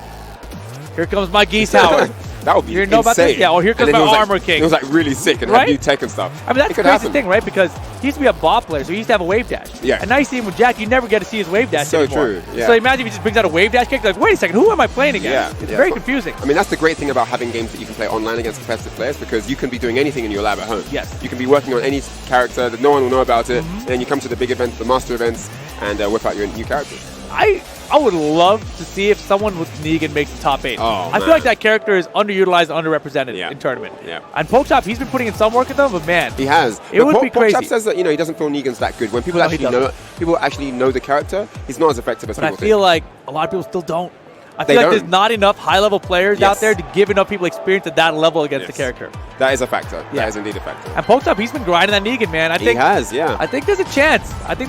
A: here comes my Geese Howard.
B: That would be insane.
A: About this? Yeah, or here comes my Armor King.
B: It was like really sick and had new tech and stuff.
A: I mean, that's the crazy thing, right? Because he used to be a ball player, so he used to have a wave dash.
B: Yeah.
A: And now you see him with Jack, you never get to see his wave dash anymore.
B: So true, yeah.
A: So imagine if he just brings out a wave dash kick, like, wait a second, who am I playing against? It's very confusing.
B: I mean, that's the great thing about having games that you can play online against competitive players, because you can be doing anything in your lab at home.
A: Yes.
B: You can be working on any character that no one will know about it, and then you come to the big events, the master events, and whip out your new characters.
A: I would love to see if someone with Negan makes the top 8. I feel like that character is underutilized, underrepresented in tournament.
B: Yeah.
A: And Pokechop, he's been putting in some work at them, but man,
B: he has.
A: It would be crazy.
B: Pokechop says that, you know, he doesn't feel Negan's that good. When people actually know the character, he's not as effective as people think.
A: But I feel like a lot of people still don't. I feel like there's not enough high-level players out there to give enough people experience at that level against the character.
B: That is a factor. That is indeed a factor.
A: And Pokechop, he's been grinding that Negan, man.
B: He has, yeah.
A: I think there's a chance. Top you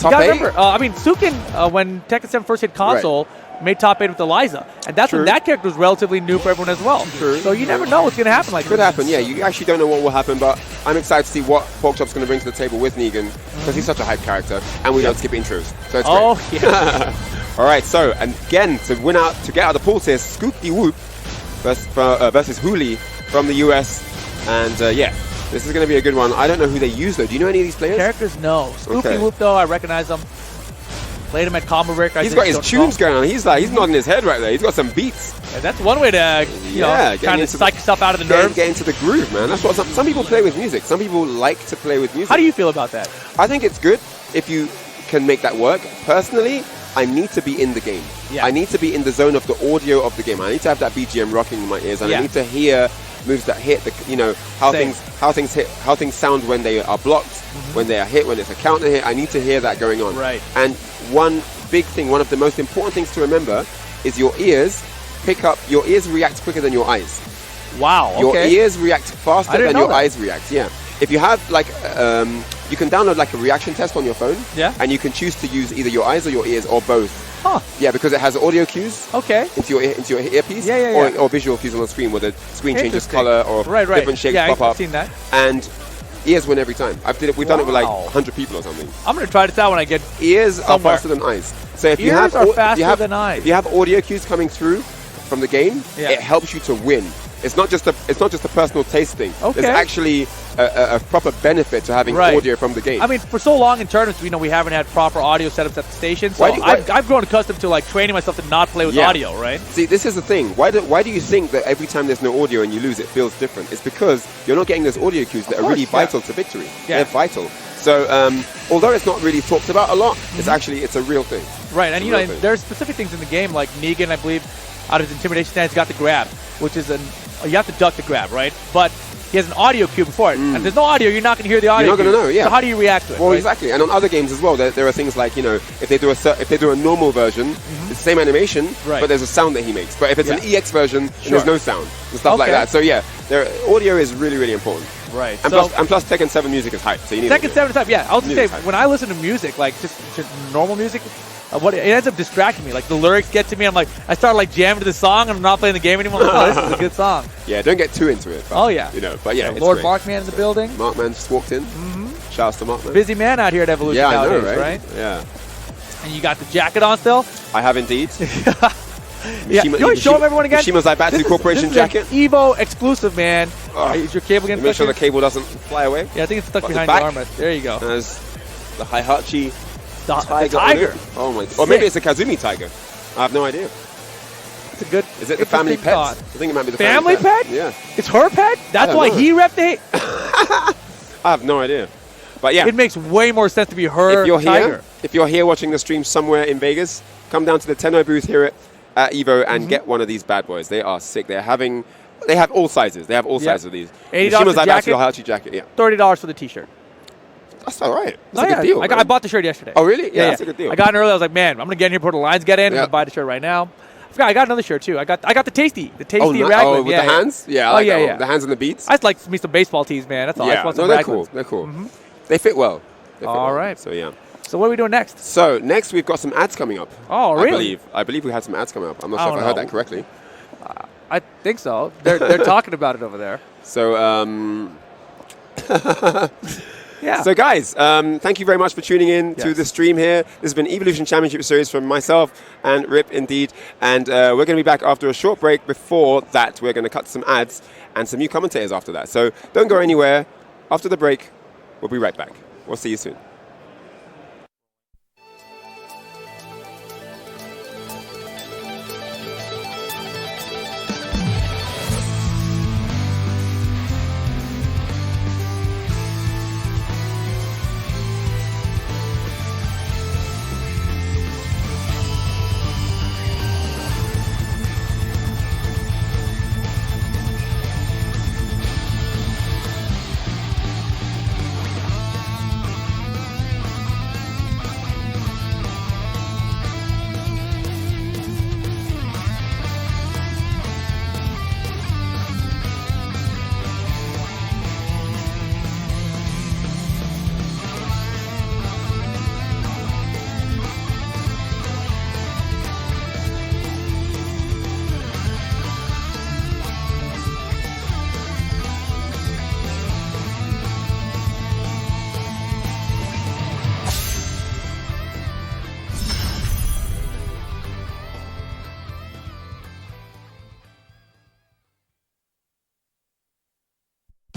A: gotta
B: 8?
A: remember, I mean, Sukin, when Tekken 7 first hit console, made top 8 with Eliza. And that's when that character was relatively new for everyone as well. So you never know what's going to happen like
B: Could happen, yeah. You actually don't know what will happen, but I'm excited to see what Pokechop's going to bring to the table with Negan, because he's such a hype character, and we don't skip intros. So it's great.
A: Yeah.
B: All right, so, and again, to get out of the pools here, Scoop the Whoop versus Hoodie from the US. And this is going to be a good one. I don't know who they use, though. Do you know any of these players?
A: Characters, no. Scoop the Whoop, though, I recognize them. Played him at Combo Breaker.
B: He's got his tunes going on. He's nodding his head right there. He's got some beats.
A: Yeah, that's one way to kind of psych yourself out of the nerves.
B: Get into the groove, man. That's what some people play with music. Some people like to play with music.
A: How do you feel about that?
B: I think it's good if you can make that work. Personally, I need to be in the game.
A: Yeah.
B: I need to be in the zone of the audio of the game. I need to have that BGM rocking in my ears, and I need to hear moves that hit. How things sound when they are blocked, when they are hit, when it's a counter hit. I need to hear that going on.
A: Right.
B: And one big thing, one of the most important things to remember, is your ears react quicker than your eyes.
A: Wow. Okay.
B: Your ears react faster than your eyes react. Yeah. If you have like You can download like a reaction test on your phone.
A: Yeah.
B: And you can choose to use either your eyes or your ears or both.
A: Huh.
B: Yeah, because it has audio cues.
A: Okay.
B: Into your earpiece.
A: Yeah.
B: Or visual cues on the screen where the screen changes color or different shapes pop up.
A: I've seen that.
B: And ears win every time. We've done it with like 100 people or something.
A: I'm gonna try this out when I get
B: ears
A: somewhere.
B: are faster than eyes. So if you
A: Ears
B: have
A: are faster than eyes.
B: If you have audio cues coming through from the game, it helps you to win. It's not just a personal taste thing.
A: Okay.
B: There's actually a proper benefit to having audio from the game.
A: I mean, for so long in tournaments, we haven't had proper audio setups at the station. So I've grown accustomed to like training myself to not play with audio, right?
B: See, this is the thing. Why do you think that every time there's no audio and you lose, it feels different? It's because you're not getting those audio cues that are really vital to victory.
A: Yeah.
B: They're vital. So although it's not really talked about a lot, it's a real thing.
A: Right, and there's specific things in the game like Negan, I believe, out of his intimidation stance, got the grab, which is you have to duck the grab, right? But he has an audio cue before it. And if there's no audio, you're not going to hear the audio.
B: You're not going to know, yeah.
A: So how do you react to it?
B: Well, exactly. And on other games as well, there are things like, if they do a normal version, it's the same animation, but there's a sound that he makes. But if it's an EX version, then there's no sound and stuff like that. So yeah, audio is really, really important.
A: Right.
B: And plus Tekken 7 music is hype, so you need
A: Tekken 7 is hype, yeah. I was going to say, when I listen to music, like just normal music, it ends up distracting me. Like the lyrics get to me, I start like jamming to the song, and I'm not playing the game anymore. I'm like, this is a good song.
B: Yeah, don't get too into it. But, but yeah, it's
A: Lord
B: great.
A: Markman in the building.
B: Markman just walked in. Shouts to Markman.
A: Busy man out here at Evolution nowadays,
B: I know,
A: right?
B: Yeah.
A: And you got the jacket on still?
B: I have indeed.
A: You want to show them everyone again?
B: Mishima's Zaibatsu Corporation jacket.
A: Evo exclusive, man. Is your cable getting
B: make sure the cable doesn't fly away?
A: Yeah, I think it's stuck behind the armor. There you go.
B: There's the Heihachi
A: tiger.
B: Oh my! Or maybe it's a Kazumi tiger. I have no idea.
A: It's a good.
B: Is it the family pet? I think it might be the
A: family pet.
B: Yeah.
A: It's her pet. That's why he repped it.
B: I have no idea. But yeah,
A: it makes way more sense to be her tiger.
B: If you're here watching the stream somewhere in Vegas, come down to the Tenno booth here at Evo and get one of these bad boys. They are sick. They have all sizes. They have all sizes of these.
A: $80 for the jacket.
B: Heihachi jacket. Yeah.
A: $30 for the T-shirt.
B: That's all right. That's a good deal.
A: I bought the shirt yesterday.
B: Oh, really? Yeah, that's a good deal.
A: I got in early. I was like, man, I'm going to get in here before the lines get in. I'm going to buy the shirt right now. I forgot, I got another shirt, too. I got the Tasty Raglan.
B: Oh, with the hands? Yeah, I like that one. The hands and the beads?
A: I just like me some baseball tees, man. That's all.
B: Yeah, they're cool. They're cool. They fit well.
A: All right.
B: So, yeah.
A: So what are we doing next?
B: So, next we've got some ads coming up.
A: Oh, really?
B: I believe we had some ads coming up. I'm not sure if I heard that correctly.
A: I think so. They're talking about it over there.
B: So,
A: yeah.
B: So, guys, thank you very much for tuning in to the stream here. This has been Evolution Championship Series from myself and Rip, indeed. And we're going to be back after a short break. Before that, we're going to cut some ads and some new commentators after that. So, don't go anywhere. After the break, we'll be right back. We'll see you soon.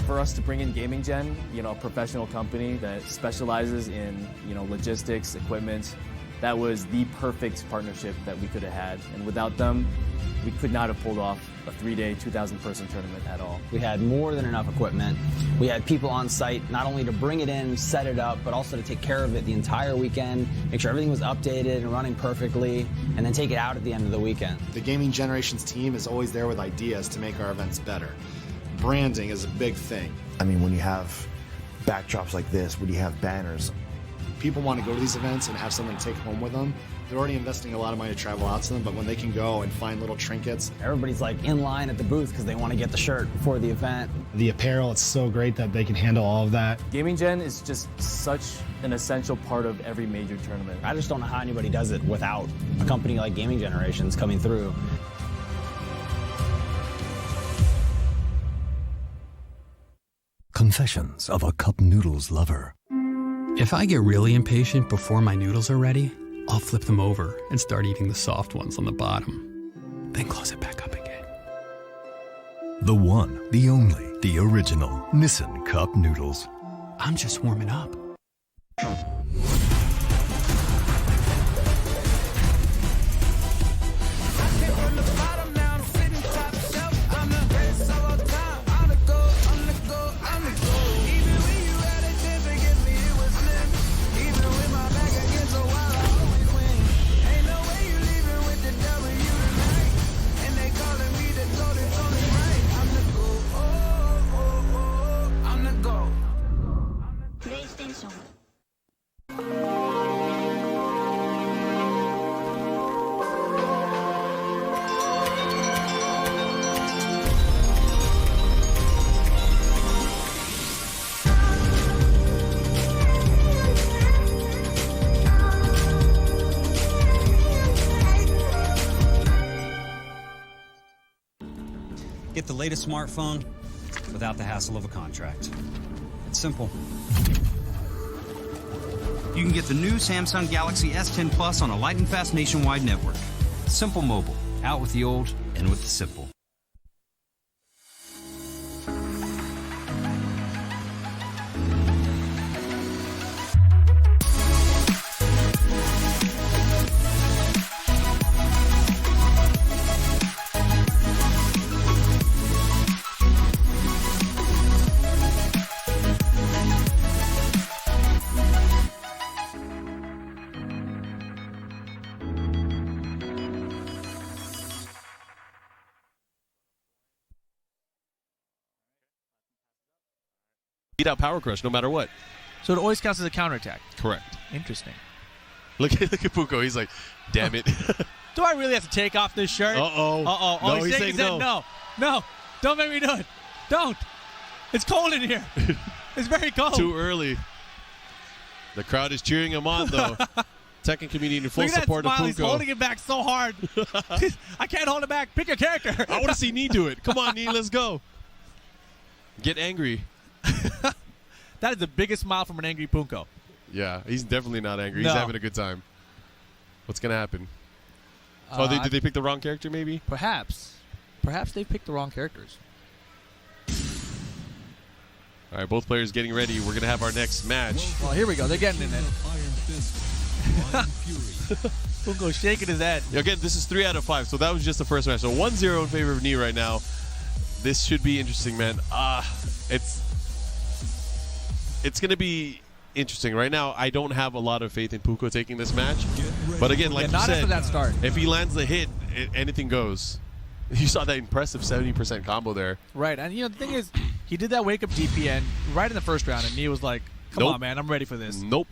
F: For us to bring in Gaming Gen, a professional company that specializes in, logistics, equipment, that was the perfect partnership that we could have had. And without them, we could not have pulled off a 3-day, 2,000-person tournament at all.
G: We had more than enough equipment. We had people on site not only to bring it in, set it up, but also to take care of it the entire weekend, make sure everything was updated and running perfectly, and then take it out at the end of the weekend.
H: The Gaming Generations team is always there with ideas to make our events better. Branding is a big thing.
I: I mean, when you have backdrops like this, when you have banners,
H: people want to go to these events and have something to take home with them, they're already investing a lot of money to travel out to them, but when they can go and find little trinkets.
G: Everybody's like in line at the booth because they want to get the shirt before the event.
I: The apparel, it's so great that they can handle all of that.
F: Gaming Gen is just such an essential part of every major tournament.
G: I just don't know how anybody does it without a company like Gaming Generations coming through.
C: Confessions of a Cup Noodles lover.
J: If I get really impatient before my noodles are ready, I'll flip them over and start eating the soft ones on the bottom. Then close it back up again.
C: The one, the only, the original Nissan Cup Noodles.
J: I'm just warming up.
K: Get the latest smartphone without the hassle of a contract. It's simple. You can get the new Samsung Galaxy S10 Plus on a lightning fast nationwide network. Simple Mobile. Out with the old, in with the simple.
D: Beat out Power Crush no matter what.
A: So it always counts as a counterattack.
D: Correct.
A: Interesting.
D: Look at Puko. He's like, damn it.
A: Do I really have to take off this shirt?
D: Uh-oh.
A: Uh-oh.
D: No,
A: Oh,
D: he's saying no.
A: No. No. Don't make me do it. Don't. It's cold in here. It's very cold.
D: Too early. The crowd is cheering him on, though. Tekken community in full support of
A: Puko.
D: Puko.
A: He's holding it back so hard. I can't hold it back. Pick a character.
D: I want to see Knee do it. Come on, Knee. Let's go. Get angry.
A: That is the biggest smile from an angry Puko.
D: Yeah, he's definitely not angry. He's
A: No.
D: having a good time. What's going to happen? Did they pick the wrong character, maybe?
A: Perhaps. Perhaps they picked the wrong characters.
D: All right, both players getting ready. We're going to have our next match.
A: Well, here we go. They're getting in it. Puko shaking his head.
D: Again, this is 3 out of 5, so that was just the first match. So 1-0 in favor of Knee right now. This should be interesting, man. It's going to be interesting. Right now, I don't have a lot of faith in Puko taking this match. But again, like you
A: not
D: said,
A: after that start.
D: If he lands the hit, anything goes. You saw that impressive 70% combo there.
A: Right, and the thing is, he did that wake-up DPN right in the first round, and Knee was like, come on, man, I'm ready for this.
D: Nope.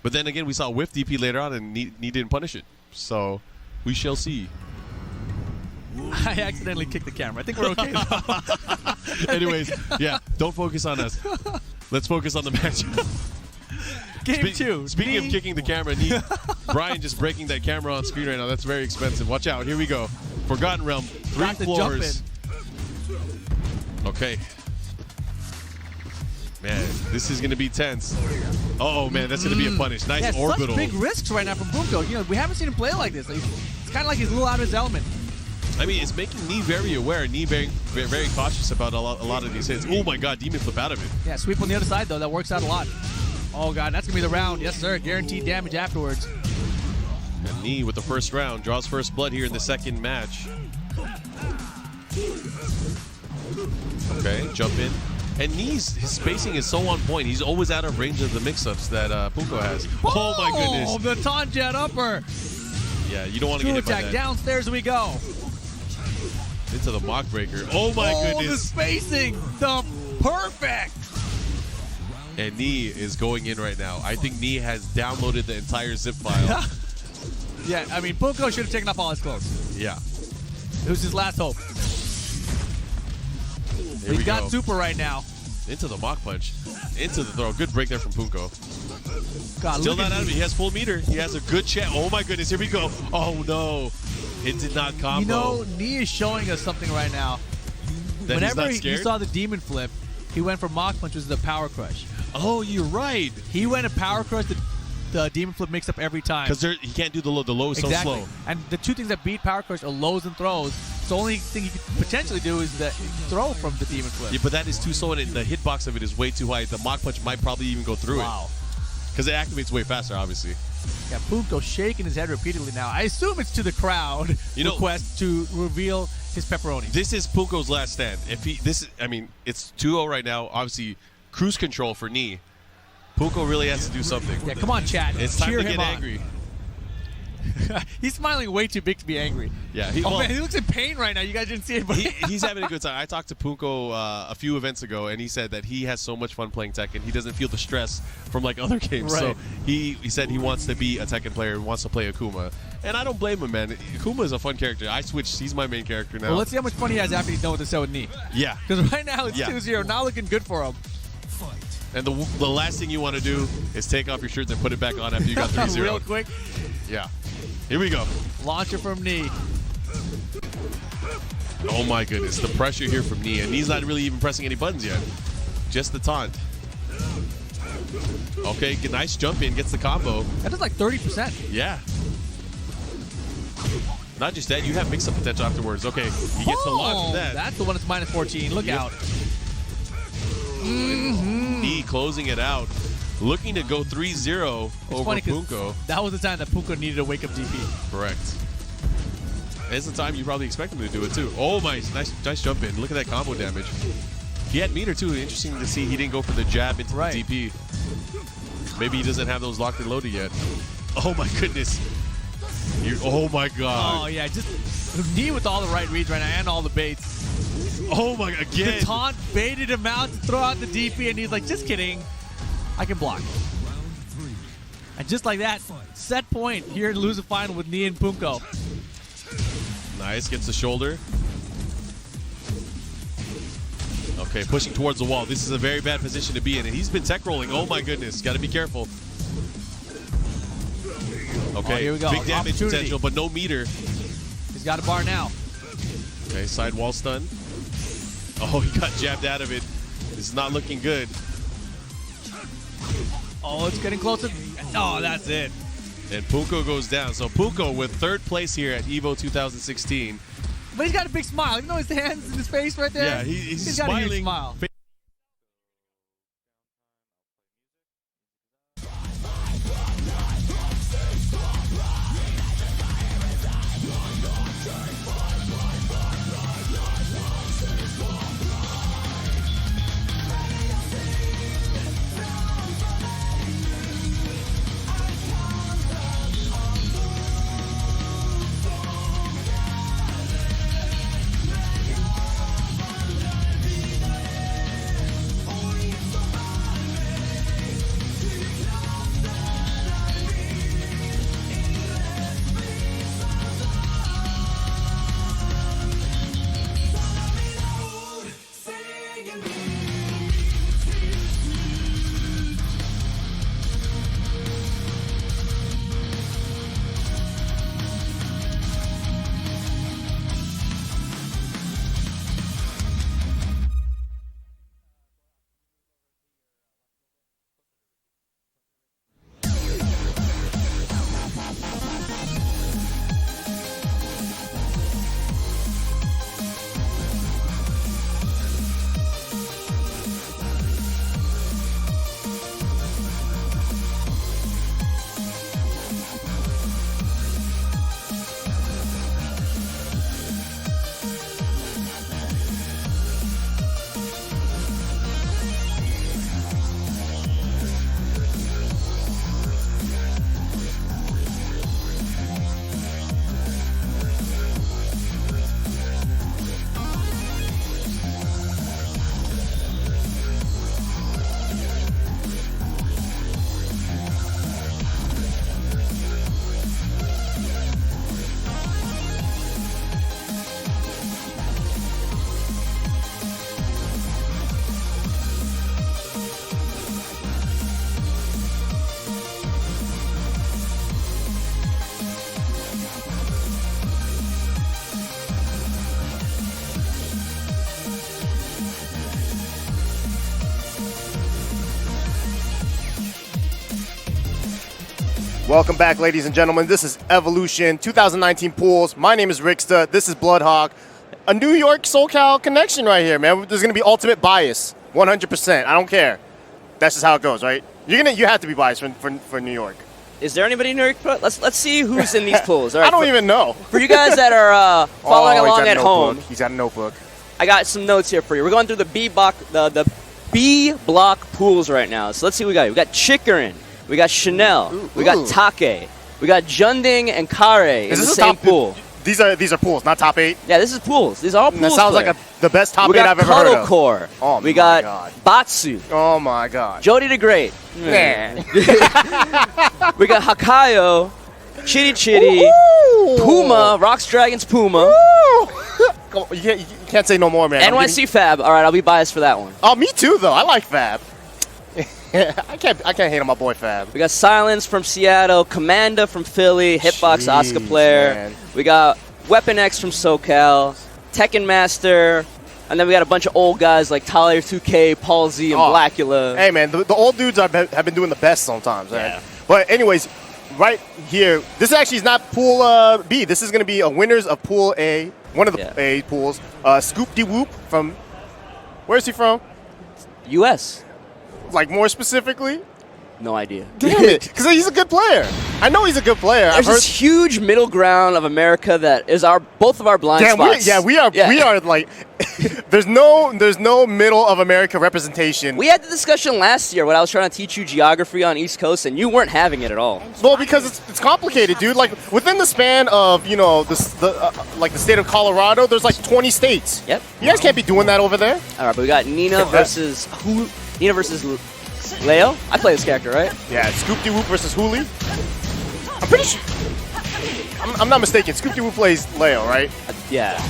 D: But then again, we saw whiff DP later on, and Knee didn't punish it. So, we shall see.
A: I accidentally kicked the camera. I think we're okay now.
D: Anyways, yeah, don't focus on us. Let's focus on the match.
A: Game 2.
D: Speaking of kicking the camera, Brian just breaking that camera on screen right now. That's very expensive. Watch out. Here we go. Forgotten Realm. 3
A: Got the
D: floors.
A: jump in.
D: Okay. Man, this is going to be tense. Oh, man, that's going to be a punish. Nice orbital.
A: Such big risks right now from Puko. We haven't seen him play like this. It's kind of like he's a little out of his element.
D: I mean, it's making Knee very aware. Knee very, very cautious about a lot of these hits. Oh, my God. Demon flip out of it.
A: Yeah, sweep on the other side, though. That works out a lot. Oh, God. That's going to be the round. Yes, sir. Guaranteed damage afterwards.
D: And Knee with the first round. Draws first blood here in the second match. Okay, jump in. And Knee's his spacing is so on point. He's always out of range of the mix-ups that Puko has. Oh, my goodness.
A: Oh, the taunt jet upper.
D: Yeah, you don't want to get hit by
A: attack.
D: that.
A: Downstairs we go.
D: Into the mock breaker. Oh, my goodness.
A: The spacing. The perfect.
D: And Knee is going in right now. I think Knee has downloaded the entire zip file.
A: Yeah, I mean, Punko should have taken off all his clothes.
D: Yeah.
A: It was his last hope. He's got super right now.
D: Into the mock punch. Into the throw. Good break there from Punko.
A: God,
D: still not out of it. He has full meter. He has a good chat. Oh my goodness, here we go. Oh no. It did not combo.
A: You know, Knee is showing us something right now.
D: That
A: Whenever
D: he's not
A: you
D: scared?
A: saw the demon flip, he went from mock punches to power crush.
D: Oh, you're right.
A: He went to power crush. The demon flip makes up every time.
D: Because he can't do the low. The low is
A: exactly.
D: so slow.
A: And the two things that beat power crush are lows and throws. So the only thing you could potentially do is the throw from the demon flip.
D: Yeah, but that is too slow, and the hitbox of it is way too high. The mock punch might probably even go through it.
A: Wow.
D: Because it activates way faster, obviously.
A: Yeah, Punko shaking his head repeatedly now. I assume it's to the crowd request to reveal his pepperoni.
D: This is Punko's last stand. If he, I mean, it's 2-0 right now. Obviously, cruise control for Knee. Punko really has to do something.
A: Yeah, come on, chat.
D: It's time
A: Cheer
D: to get
A: him on.
D: angry.
A: He's smiling way too big to be angry.
D: Yeah,
A: man, he looks in pain right now. You guys didn't see it, but
D: he's having a good time. I talked to Punko a few events ago, and he said that he has so much fun playing Tekken. He doesn't feel the stress from like other games.
A: Right.
D: So he said he wants to be a Tekken player, wants to play Akuma. And I don't blame him, man. Akuma is a fun character. I switched. He's my main character now.
A: well, let's see how much fun he has after he's done with the set with Knee.
D: Yeah.
A: Because right now it's 2-0. Not looking good for him.
D: And the last thing you want to do is take off your shirt and put it back on after you got 3-0.
A: Real quick.
D: Yeah. Here we go.
A: Launcher from Knee.
D: Oh my goodness. The pressure here from Knee. And Knee's not really even pressing any buttons yet. Just the taunt. Okay, nice jump in. Gets the combo.
A: That is like 30%.
D: Yeah. Not just that, you have mix-up potential afterwards. Okay, he gets the launch of that.
A: That's the one that's minus 14. Look out.
D: Knee closing it out. Looking to go 3-0 over Punko.
A: That was the time that Punko needed a wake-up DP.
D: Correct. It's the time you probably expect him to do it too. Oh my, nice jump in. Look at that combo damage. He had meter too. Interesting to see he didn't go for the jab into the DP. Maybe he doesn't have those locked and loaded yet. Oh my goodness. Oh my god.
A: Oh yeah, just Knee with all the right reads right now and all the baits.
D: Oh my, again.
A: The taunt baited him out to throw out the DP, and he's like, just kidding. I can block. And just like that, set point here in lose the final with Knee and Punko.
D: Nice, gets the shoulder. Okay, pushing towards the wall. This is a very bad position to be in, and he's been tech rolling. Oh my goodness, got to be careful. Okay,
A: here we go.
D: Big damage potential, but no meter.
A: He's got a bar now.
D: Okay, side wall stun. Oh, he got jabbed out of it. This is not looking good.
A: Oh, it's getting closer. Oh, that's it.
D: And Punko goes down. So Punko with third place here at EVO 2016.
A: But he's got a big smile. You know his hands in his face right there?
D: Yeah, he's
A: got a huge
D: smiling.
A: smile.
L: Welcome back, ladies and gentlemen. This is Evolution 2019 Pools. My name is Ricksta. This is Bloodhawk. A New York SoCal connection right here, man. There's gonna be ultimate bias, 100%. I don't care. That's just how it goes, right? You have to be biased for New York.
M: Is there anybody in New York? Let's see who's in these pools. All right,
L: I don't even know.
M: For you guys that are following along at home,
L: he's got a notebook.
M: I got some notes here for you. We're going through the B block pools right now. So let's see what we got. We got Chicorin, we got Chanel, we got Take, we got Junding and Kare in the same pool.
L: These are pools, not top 8.
M: Yeah, this is pools. These are all pools.
L: That sounds like the best top 8 I've ever heard of.
M: Cuddlecore.
L: Oh
M: we got Batsu.
L: Oh my god.
M: Jody the Great.
L: Man.
M: We got Hakayo, Chitty Chitty, Puma, Rocks Dragons Puma.
L: You can't say no more, man.
M: NYC Fab. All right, I'll be biased for that one.
L: Oh, me too, though. I like Fab. I can't hate on my boy Fab.
M: We got Silence from Seattle, Commanda from Philly, Hitbox Oscar player.
L: Man.
M: We got Weapon X from SoCal, Tekken Master, and then we got a bunch of old guys like Tyler 2K, Paul Z, and Blackula.
L: Hey, man, the old dudes have been doing the best sometimes, man. But anyways, right here, this actually is not Pool B. This is going to be a winners of Pool A, one of the A pools. Scoop De Whoop from, where's he from?
M: U.S.
L: Like, more specifically?
M: No idea.
L: Damn it, because he's a good player. I know he's a good player.
M: There's this huge middle ground of America that is both of our blind spots.
L: We are like, there's no middle of America representation.
M: We had the discussion last year when I was trying to teach you geography on East Coast, and you weren't having it at all.
L: Well, because it's complicated, dude. Like within the span of like the state of Colorado, there's like 20 states.
M: Yep.
L: You guys can't be doing that over there.
M: All right, but we got Nina versus Leo. I play this character, right?
L: Yeah, Scoop De Whoop versus Hoodie. I'm pretty sure. I'm not mistaken. Scoop De Whoop plays Leo, right?
M: Yeah.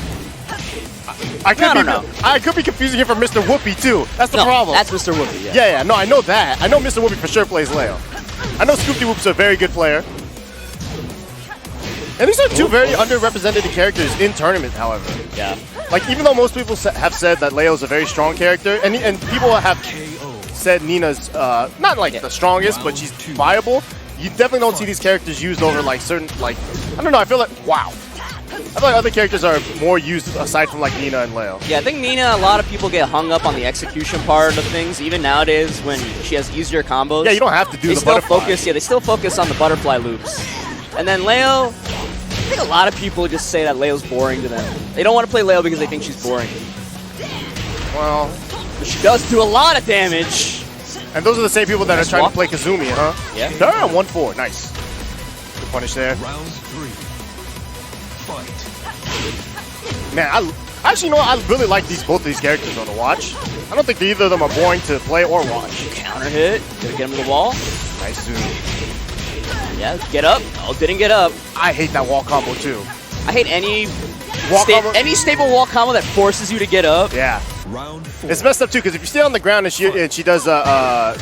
L: I don't know. I could be confusing him for Mr. Whoopi too. That's the problem.
M: That's Mr. Whoopi.
L: Yeah. No, I know that. I know Mr. Whoopi for sure plays Leo. I know Scoop De Whoop's a very good player. And these are two very underrepresented characters in tournament, however.
M: Yeah.
L: Like, even though most people have said that Leo's a very strong character, and people have said Nina's not like the strongest, but she's viable, you definitely don't see these characters used over like certain, like, I don't know, I feel like, wow. I feel like other characters are more used aside from like Nina and Leo.
M: Yeah, I think Nina, a lot of people get hung up on the execution part of things, even nowadays when she has easier combos.
L: Yeah, you don't have to do the butterfly.
M: They still focus on the butterfly loops. And then Leo, I think a lot of people just say that Leo's boring to them. They don't want to play Leo because they think she's boring.
L: Well,
M: but she does do a lot of damage.
L: And those are the same people that are trying to play Kazumi, huh?
M: Yeah.
L: They're on 1-4. Nice. Good punish there.
C: Round 3. Fight.
L: Man, actually, you know what? I really like both of these characters on the watch. I don't think either of them are boring to play or watch.
M: Counter hit. Gonna get him to the wall.
L: Nice zoom.
M: Yeah, get up. Oh, didn't get up.
L: I hate that wall combo too.
M: I hate any stable wall combo that forces you to get up.
L: Yeah.
C: Round 4.
L: It's messed up too because if you stay on the ground and she does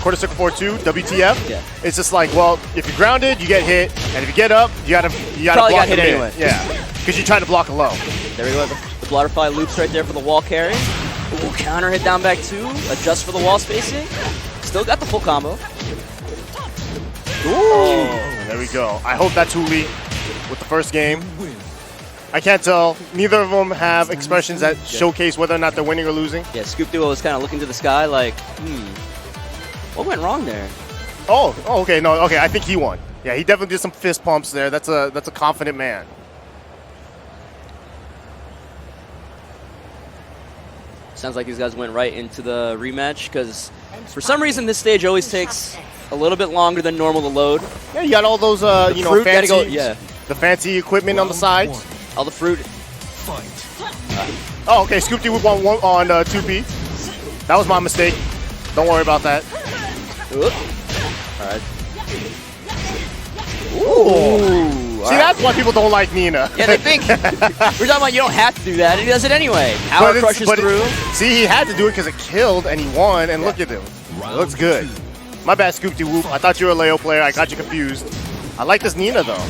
L: quarter circle 4-2 WTF, it's just like, well, if you're grounded, you get hit, and if you get up, you gotta
M: probably
L: block
M: got hit anyway.
L: Yeah, because you're trying to block a low.
M: There we go. The butterfly loops right there for the wall carry. Ooh, counter hit down back 2. Adjust for the wall spacing. Still got the full combo.
L: Ooh, there we go. I hope that's Hoodie with the first game. I can't tell. Neither of them have expressions that showcase whether or not they're winning or losing.
M: Yeah, Scoop Duo was kind of looking to the sky like, what went wrong there?
L: Oh, okay, no, okay, I think he won. Yeah, he definitely did some fist pumps there. That's a confident man.
M: Sounds like these guys went right into the rematch because for some reason this stage always takes a little bit longer than normal to load.
L: Yeah, you got all those, fancy, the fancy equipment on the sides.
M: All the fruit.
L: Oh, okay, Scoop D Whoop on 2P. That was my mistake. Don't worry about that.
M: All right.
L: Ooh. See, that's why people don't like Nina.
M: Yeah, they think. We're talking about you don't have to do that, and he does it anyway. Power crushes through.
L: See, he had to do it because it killed, and he won, and look at him. It looks good. My bad, Scoop D Whoop. I thought you were a Leo player. I got you confused. I like this Nina, though.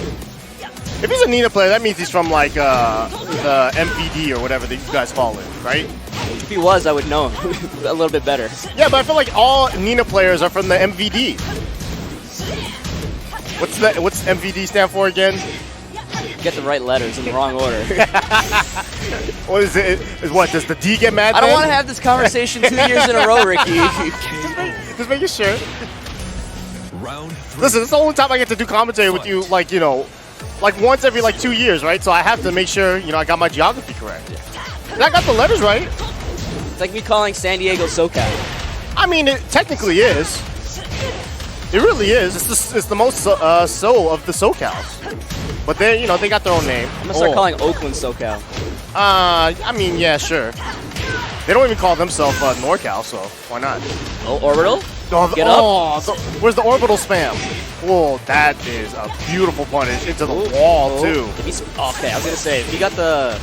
L: If he's a Nina player, that means he's from, like, the MVD or whatever that you guys call it, right?
M: If he was, I would know him a little bit better.
L: Yeah, but I feel like all Nina players are from the MVD. What's does MVD stand for again?
M: Get the right letters in the wrong order.
L: What is it? What, does the D get mad?
M: I don't want to have this conversation 2 years in a row, Ricky.
L: Just making sure. Listen, it's the only time I get to do commentary with you, like, you know, like once every like 2 years, right? So I have to make sure, you know, I got my geography correct. And I got the letters right.
M: It's like me calling San Diego SoCal.
L: I mean, it technically is. It really is. It's the most so of the SoCals. But they, you know, they got their own name.
M: I'm gonna start calling Oakland SoCal.
L: I mean, yeah, sure. They don't even call themselves NorCal, so why not?
M: Oh, Orbital?
L: Oh,
M: Get up.
L: Where's the Orbital spam? Oh, that is a beautiful punish into the wall, too.
M: Okay, I was gonna say, if you got the...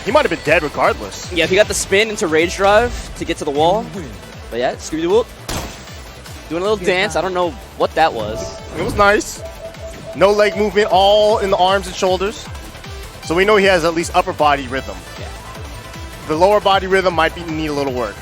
L: He might have been dead regardless.
M: Yeah, if you got the spin into Rage Drive to get to the wall. But yeah, Scooby-Doo. Doing a little dance. I don't know what that was.
L: It was nice. No leg movement, all in the arms and shoulders. So we know he has at least upper body rhythm.
M: Yeah.
L: The lower body rhythm might need a little work.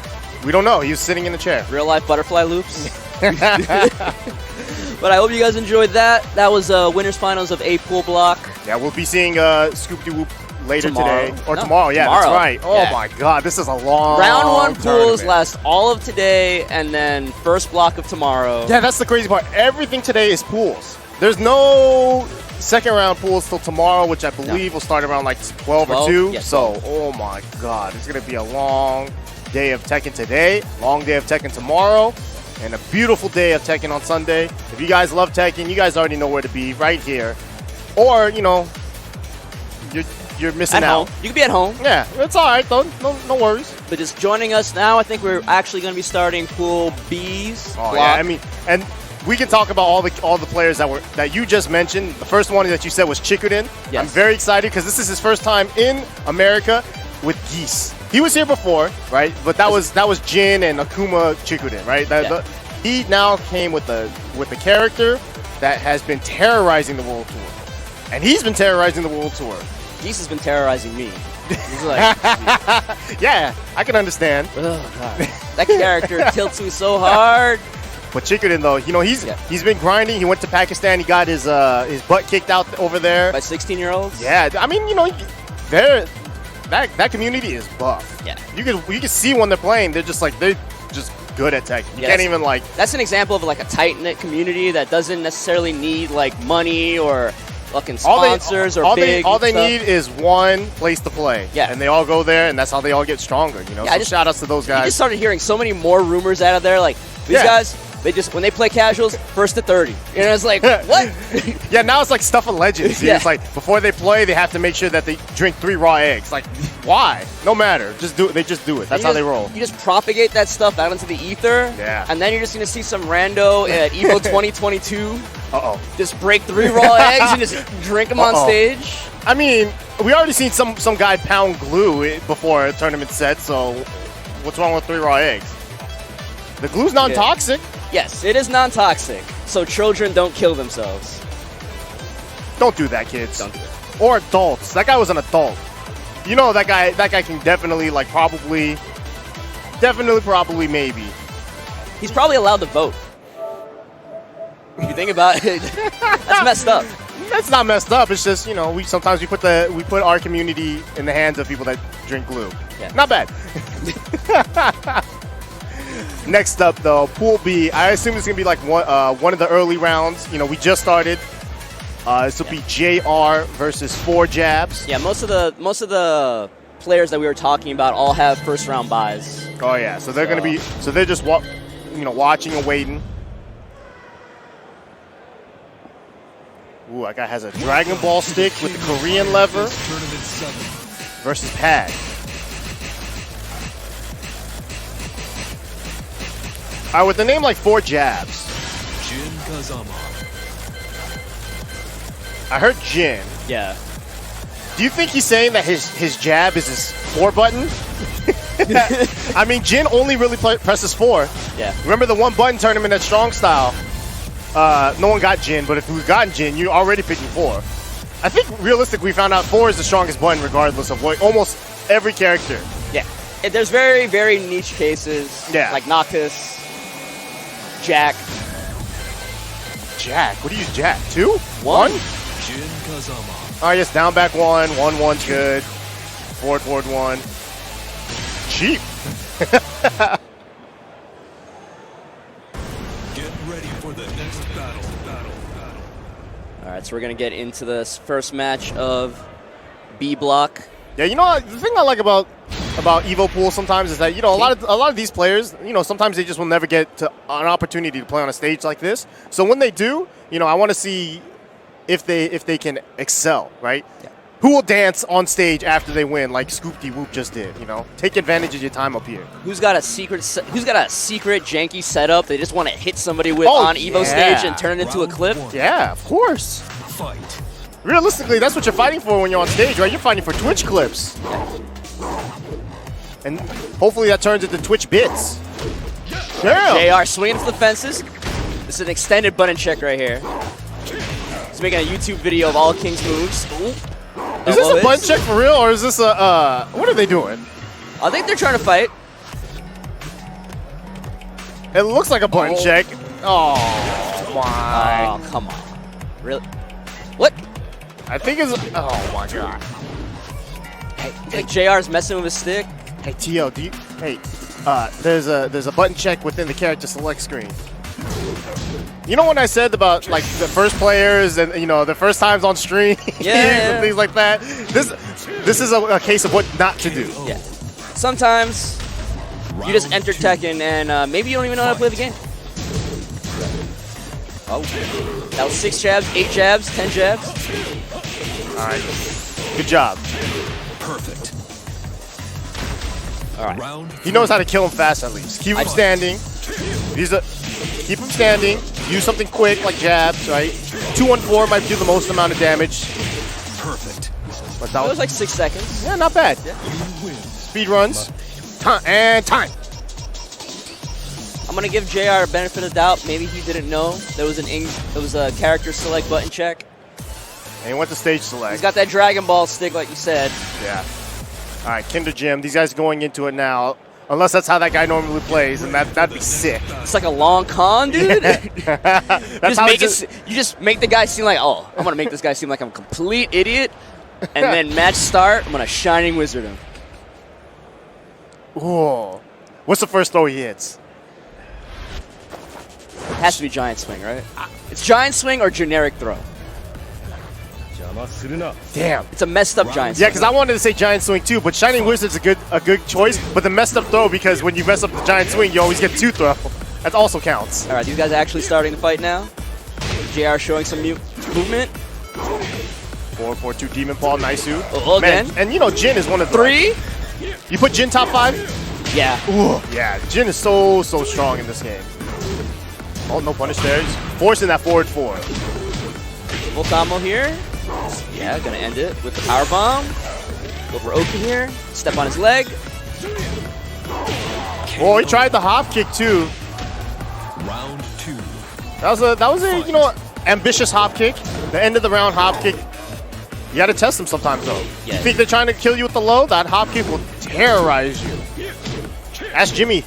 L: We don't know. He was sitting in the chair.
M: Real life butterfly loops. But I hope you guys enjoyed that. That was winners finals of A pool block.
L: Yeah, we'll be seeing Scoop-de-Whoop later
M: Tomorrow.
L: today. Or tomorrow, yeah, that's right. Oh my god, this is a long
M: Round 1 pools
L: tournament.
M: last all of today, and then first block of tomorrow.
L: Yeah, that's the crazy part. Everything today is pools. There's no second round pools till tomorrow, which I believe will start around like 12 or 2.
M: Yes,
L: so, oh my god, it's going to be a long day of Tekken today, long day of Tekken tomorrow, and a beautiful day of Tekken on Sunday. If you guys love Tekken, you guys already know where to be, right here. Or, you know, you're missing
M: at
L: out.
M: Home. You can be at home.
L: Yeah, it's all right, though. No worries.
M: But just joining us now, I think we're actually going to be starting Pool B's
L: Oh,
M: block.
L: yeah, I mean, and we can talk about all the players that you just mentioned. The first one that you said was Chikuden.
M: Yes.
L: I'm very excited because this is his first time in America with Geese. He was here before, right? But that was Jin and Akuma Chikuden, right? He now came with the character that has been terrorizing the World Tour, and he's been terrorizing the World Tour.
M: Geese has been terrorizing me. He's like,
L: yeah, I can understand.
M: Oh god, that character tilts me so hard.
L: But Chikuden, though, you know, he's been grinding. He went to Pakistan. He got his butt kicked out over there
M: by 16-year-olds.
L: Yeah, I mean, you know, that community is buff.
M: Yeah,
L: you can see when they're playing. They're just good at Tekken. You can't even like.
M: That's an example of like a tight knit community that doesn't necessarily need like money or fucking sponsors
L: all
M: big.
L: All they
M: stuff.
L: need is one place to play.
M: Yeah,
L: and they all go there, and that's how they all get stronger. You know,
M: yeah,
L: so shout outs to those guys.
M: I just started hearing so many more rumors out of there. Like these guys. They just, when they play casuals, 1st to 30. You know, it's like, what?
L: Yeah, now it's like stuff of legends.
M: Yeah.
L: It's like, before they play, they have to make sure that they drink 3 raw eggs. Like, why? No matter. Just do it. They just do it. That's how they roll.
M: You just propagate that stuff out into the ether.
L: Yeah.
M: And then you're just going to see some rando at EVO 2022.
L: Uh-oh.
M: Just break 3 raw eggs and just drink them on stage.
L: I mean, we already seen some guy pound glue before a tournament set, so what's wrong with 3 raw eggs? The glue's non-toxic.
M: Yes, it is non-toxic, so children don't kill themselves.
L: Don't do that, kids.
M: Don't do it.
L: Or adults. That guy was an adult. You know that guy can definitely, like, probably, maybe.
M: He's probably allowed to vote. If you think about it, that's messed up.
L: That's not messed up. It's just, you know, we put our community in the hands of people that drink glue.
M: Yeah.
L: Not bad. Next up, though, Pool B. I assume it's gonna be like one of the early rounds. You know, we just started. This will be JR versus 4 Jabs.
M: Yeah, most of the players that we were talking about all have first round buys.
L: Oh yeah, so they're gonna be they're just watching and waiting. Ooh, that guy has a Dragon Ball stick with the Korean lever versus Pad. All right, with a name like 4 Jabs.
C: Jin Kazama.
L: I heard Jin.
M: Yeah.
L: Do you think he's saying that his jab is his 4 button? I mean, Jin only really presses 4.
M: Yeah.
L: Remember the 1 button tournament at Strong Style? No one got Jin, but if we've gotten Jin, you're already picking 4. I think realistically, we found out 4 is the strongest button regardless of what almost every character.
M: Yeah. There's very, very niche cases.
L: Yeah.
M: Like Noctis, Jack.
L: Jack. What do you use Jack? 2? 1? Alright, yes, down back 1. 1-1's good. Forward 1. Cheap.
N: Get ready for the next battle.
M: Alright, so we're going to get into this first match of B block.
L: Yeah, you know, the thing I like about Evo Pool sometimes is that, you know, a lot of these players, you know, sometimes they just will never get to an opportunity to play on a stage like this. So when they do, you know, I want to see if they can excel, right? Yeah. Who will dance on stage after they win, like Scoop-D-Whoop just did, you know? Take advantage of your time up here.
M: Who's got a secret janky setup they just want to hit somebody with on Evo stage and turn it into a clip?
L: Yeah, of course. Fight. Realistically, that's what you're fighting for when you're on stage, right? You're fighting for Twitch clips. And hopefully that turns into Twitch bits.
M: Damn. JR swinging for the fences. This is an extended button check right here. He's making a YouTube video of all King's moves. Ooh.
L: Is this a button check for real, or is this a, what are they doing?
M: I think they're trying to fight.
L: It looks like a button check. Oh, my.
M: Oh, come on. Really? What?
L: I think it's, oh my God.
M: Hey, JR's messing with his stick.
L: Hey, T.O., there's a button check within the character select screen. You know when I said about like the first players and, you know, the first times on stream and things like that? This is a case of what not to do.
M: Yeah. Sometimes you just enter Tekken and maybe you don't even know how to play the game. Oh, that was 6 jabs, 8 jabs, 10 jabs.
L: All right, good job.
N: Perfect.
M: All right.
L: He knows how to kill him fast at least. Keep him standing. Keep him standing. Use something quick like jabs, right? 2-1-4 might do the most amount of damage.
N: Perfect.
L: But
M: that was like 6 seconds.
L: Yeah, not bad.
M: Yeah.
L: Speed runs. Time.
M: I'm gonna give JR a benefit of the doubt. Maybe he didn't know there was a character select button check.
L: And he went to stage select.
M: He's got that Dragon Ball stick, like you said.
L: Yeah. All right, Kinder Jim. These guys are going into it now. Unless that's how that guy normally plays, and that'd be sick.
M: It's like a long con, dude. You just make the guy seem like, oh, I'm gonna make this guy seem like I'm a complete idiot, and then match start, I'm gonna Shining Wizard him.
L: Ooh. What's the first throw he hits?
M: It has to be Giant Swing, right? It's Giant Swing or generic throw.
L: Damn.
M: It's a messed up Giant Swing.
L: Yeah, because I wanted to say Giant Swing too, but Shining Wizard's a good choice, but the messed up throw, because when you mess up the Giant Swing, you always get 2 throw. That also counts.
M: All right, these guys are actually starting to fight now. JR showing some movement.
L: 4-4-2 Demon Paw, nice suit.
M: Oh, again.
L: Man, and you know Jin is one of the...
M: 3?
L: You put Jin top 5?
M: Yeah.
L: Ooh, yeah, Jin is so strong in this game. Oh, no punish there. He's forcing that forward 4.
M: Full combo here. Yeah, gonna end it with the power bomb. Go for Oki here. Step on his leg.
L: Oh, he tried the hop kick too.
N: Round 2.
L: That was a you know, ambitious hop kick. The end of the round hop kick. You gotta test them sometimes though.
M: Yeah.
L: You think they're trying to kill you with the low? That hop kick will terrorize you. Ask Jimmy.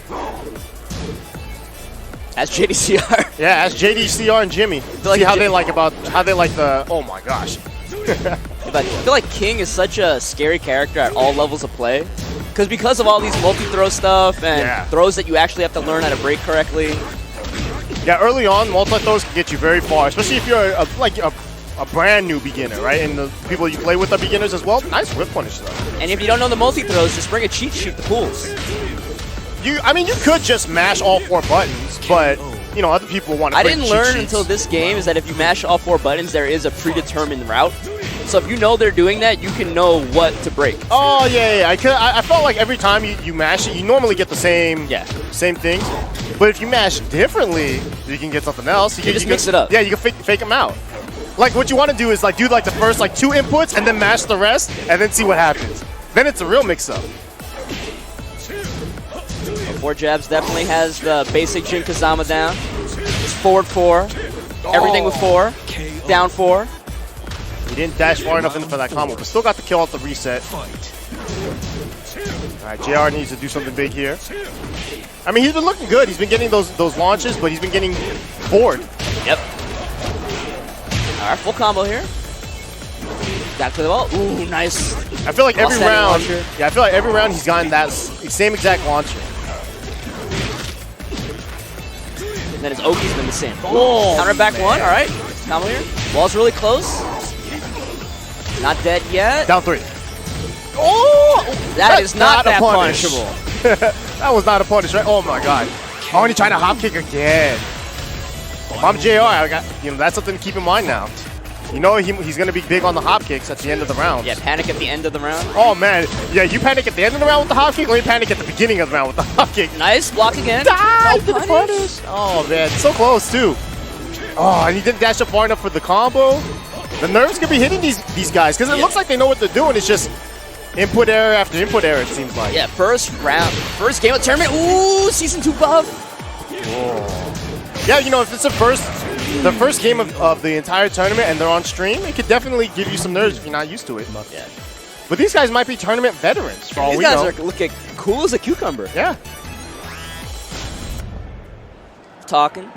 M: Ask JDCR.
L: Yeah, ask JDCR and Jimmy. See how they like the. Oh my gosh.
M: I feel like King is such a scary character at all levels of play. Because of all these multi-throw stuff and throws that you actually have to learn how to break correctly.
L: Yeah, early on, multi-throws can get you very far, especially if you're a brand new beginner, right? And the people you play with are beginners as well. Nice whip punish though.
M: And if you don't know the multi-throws, just bring a cheat sheet to pools.
L: I mean, you could just mash all 4 buttons, but you know, other people want to.
M: I didn't learn until this game is that if you mash all 4 buttons, there is a predetermined route. So if you know they're doing that, you can know what to break.
L: Oh yeah. I felt like every time you mash it, you normally get the same things. But if you mash differently, you can get something else.
M: You just mix it up.
L: Yeah, you can fake them out. Like what you want to do is like do like the first like 2 inputs and then mash the rest and then see what happens. Then it's a real mix-up.
M: 4 jabs definitely has the basic Jin Kazama down. Just forward 4. Everything with 4. Down 4.
L: He didn't dash far enough in for that combo, but still got the kill off the reset. All right, JR needs to do something big here. I mean, he's been looking good. He's been getting those launches, but he's been getting bored.
M: Yep. All right, full combo here. Back to the ball. Ooh, nice.
L: I feel like every
M: Outstanding
L: round,
M: launcher.
L: yeah, I feel like every round he's gotten that same exact launcher.
M: And then his Oki's been the same. Oh, counter back one. All right. Combo here. Ball's really close. Not dead yet.
L: Down 3.
M: Oh, that is not that
L: punish.
M: punishable.
L: That was not a punish, right? Oh my god. Oh, and he tried to hop kick again. I'm JR. I got, that's something to keep in mind now. You know he's going to be big on the hop kicks at the end of the round.
M: Yeah, panic at the end of the round.
L: Oh man, yeah, you panic at the end of the round with the hop kick, or you panic at the beginning of the round with the hop kick.
M: Nice block again.
L: Die
M: No
L: to the punish. Oh man, so close too. Oh, and he didn't dash up far enough for the combo. The nerves could be hitting these guys because it looks like they know what they're doing. It's just input error after input error, it seems like.
M: Yeah, first game of the tournament. Ooh, season 2 buff.
L: Whoa. Yeah, if it's the first game of the entire tournament and they're on stream, it could definitely give you some nerves if you're not used to it.
M: Yeah.
L: But these guys might be tournament veterans for all
M: These
L: we
M: guys
L: know.
M: are looking cool as a cucumber.
L: Yeah.
M: Talking.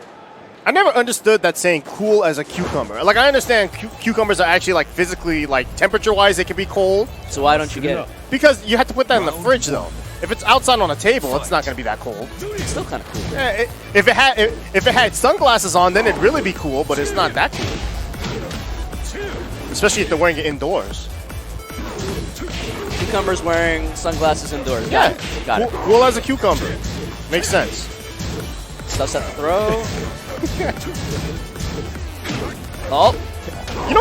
L: I never understood that saying cool as a cucumber. Like, I understand cucumbers are actually, like, physically, like, temperature-wise, they can be cold.
M: So why don't you get it?
L: Because you have to put that in the fridge, though. If it's outside on a table, it's not going to be that cold.
M: It's still kind of cool.
L: Yeah, if it had sunglasses on, then it'd really be cool, but it's not that cool. Especially if they're wearing it indoors.
M: Cucumber's wearing sunglasses indoors.
L: Yeah.
M: Got it.
L: Cool as a cucumber. Makes sense.
M: Stuff's at the throw. Oh.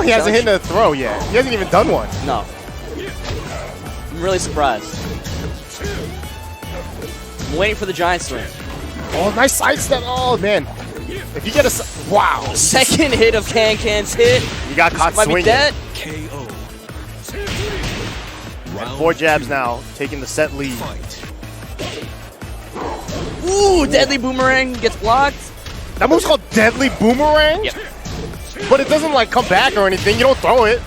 L: He hasn't hit a throw yet. He hasn't even done one.
M: No. I'm really surprised. I'm waiting for the giant swing.
L: Oh, nice sidestep. Oh, man. If you get a... Wow.
M: Second hit of Can's hit.
L: You got caught
M: Might
L: swinging.
M: be dead.
N: KO.
L: And 4 jabs now, taking the set lead.
M: Ooh, deadly boomerang gets blocked.
L: That move's called Deadly Boomerang?
M: Yep.
L: But it doesn't, like, come back or anything. You don't throw it.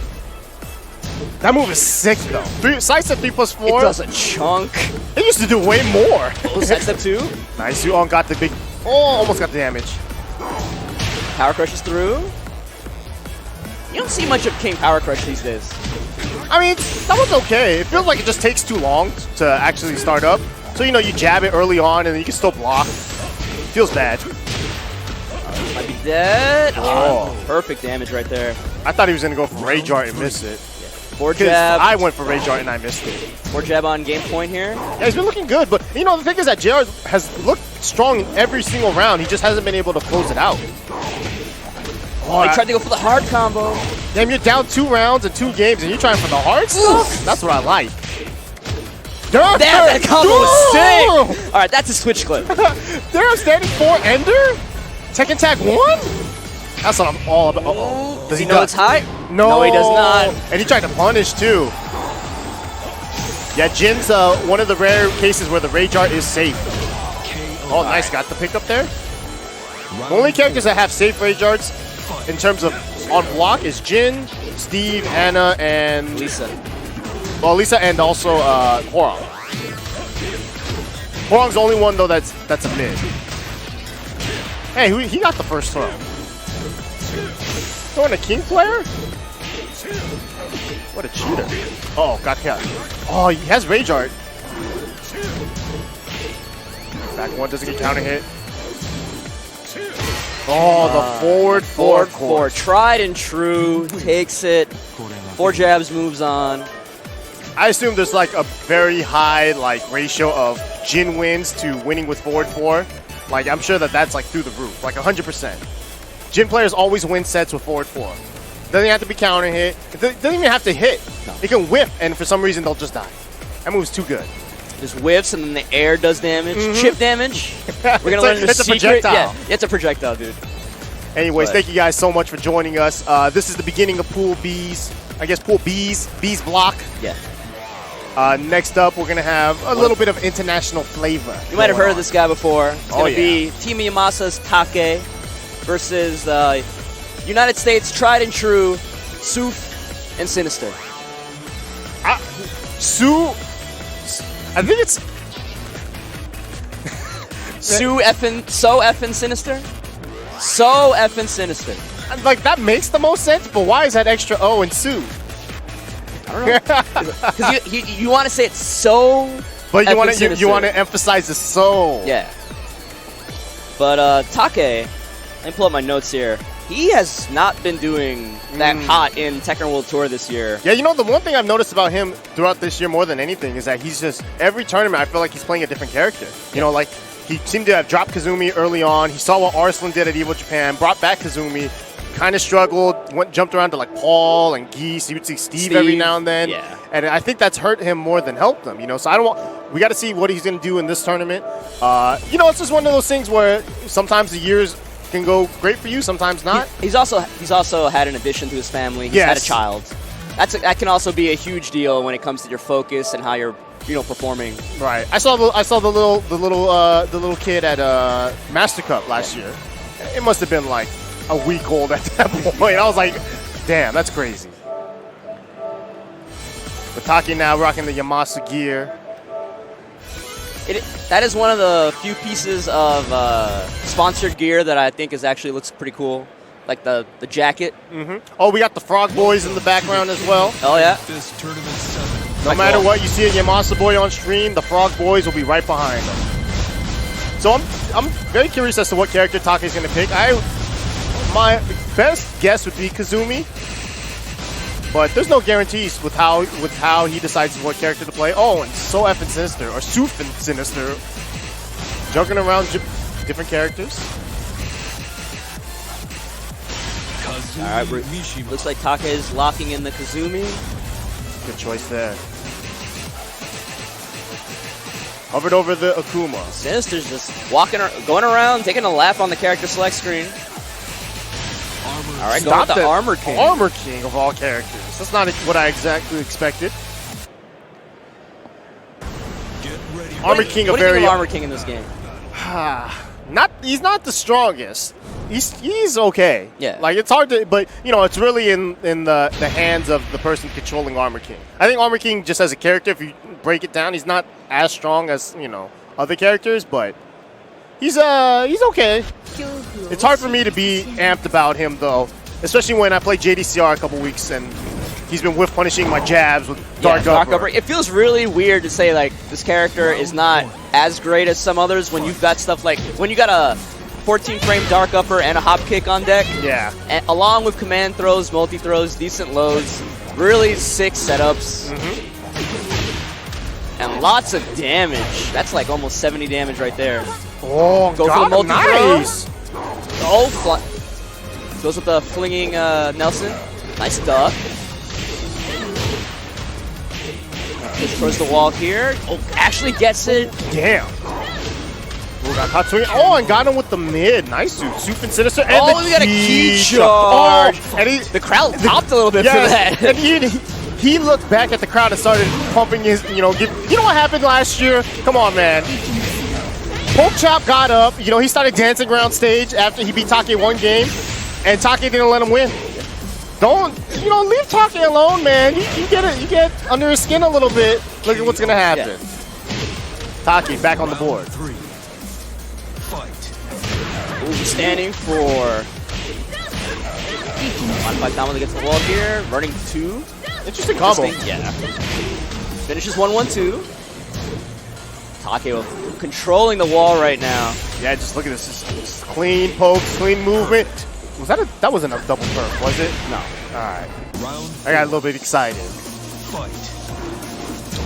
L: That move is sick, though. Sidestep 3+4.
M: It does a chunk.
L: It used to do way more.
M: Oh, sidestep 2.
L: Nice. You got the big... Oh, almost got the damage.
M: Power Crush is through. You don't see much of King Power Crush these days.
L: I mean, that was okay. It feels like it just takes too long to actually start up. So, you jab it early on, and then you can still block. Feels bad.
M: Might be dead.
L: Oh.
M: Perfect damage right there.
L: I thought he was going to go for Rage Art and miss it.
M: 4 jab.
L: I went for Rage Art and I missed it.
M: 4 jab on game point here.
L: Yeah, he's been looking good, but the thing is that JR has looked strong in every single round. He just hasn't been able to close it out.
M: Oh, he tried to go for the hard combo.
L: Damn, you're down 2 rounds and 2 games, and you're trying for the hard stuff? That's what I like.
M: Damn, that combo was sick! Alright, that's a switch clip.
L: They're standing 4 Ender? Tekken Tag 1? That's what I'm all about. Uh-oh.
M: Does he know it's high?
L: No,
M: he does not.
L: And he tried to punish, too. Yeah, Jin's one of the rare cases where the Rage Art is safe. Oh, nice. Got the pick up there. The only characters that have safe Rage Arts in terms of on block is Jin, Steve, Anna, and...
M: Lisa.
L: Well, Lisa and also Hwoarang. Hwoarang's the only one, though, that's a mid. Hey, he got the first throw. Throwing a King player? What a cheater. Oh, got hit. Oh, he has Rage Art. Back one doesn't get counter hit. Oh, the forward
M: four. Tried and true. Takes it. 4 jabs, moves on.
L: I assume there's like a very high ratio of Jin wins to winning with forward 4. Like, I'm sure that's like through the roof, like 100%. Jin players always win sets with forward 4. Doesn't have to be counter hit. It doesn't even have to hit. It can whiff, and for some reason they'll just die. That move's too good.
M: Just whiffs, and then the air does damage. Chip damage. We're gonna learn the
L: it's
M: secret.
L: A projectile.
M: Yeah, it's a projectile, dude.
L: Anyways, thank you guys so much for joining us. This is the beginning of Pool B's. I guess Pool B's block.
M: Yeah.
L: Next up, we're gonna have a little bit of international flavor.
M: You might have heard of this guy before. It's gonna be Team Yamasa's Take versus United States tried and true Soof and Sinister.
L: I think it's
M: So effing Sinister. So effing Sinister.
L: like that makes the most sense, but why is that extra O in Sue?
M: I don't know. Because you want to say it's so.
L: But you want to emphasize the so.
M: Yeah. But Take, let me pull up my notes here. He has not been doing that hot in Tekken World Tour this year.
L: Yeah, you know, the one thing I've noticed about him throughout this year more than anything is that he's just, every tournament, I feel like he's playing a different character. You know, like, he seemed to have dropped Kazumi early on. He saw what Arslan did at Evo Japan, brought back Kazumi, kind of struggled, jumped around to, like, Paul and Geese. You would see Steve every now and then.
M: Yeah.
L: And I think that's hurt him more than helped him, you know. So we got to see what he's going to do in this tournament. You know, it's just one of those things where sometimes the years can go great for you, sometimes not.
M: He's also had an addition to his family. He's had a child. That can also be a huge deal when it comes to your focus and how you're performing.
L: Right. I saw the little kid at Master Cup last year. It must have been like a week old at that point. I was like, damn, that's crazy. Bataki now rocking the Yamasa gear.
M: That is one of the few pieces of sponsored gear that I think looks pretty cool. Like the jacket.
L: Oh, we got the Frog Boys in the background as well.
M: Oh, yeah.
L: No matter what you see a Yamasa boy on stream, the Frog Boys will be right behind him. So I'm very curious as to what character Take is going to pick. My best guess would be Kazumi. But there's no guarantees with how he decides what character to play. Oh, and So Effin' Sinister, or Soofnisnister, juggling around different characters.
M: All right, looks like Take is locking in the Kazumi.
L: Good choice there. Hovered over the Akuma.
M: Sinister's just going around, taking a lap on the character select screen. All right, going with the Armor King.
L: Armor King of all characters. That's not what I exactly expected. Armor King,
M: what do you think of Armor King in this game?
L: He's not the strongest. He's okay.
M: Yeah.
L: Like, it's hard to, but you know, it's really in the hands of the person controlling Armor King. I think Armor King, just as a character, if you break it down, he's not as strong as, you know, other characters, but he's okay. It's hard for me to be amped about him though, especially when I played JDCR a couple weeks and he's been whiff punishing my jabs with Dark Upper.
M: It feels really weird to say like this character is not as great as some others when you've got stuff like when you got a 14-frame Dark Upper and a hop kick on deck.
L: Yeah.
M: And along with command throws, multi throws, decent loads, really sick setups. And lots of damage. That's like almost 70 damage right there.
L: Oh,
M: go for the multi
L: nice.
M: Oh, goes with the flinging Nelson. Nice duck. Just towards the wall here. Oh, actually gets it.
L: Damn. Oh, got hot swing. Oh, and got him with the mid. Nice dude. Soofnisnister and
M: we got a key charge. Oh, and the crowd popped a little bit for that.
L: And he looked back at the crowd and started pumping his, you know what happened last year? Come on, man. Poke Chop got up. You know, he started dancing around stage after he beat Take one game, and Take didn't let him win. Don't, leave Take alone, man. You get under his skin a little bit. Look at what's going to happen. Yeah. Take back on the board.
M: Ooh, standing for... Modified down when he gets the wall here. Running 2.
L: Interesting combo.
M: Yeah. Finishes 1-1-2. Take controlling the wall right now.
L: Yeah, just look at this. Just clean pokes, clean movement. That wasn't a double perk, was it? No. All right. I got a little bit excited.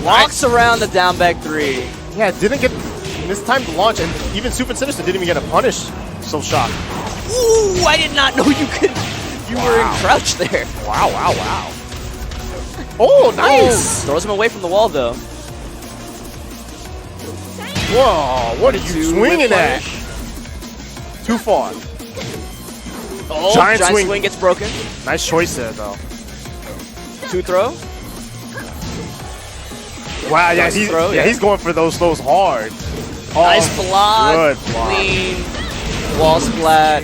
M: Walks around the down back 3.
L: Yeah, didn't get this time to launch, and even Soofnisnister didn't even get a punish. So shocked.
M: Ooh, I did not know you were in crouch there.
L: Wow. Oh, nice.
M: Oh, throws him away from the wall though.
L: Whoa, what are you swinging at? Too far.
M: Oh, giant swing gets broken.
L: Nice choice there, though.
M: 2 throw.
L: Wow, yeah, he's going for those throws hard. Oh,
M: nice block.
L: Good
M: block. Clean. Wall splat.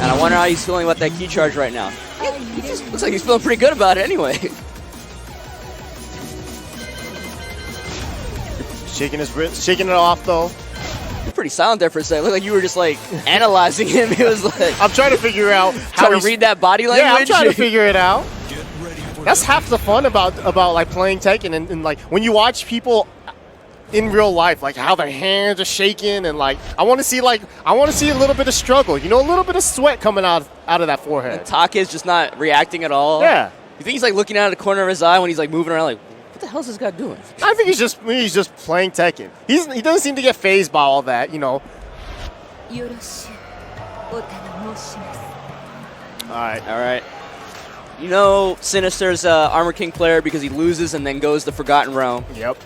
M: And I wonder how he's feeling about that key charge right now. He just looks like he's feeling pretty good about it anyway.
L: Shaking his wrist, shaking it off though.
M: pretty silent there for a second. It looked like you were just like analyzing him. It was like
L: I'm trying to figure out how
M: to read that body language.
L: Yeah, I'm trying to figure it out. That's half the fun about like playing Tekken and like when you watch people in real life, like how their hands are shaking and like I want to see a little bit of struggle, you know, a little bit of sweat coming out of that forehead.
M: And Take is just not reacting at all.
L: Yeah.
M: You think he's like looking out of the corner of his eye when he's like moving around like, what the hell is this guy doing?
L: I think he's just playing Tekken. He doesn't seem to get fazed by all that, you know. All right.
M: You know Sinister's Armor King player because he loses and then goes to Forgotten Realm.
L: Yep.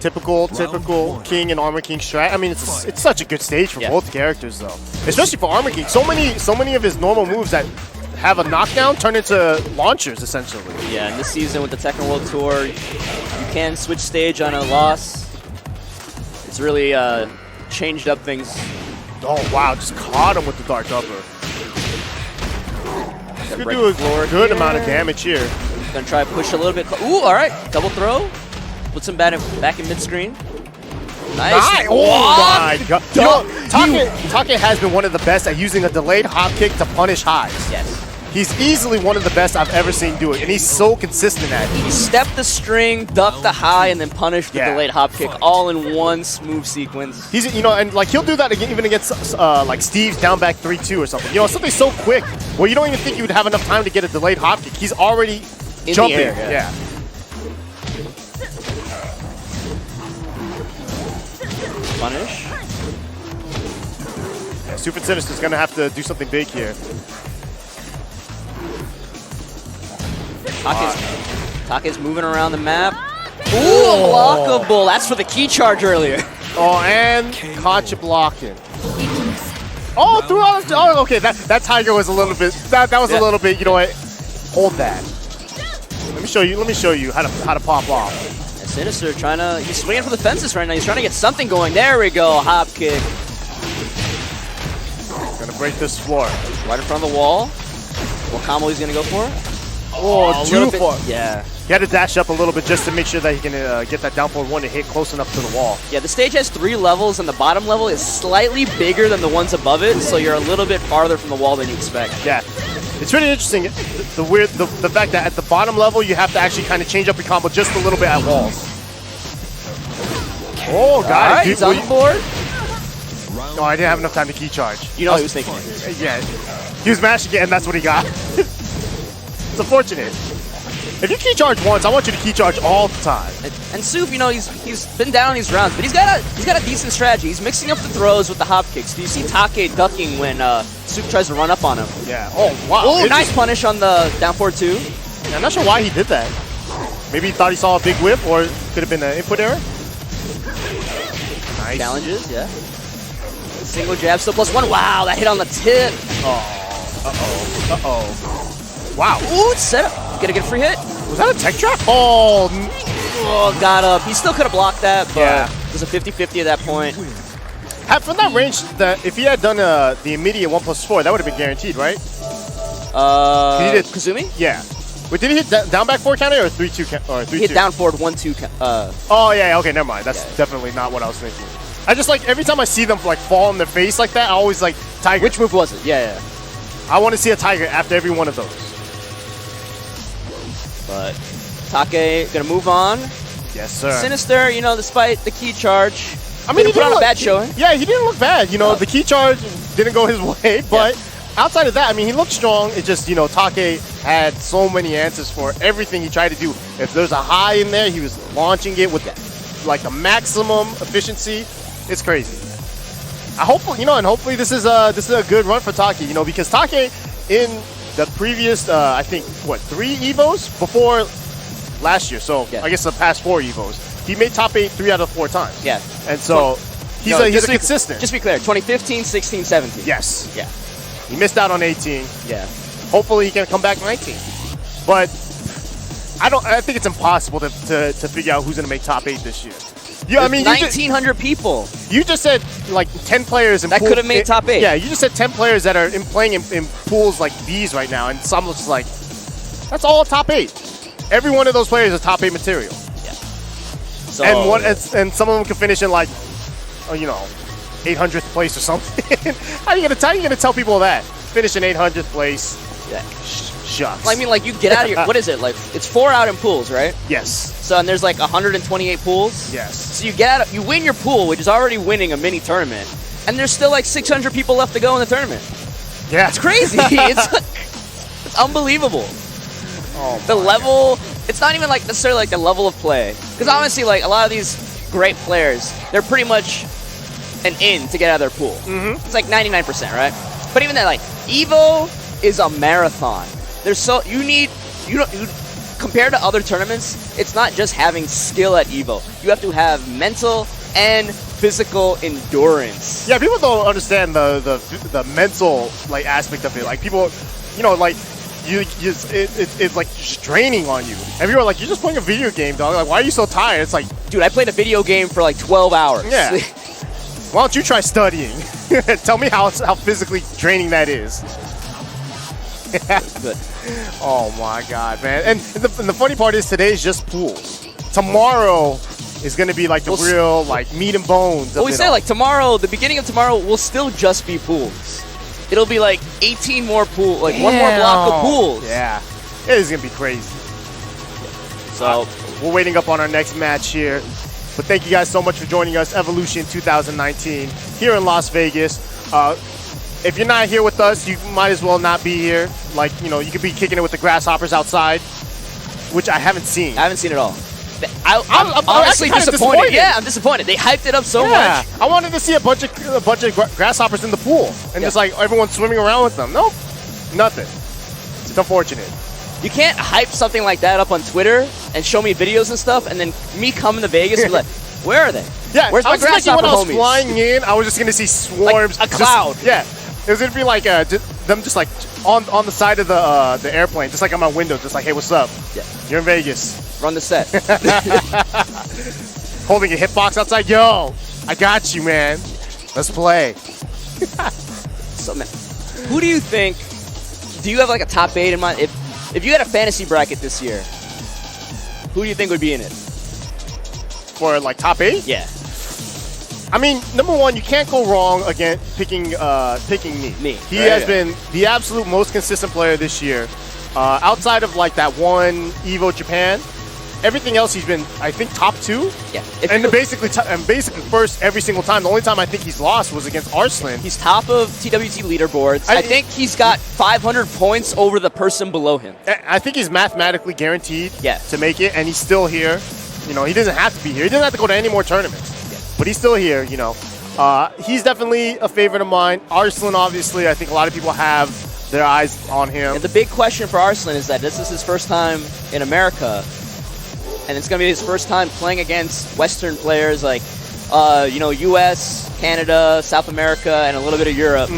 L: Typical King and Armor King strat. I mean, it's such a good stage for both characters, though. Especially for Armor King. So many of his normal moves that have a knockdown turn into launchers, essentially.
M: Yeah, and this season with the Tekken World Tour, you can switch stage on a loss. It's really changed up things.
L: Oh, wow. Just caught him with the Dark Upper. Could do a good amount of damage here.
M: Gonna try to push a little bit. Ooh, all right. Double throw. Puts him back in mid-screen. Nice.
L: Oh, my God. You know, Take has been one of the best at using a delayed hop kick to punish highs.
M: Yes.
L: He's easily one of the best I've ever seen do it, and he's so consistent at it.
M: He stepped the string, ducked the high, and then punished the delayed hop kick all in one smooth sequence.
L: He's, you know, and like he'll do that again, even against like Steve's down back 3-2 or something. You know, something so quick where you don't even think you would have enough time to get a delayed hop kick. He's already
M: in
L: jumping.
M: The air,
L: yeah.
M: Punish.
L: Yeah, Soofnisnister's gonna have to do something big here.
M: Take's moving around the map. Ooh, unblockable. That's for the key charge earlier.
L: Oh, and caught you blocking. Oh, threw out. Oh, okay. That Tiger was a little bit. That was a little bit. You know what? Hold that. Let me show you how to pop off.
M: And Sinister he's swinging for the fences right now. He's trying to get something going. There we go. Hop kick.
L: Gonna break this floor.
M: Right in front of the wall. What combo he's gonna go for?
L: Oh, too far.
M: Yeah.
L: He had to dash up a little bit just to make sure that he can get that down forward one to hit close enough to the wall.
M: Yeah, the stage has 3 levels, and the bottom level is slightly bigger than the ones above it, so you're a little bit farther from the wall than you expect.
L: Yeah. It's really interesting, the fact that at the bottom level, you have to actually kind of change up your combo just a little bit at walls. Oh, got it.
M: He's on the board.
L: No, I didn't have enough time to key charge.
M: You know what he was thinking.
L: Yeah. He was mashing it, and that's what he got. It's unfortunate. If you key charge once, I want you to key charge all the time.
M: And Soof, you know, he's been down in these rounds, but he's got a decent strategy. He's mixing up the throws with the hop kicks. Do you see Take ducking when Soof tries to run up on him?
L: Yeah. Oh, wow.
M: Oh, nice punish on the down forward 2.
L: I'm not sure why he did that. Maybe he thought he saw a big whip, or it could have been an input error. Nice.
M: Challenges, yeah. Single jab, still +1. Wow, that hit on the tip.
L: Oh. Uh-oh. Wow.
M: Ooh, it's set up. Gonna get a free hit.
L: Was that a tech trap? Oh,
M: got up. He still could have blocked that, but it was a 50-50 at that point.
L: From that range, if he had done the immediate 1+4, that would have been guaranteed, right?
M: He did Kazumi?
L: Yeah. Wait, did he hit down back 4 counter or 3-2 or 3-2?
M: He hit down forward 1-2.
L: Oh yeah, okay, never mind. That's definitely not what I was thinking. I just like every time I see them like fall on their face like that, I always like Tiger.
M: Which move was it? Yeah.
L: I want to see a Tiger after every one of those.
M: But Take gonna move on.
L: Yes, sir.
M: Sinister, you know, despite the key charge,
L: I mean, he
M: put on a
L: look,
M: bad showing.
L: Yeah, he didn't look bad. You know, the key charge didn't go his way, but outside of that, I mean, he looked strong. It just, you know, Take had so many answers for everything he tried to do. If there's a high in there, he was launching it with like the maximum efficiency. It's crazy. I hope, you know, and hopefully this is a good run for Take. You know, because Take in the previous, I think, what, 3 Evos before last year. So I guess the past 4 Evos. He made top 8 3 out of 4 times.
M: Yeah.
L: And so he's a consistent.
M: Just be clear, 2015, 16, 17.
L: Yes.
M: Yeah.
L: He missed out on 18.
M: Yeah.
L: Hopefully he can come back 19. But I think it's impossible to figure out who's going to make top 8 this year. Yeah, I mean,
M: 1,900 people.
L: You just said like 10 players in
M: that could have made top 8.
L: Yeah, you just said 10 players that are playing in pools like these right now, and some looks like that's all top 8. Every one of those players is top 8 material.
M: Yeah. So,
L: and some of them can finish in like, you know, 800th place or something. How are you gonna tell people that? Finish in 800th place.
M: Yeah.
L: Shucks.
M: I mean, like, you get out of your, what is it? Like, it's 4 out in pools, right?
L: Yes.
M: So, and there's like 128 pools.
L: Yes.
M: So you get out, you win your pool, which is already winning a mini tournament, and there's still like 600 people left to go in the tournament.
L: Yeah.
M: It's crazy. It's unbelievable.
L: Oh,
M: the level, it's not even like necessarily like the level of play. Because honestly, like, a lot of these great players, they're pretty much an in to get out of their pool. It's like 99%, right? But even that, like, Evo is a marathon. There's so, compared to other tournaments, it's not just having skill at Evo. You have to have mental and physical endurance.
L: Yeah, people don't understand the mental like aspect of it. Like people, you know, like it's like just draining on you. And people are like, you're just playing a video game, dog. Like, why are you so tired? It's like,
M: dude, I played a video game for like 12 hours.
L: Yeah. Why don't you try studying? Tell me how physically draining that is.
M: Good.
L: Oh my God, man! And the funny part is today's just pools. Tomorrow is gonna be like the real like meat and bones.
M: Well, we say like tomorrow, the beginning of tomorrow will still just be pools. It'll be like 18 more pools, like one more block of pools.
L: Yeah, it is gonna be crazy. So we're waiting up on our next match here. But thank you guys so much for joining us, Evolution 2019 here in Las Vegas. If you're not here with us, you might as well not be here. Like, you know, you could be kicking it with the grasshoppers outside, which I haven't seen.
M: I haven't seen it all. I'm honestly disappointed. Yeah, I'm disappointed. They hyped it up so much.
L: I wanted to see a bunch of grasshoppers in the pool and just like everyone swimming around with them. Nope, nothing. It's unfortunate.
M: You can't hype something like that up on Twitter and show me videos and stuff, and then me coming to Vegas and be like, where are they?
L: Yeah,
M: where's my grasshopper
L: when I was
M: homies?
L: flying in, I was just gonna see swarms,
M: like a cloud.
L: Yeah, it was gonna be like them just like on the side of the airplane, just like on my window, just like, hey, what's up?
M: Yeah,
L: you're in Vegas.
M: Run the set.
L: Holding a hitbox outside. Yo, I got you, man. Let's play.
M: So, man, who do you think? Do you have like a top 8 in mind? If you had a fantasy bracket this year, who do you think would be in it?
L: For like top 8?
M: Yeah.
L: I mean, number one, you can't go wrong again picking me. He has been the absolute most consistent player this year. Outside of like that one Evo Japan, everything else he's been, I think, top 2.
M: Yeah.
L: And basically first every single time. The only time I think he's lost was against Arslan.
M: He's top of TWT leaderboards. I think he's got 500 points over the person below him.
L: I think he's mathematically guaranteed to make it, and he's still here. You know, he doesn't have to be here. He doesn't have to go to any more tournaments. But he's still here, you know. He's definitely a favorite of mine. Arslan, obviously, I think a lot of people have their eyes on him.
M: And the big question for Arslan is that this is his first time in America, and it's going to be his first time playing against Western players like, you know, US, Canada, South America, and a little bit of Europe.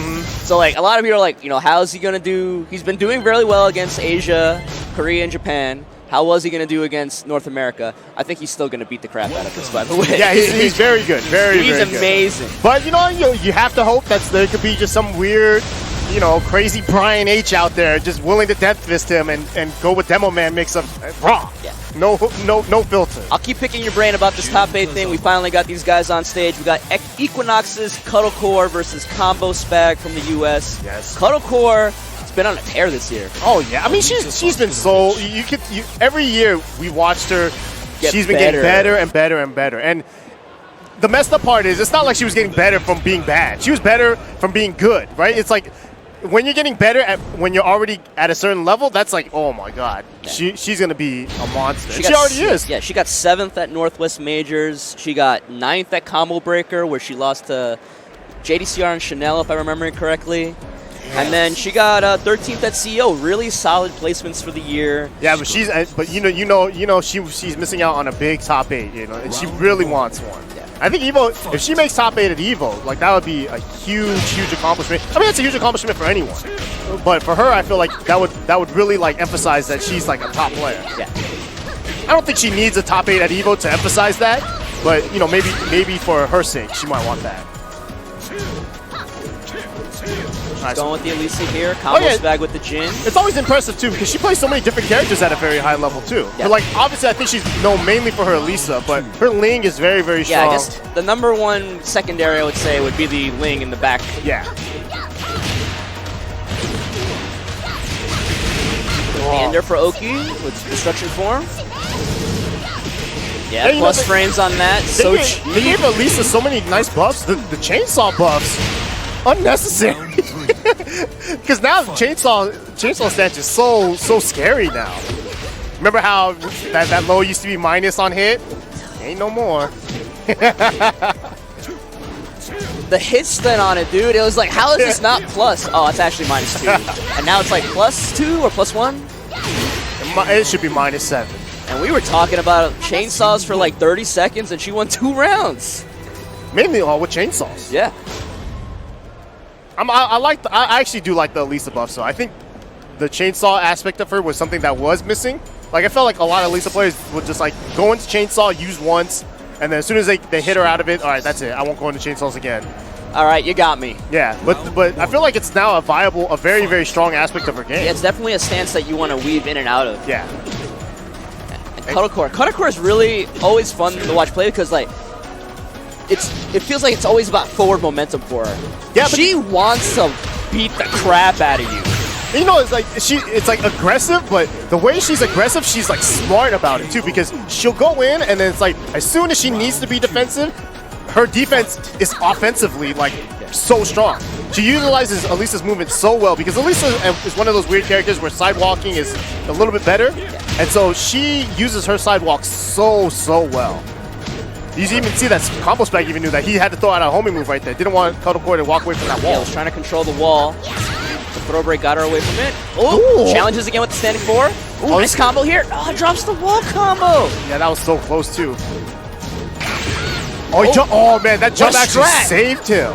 M: So, like, a lot of people are like, you know, how's he going to do? He's been doing really well against Asia, Korea, and Japan. How was he going to do against North America? I think he's still going to beat the crap out of us, by the way.
L: Yeah, he's very good.
M: He's amazing.
L: Good. But, you know, you have to hope that there could be just some weird, you know, crazy Brian H out there just willing to death fist him and go with Demo Man mix of raw.
M: Yeah.
L: No filter.
M: I'll keep picking your brain about this top 8 thing. We finally got these guys on stage. We got EQNX's Cuddlecore versus Combospag from the US.
L: Yes.
M: Cuddlecore been on a tear this year.
L: Oh yeah, I mean she's been so every year we watched her. She's been getting better and better and better. And the messed up part is it's not like she was getting better from being bad. She was better from being good, right? It's like when you're getting better when you're already at a certain level, that's like, oh my God, she's gonna be a monster. She already is.
M: Yeah, she got 7th at Northwest Majors. She got 9th at Combo Breaker, where she lost to JDCR and Chanel, if I remember correctly. And then she got 13th at CEO. Really solid placements for the year.
L: Yeah, but she's she's missing out on a big top 8. You know, and she really wants one.
M: Yeah.
L: I think Evo, if she makes top 8 at Evo, like that would be a huge accomplishment. I mean, it's a huge accomplishment for anyone, but for her, I feel like that would really like emphasize that she's like a top player.
M: Yeah.
L: I don't think she needs a top 8 at Evo to emphasize that, but you know, maybe for her sake, she might want that. Nice.
M: Going with the Ayyyyye here. Combospag with the Jin.
L: It's always impressive too because she plays so many different characters at a very high level too.
M: Yeah.
L: But like obviously I think she's known mainly for her Ayyyyye, but her Ling is very, very strong.
M: Yeah, I guess the number one secondary I would say would be the Ling in the back.
L: Yeah.
M: The ender for Oki with Destruction Form. Yeah,
L: Hey,
M: plus frames on that.
L: They gave Ayyyyye so many nice buffs. The chainsaw buffs, unnecessary. Because now chainsaw stance is so scary now. Remember how that low used to be minus on hit? Ain't no more.
M: The hit stun on it, dude. It was like, how is this not plus? Oh, it's actually -2. And now it's like +2 or +1?
L: It should be -7.
M: And we were talking about chainsaws for like 30 seconds, and she won 2 rounds.
L: Mainly all with chainsaws.
M: Yeah.
L: I actually do like the Ayyyyye buff, so I think the chainsaw aspect of her was something that was missing. Like, I felt like a lot of Ayyyyye players would just like go into chainsaw, use once, and then as soon as they hit her out of it, all right, that's it. I won't go into chainsaws again.
M: All right, you got me.
L: Yeah, but I feel like it's now a very, very strong aspect of her game.
M: Yeah, it's definitely a stance that you want to weave in and out of.
L: Yeah.
M: Cuddlecore. Cuddlecore is really always fun to watch play because like it feels like it's always about forward momentum for her.
L: Yeah,
M: she wants to beat the crap out of you.
L: You know, it's like aggressive, but the way she's aggressive, she's like smart about it too, because she'll go in and then it's like as soon as she needs to be defensive, her defense is offensively like so strong. She utilizes Alyssa's movement so well because Alyssa is one of those weird characters where sidewalking is a little bit better, and so she uses her sidewalk so well. You even see that Combospag even knew that he had to throw out a homing move right there. Didn't want Cuddlecore to walk away from that wall.
M: Yeah, was trying to control the wall. The throw break got her away from it. Oh, challenges again with the standing 4. Ooh, nice combo here. Oh, drops the wall combo.
L: Yeah, that was so close too. Oh man, that jump actually saved him.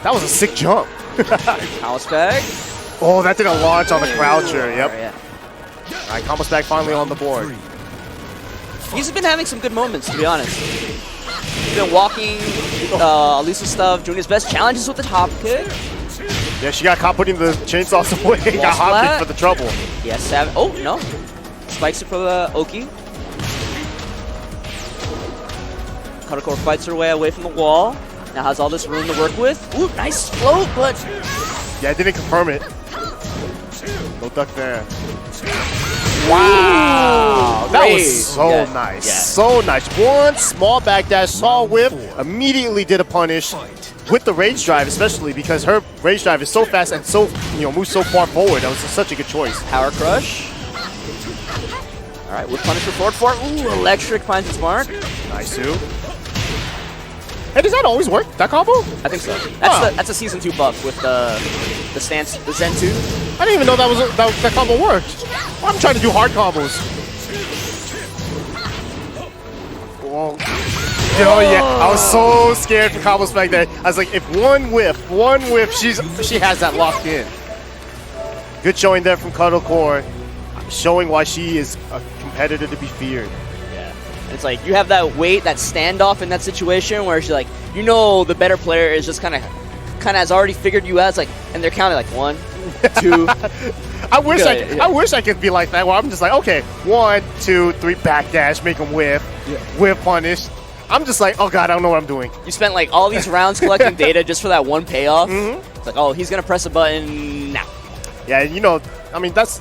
L: That was a sick jump.
M: Combospag.
L: Oh, that didn't launch on the croucher. Yep.
M: Yeah.
L: All right, Combospag finally on the board.
M: He's been having some good moments, to be honest. He's been walking Alyssa stuff, doing his best challenges with the hop kick.
L: Yeah, she got caught putting the chainsaws away. Got hop kicked for the trouble.
M: Yeah, oh, no. Spikes it for the Oki. Cuddlecore fights her way away from the wall. Now has all this room to work with. Ooh, nice float, but...
L: Yeah, I didn't confirm it. No duck there. Wow, that was so nice. Yeah. So nice. One small backdash, saw whip, immediately did a punish with the rage drive, especially because her rage drive is so fast and so, moves so far forward. That was such a good choice.
M: Power crush. All right, with punisher forward 4. Ooh, electric finds its mark.
L: Nice too. Hey, does that always work? That combo?
M: I think so. That's a season 2 buff with the stance, the Zen 2.
L: I didn't even know that combo worked. I'm trying to do hard combos. Whoa. Oh yeah, I was so scared for Combospag there. I was like, if one whiff, she has that locked in. Good showing there from Cuddlecore, showing why she is a competitor to be feared.
M: Yeah, and it's like you have that weight, that standoff in that situation where she's like, the better player is just kind of has already figured you out. It's like, and they're counting like 1, 2.
L: I wish I could be like that. Where I'm just like, okay, 1, 2, 3, backdash, make them whiff, whiff punish. I'm just like, oh god, I don't know what I'm doing.
M: You spent like all these rounds collecting data just for that one payoff. It's like, oh, he's gonna press a button now.
L: Yeah, I mean, that's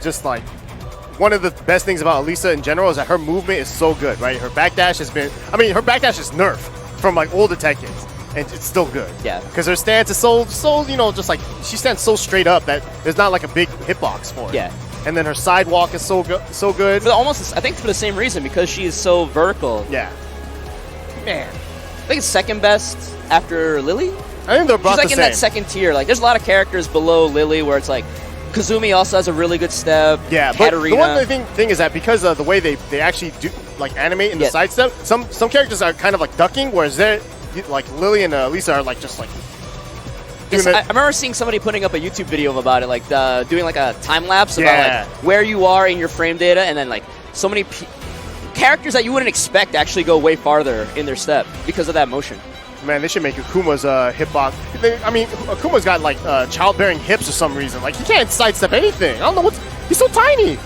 L: just like one of the best things about Alyssa in general is that her movement is so good, right? Her backdash has been, her backdash is nerfed from like older Tekkens. And it's still good.
M: Yeah.
L: Because her stance is so just like, she stands so straight up that there's not like a big hitbox for it.
M: Yeah.
L: And then her sidewalk is so good.
M: But almost, I think for the same reason, because she is so vertical.
L: Yeah. Man.
M: I think it's second best after Lily.
L: I think they're about
M: She's like
L: the
M: in that second tier. Like, there's a lot of characters below Lily where it's like, Kazumi also has a really good step.
L: Yeah, but the one thing is that because of the way they actually do like animate in the sidestep, some characters are kind of like ducking, whereas they're like Lily and Lisa are like just like.
M: I remember seeing somebody putting up a YouTube video about it, like doing like a time lapse about like where you are in your frame data, and then like so many characters that you wouldn't expect actually go way farther in their step because of that motion.
L: Man, they should make Akuma's hitbox. I mean, Akuma's got like childbearing hips for some reason. Like he can't sidestep anything. I don't know what's. He's so tiny.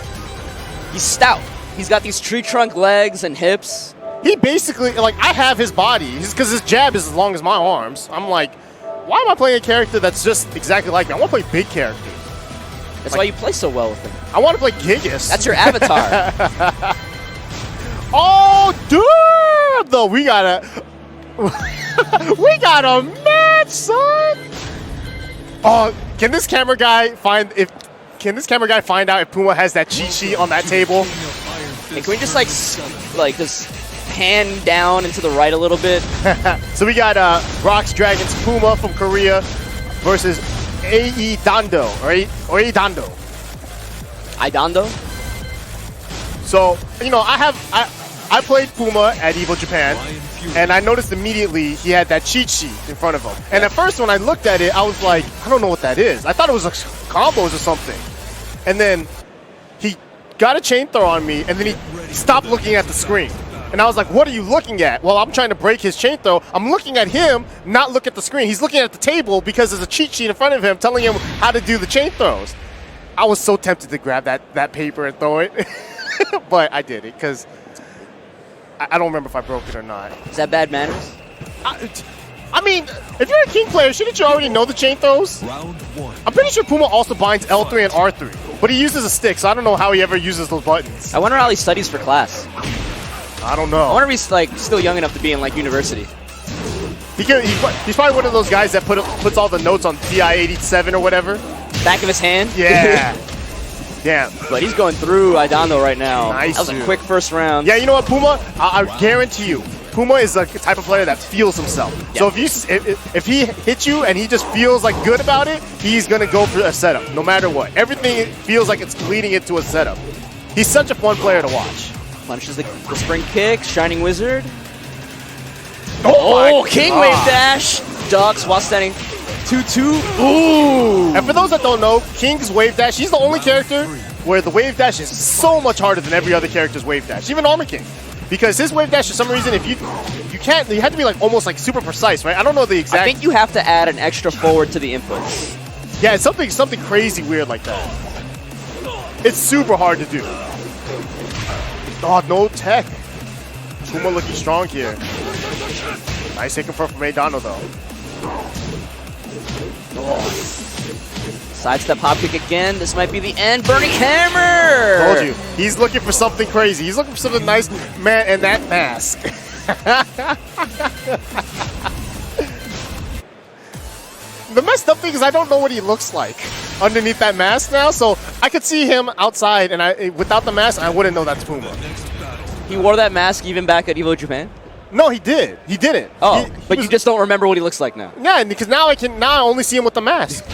M: He's stout. He's got these tree trunk legs and hips.
L: He basically, like, I have his body. Because his jab is as long as my arms. I'm like, why am I playing a character that's just exactly like me? I want to play big characters.
M: That's why you play so well with him.
L: I want to play Gigas.
M: That's your avatar.
L: Oh, dude! Though we got a match, son. Oh, can this camera guy find out if Puma has that cheat sheet on that table?
M: And can we just like just pan down and to the right a little bit?
L: So we got Brox Dragons Puma from Korea versus Aedando, or Aedando.
M: Aedando?
L: So, you know, I played Puma at EVO Japan, and I noticed immediately he had that cheat sheet in front of him. And at first when I looked at it, I was like, I don't know what that is. I thought it was like combos or something. And then he got a chain throw on me, and then he stopped looking at the screen. And I was like, what are you looking at? Well, I'm trying to break his chain throw. I'm looking at him, not look at the screen. He's looking at the table because there's a cheat sheet in front of him telling him how to do the chain throws. I was so tempted to grab that paper and throw it, but I did it because I don't remember if I broke it or not.
M: Is that bad manners?
L: I mean, if you're a King player, shouldn't you already know the chain throws?
N: Round 1.
L: I'm pretty sure Puma also binds L3 and R3, but he uses a stick, so I don't know how he ever uses those buttons.
M: I wonder how he studies for class.
L: I don't know.
M: I wonder if he's like still young enough to be in like university.
L: He's probably one of those guys that puts all the notes on TI 87 or whatever.
M: Back of his hand?
L: Yeah. Damn.
M: But he's going through Aedando right now.
L: Nice.
M: That was a quick first round.
L: Yeah, you know what, Puma? I guarantee you, Puma is the type of player that feels himself. Yeah. So if he hits you and he just feels like good about it, he's gonna go for a setup, no matter what. Everything feels like it's leading into a setup. He's such a fun player to watch.
M: Punishes the spring kick, Shining Wizard.
L: Oh,
M: King Wave Dash. Ducks while standing 2-2. Ooh.
L: And for those that don't know, King's Wave Dash, he's the only character where the Wave Dash is so much harder than every other character's Wave Dash, even Armor King. Because his Wave Dash, for some reason, if you have to be like almost like super precise, right? I don't know the exact.
M: I think you have to add an extra forward to the inputs.
L: Yeah, it's something crazy weird like that. It's super hard to do. Oh, no tech. Puma looking strong here. Nice hit confirm from Aedando though.
M: Oh. Sidestep hop kick again. This might be the end. Burning Hammer!
L: Told you. He's looking for something crazy. He's looking for something nice. Man, and that mask. The messed up thing is I don't know what he looks like underneath that mask now, so I could see him outside, and without the mask, I wouldn't know that's Puma.
M: He wore that mask even back at EVO Japan?
L: No, he did. He didn't.
M: Oh, but you just don't remember what he looks like now.
L: Yeah, because now I only see him with the mask.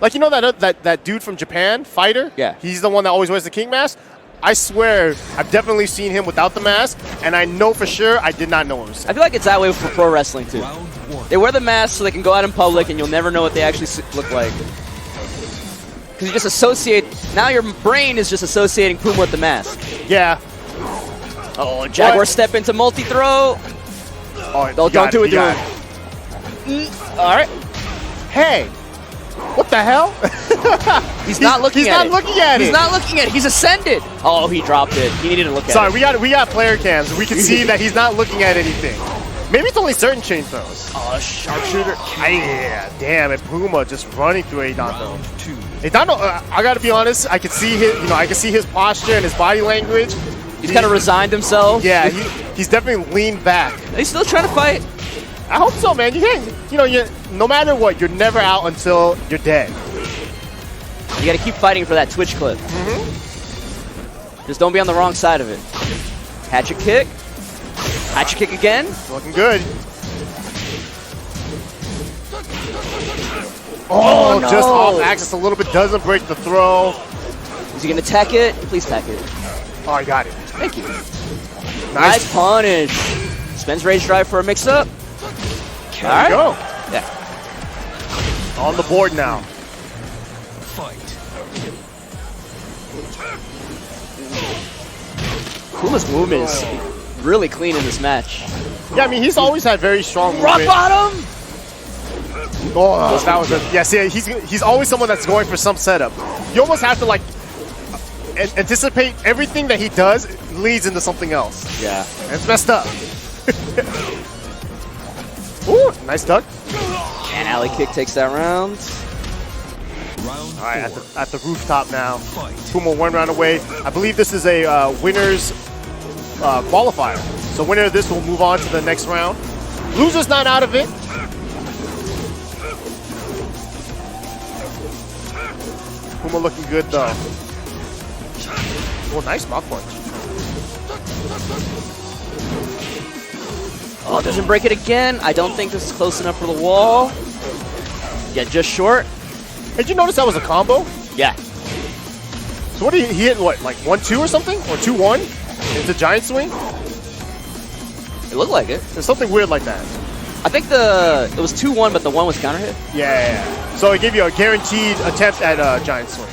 L: Like, you know that dude from Japan, Fighter?
M: Yeah.
L: He's the one that always wears the King mask? I swear, I've definitely seen him without the mask, and I know for sure I did not know him.
M: I feel like it's that way for pro wrestling, too. They wear the mask so they can go out in public, and you'll never know what they actually look like. Because you just associate, now your brain is just associating Puma with the mask.
L: Yeah.
M: Oh, Jaguar step into multi-throw.
L: Oh,
M: don't do it, do it. All right.
L: Hey. What the hell?
M: He's not looking at it.
L: He's not looking at it.
M: He's not looking at it. He's ascended. Oh, he dropped it. He needed to look at it.
L: Sorry, we got player cams. We can see that he's not looking at anything. Maybe it's only certain chain throws.
M: Oh, sharpshooter.
L: Yeah, damn it. Puma just running through Aedando. Aedando, I gotta be honest. I could see his posture and his body language.
M: He's kind of resigned himself.
L: Yeah, he's definitely leaned back.
M: He's still trying to fight.
L: I hope so, man. You can't, no matter what, you're never out until you're dead.
M: You got to keep fighting for that Twitch clip. Just don't be on the wrong side of it. Hatchet kick. Hatchet kick again.
L: Looking good. Oh, no. Just off axis a little bit. Doesn't break the throw.
M: Is he going to tech it? Please tech it.
L: Oh, I got it.
M: Thank you. Nice punish. Spins Rage Drive for a mix-up.
L: There we go.
M: Yeah.
L: On the board now.
N: Fight.
M: Puma's movement is really clean in this match.
L: Yeah, I mean, he's always had very strong
M: Rock
L: movement.
M: bottom!
L: Oh, that was a... Yeah, see, he's always someone that's going for some setup. You almost have to, like, anticipate everything that he does leads into something else.
M: Yeah.
L: And it's messed up. Ooh, nice duck.
M: And alley kick takes that round.
L: All right, at the rooftop now. Puma 1 round away. I believe this is a winner's qualifier. So winner of this will move on to the next round. Loser's not out of it. Puma looking good though. Oh, nice mouth punch.
M: Oh, doesn't break it again. I don't think this is close enough for the wall. Yeah, just short.
L: Did you notice that was a combo?
M: Yeah.
L: So what did he hit? What, like 1-2 or something? Or 2-1 into giant swing?
M: It looked like it.
L: There's something weird like that.
M: I think it was 2-1, but the 1 was counter hit.
L: Yeah. So it gave you a guaranteed attempt at a giant swing,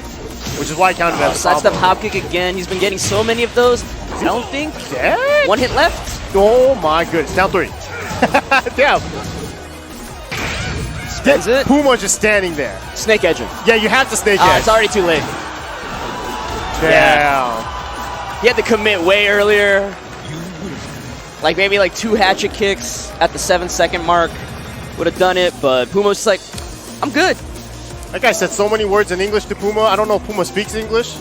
L: which is why I counted that as a
M: sidestep
L: combo.
M: hop kick again. He's been getting so many of those. I don't think.
L: Dead?
M: 1 hit left.
L: Oh my goodness. Down 3. Damn.
M: Spins it.
L: Puma just standing there.
M: Snake edging.
L: Yeah, you have to snake edge.
M: It's already too late.
L: Damn.
M: Yeah. He had to commit way earlier. Like maybe like 2 hatchet kicks at the 7-second mark would have done it, but Puma was just like, I'm good.
L: That guy said so many words in English to Puma. I don't know if Puma speaks English.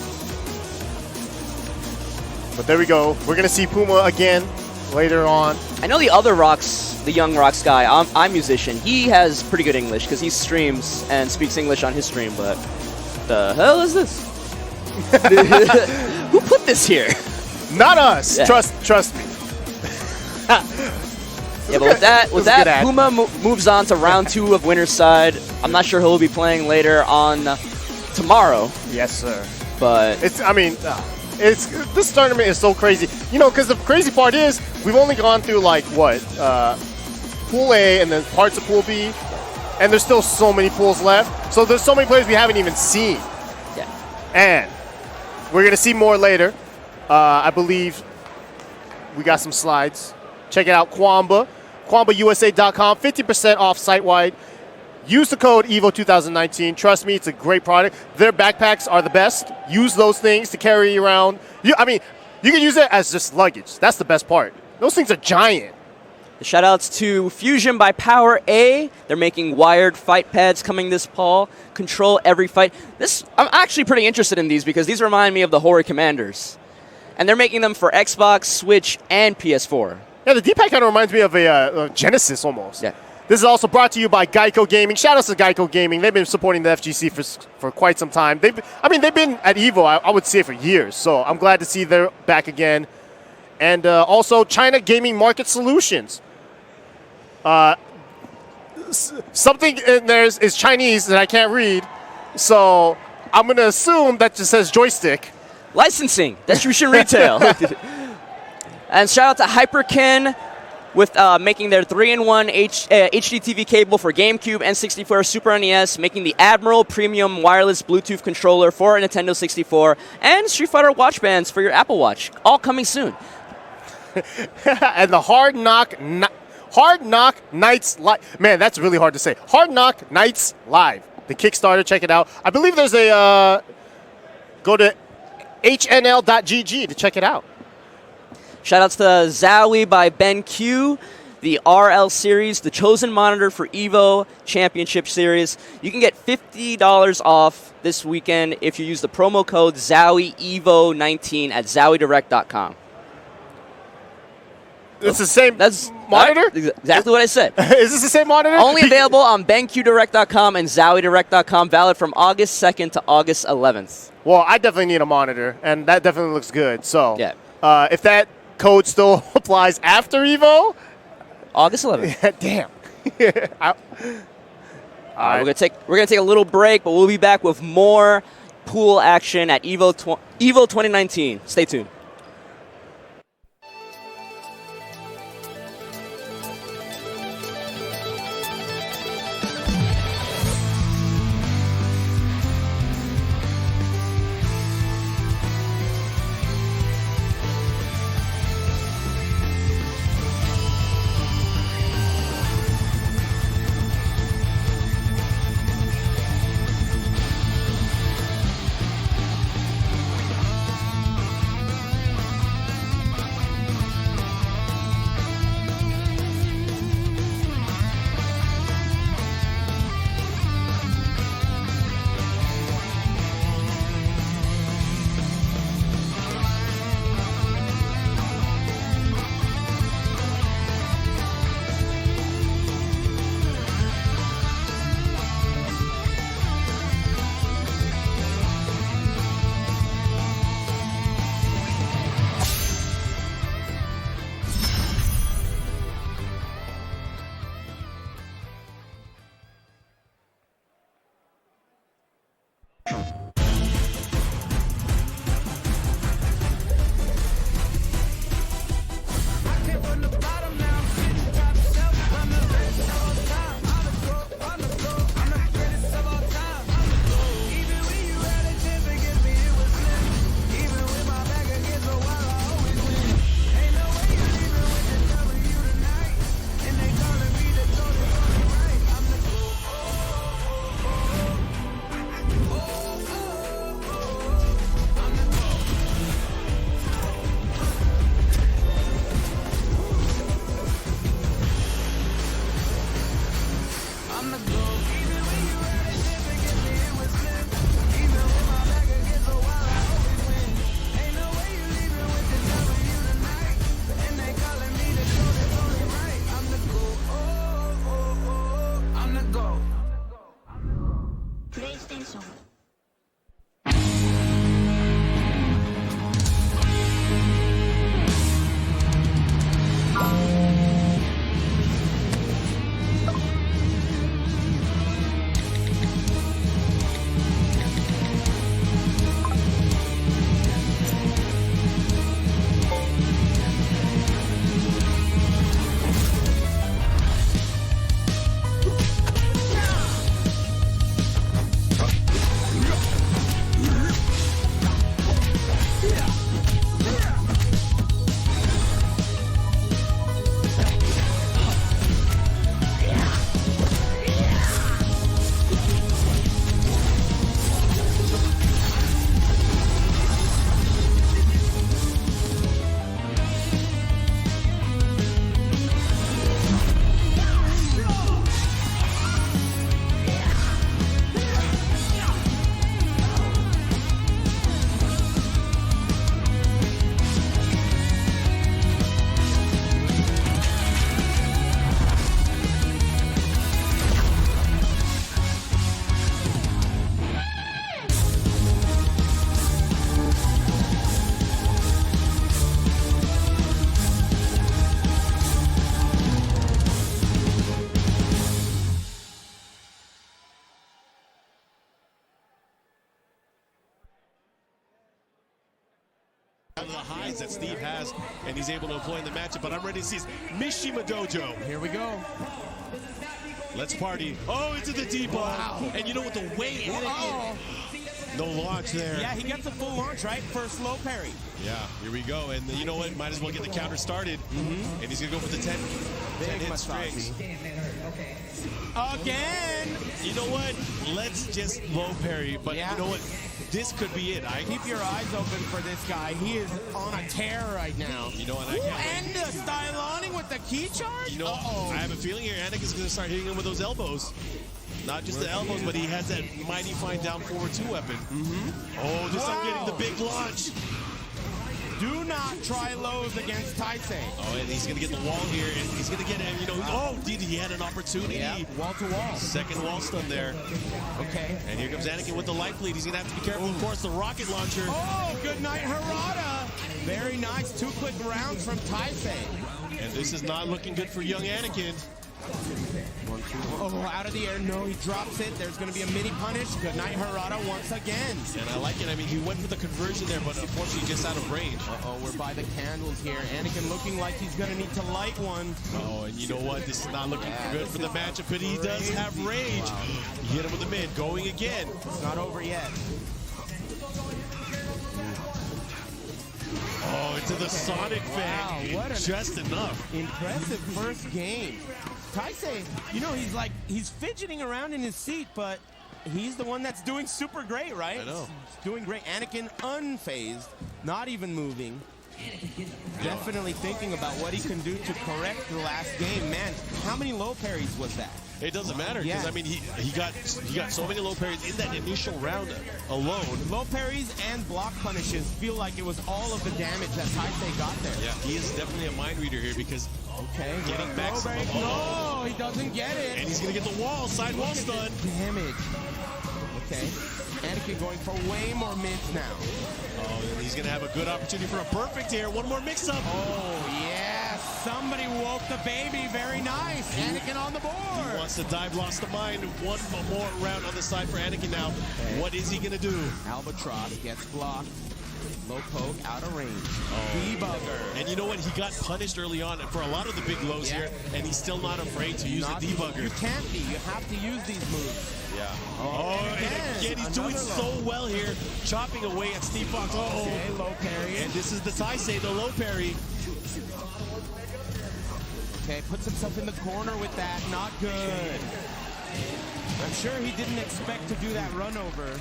L: But there we go. We're going to see Puma again later on.
M: I know the other Rocks, the young Rocks guy, I'm musician. He has pretty good English because he streams and speaks English on his stream, but the hell is this? Who put this here?
L: Not us.
M: Yeah.
L: Trust me.
M: Yeah, but with that, Puma moves on to round 2 of winner's side. I'm not sure he'll be playing later on tomorrow.
L: Yes, sir.
M: But
L: this tournament is so crazy. You know, because the crazy part is we've only gone through like what Pool A and then parts of Pool B, and there's still so many pools left. So there's so many players we haven't even seen.
M: Yeah.
L: And we're gonna see more later. I believe we got some slides. Check it out, Kwamba. KwambaUSA.com, 50% off site-wide. Use the code EVO2019. Trust me, it's a great product. Their backpacks are the best. Use those things to carry around. You can use it as just luggage. That's the best part. Those things are giant.
M: Shoutouts to Fusion by Power A. They're making wired fight pads coming this fall. Control every fight. I'm actually pretty interested in these because these remind me of the Hori Commanders. And they're making them for Xbox, Switch, and PS4.
L: Yeah, the D-pad kind of reminds me of a Genesis almost.
M: Yeah.
L: This is also brought to you by Geico Gaming. Shout out to Geico Gaming. They've been supporting the FGC for quite some time. They've been at EVO, I would say, for years. So I'm glad to see they're back again. And also China Gaming Market Solutions. Something in there is Chinese that I can't read. So I'm going to assume that just says joystick.
M: Licensing, distribution, retail. And shout out to Hyperkin with making their 3-in-1 HD TV cable for GameCube, N64, Super NES, making the Admiral Premium Wireless Bluetooth controller for Nintendo 64, and Street Fighter watch bands for your Apple Watch. All coming soon.
L: And the Hard Knock Nights Live. Man, that's really hard to say. Hard Knock Nights Live. The Kickstarter, check it out. I believe there's a... go to hnl.gg to check it out.
M: Shoutouts to Zowie by Ben Q, the RL Series, the chosen monitor for EVO Championship Series. You can get $50 off this weekend if you use the promo code ZowieEVO19 at ZowieDirect.com.
L: It's the same monitor?
M: Exactly what I said.
L: Is this the same monitor?
M: Only available on BenQDirect.com and ZowieDirect.com, valid from August 2nd to August 11th.
L: Well, I definitely need a monitor, and that definitely looks good. So,
M: yeah.
L: If that code still applies after EVO?
M: August 11th.
L: Damn.
M: All right, we're gonna take a little break, but we'll be back with more pool action at EVO 2019. Stay tuned.
D: One of the highs that Steve has, and he's able to employ in the matchup. But I'm ready to see Mishima Dojo.
E: Here we go.
D: Let's party. Oh, into the debug. Wow. And you know what, the way no launch there.
E: Yeah, he gets a full launch, right? First low parry.
D: Yeah, here we go. And you know what? Might as well get the counter started. And he's going to go for the 10 hit strings.
E: Again!
D: You know what? Let's just low parry. But you know what? This could be it.
E: Keep your eyes open for this guy. He is on a tear right now.
D: You know what?
E: And the Styloning with the key charge?
D: You know, I have a feeling here Anakin's going to start hitting him with those elbows. Not just the elbows, but he has that mighty fine down forward 2 weapon. Oh, this time getting the big launch.
E: Do not try lows against Taisei.
D: Oh, and he's going to get the wall here, and he's going to get him, you know, he had an opportunity.
E: Yeah, wall to wall.
D: Second wall stun there.
E: Okay.
D: And here comes Anakin with the light bleed. He's going to have to be careful, of course, the rocket launcher.
E: Oh, good night, Harada. Very nice. 2 quick rounds from Taisei.
D: And this is not looking good for young Anakin.
E: Oh, out of the air. No, he drops it. There's going to be a mini punish. Good night, Harada, once again.
D: And I like it. I mean, he went for the conversion there, but unfortunately just out of range.
E: Uh-oh, we're by the candles here. Anakin looking like he's going to need to light one.
D: Oh, and you know what? This is not looking good for the matchup, but he does have range. He hit him with the mid. Going again.
E: It's not over yet.
D: Oh, into the Sonic Fang.
E: What
D: just enough.
E: Impressive first game. Taisei, you know, he's fidgeting around in his seat, but he's the one that's doing super great, right?
D: I know.
E: He's doing great. Anakin unfazed, not even moving. Definitely thinking about what he can do to correct the last game. Man, how many low parries was that?
D: It doesn't matter because I mean he got so many low parries in that initial round alone.
E: Low parries and block punishes feel like it was all of the damage that Taisei got there.
D: Yeah, he is definitely a mind reader here because getting back.
E: No, he doesn't get it.
D: And he's gonna get the wall, side wall stun.
E: Damage. Okay. Anakin going for way more mids now.
D: Oh, and he's gonna have a good opportunity for a perfect here. One more mix-up.
E: Oh, yeah. Somebody woke the baby. Very nice. Anakin on the board.
D: He wants to dive, lost the mind. One more round on the side for Anakin now. What is he gonna do?
E: Albatross gets blocked. Low poke, out of range. Debugger.
D: And you know what? He got punished early on for a lot of the big lows here, and he's still not afraid to use the debugger.
E: You can't be. You have to use these moves.
D: Yeah. Oh, and again, he's doing so well here, chopping away at Steve Fox.
E: Okay, low parry.
D: And this is the Taisei, the low parry.
E: Okay, puts himself in the corner with that. Not good. I'm sure he didn't expect to do that run over.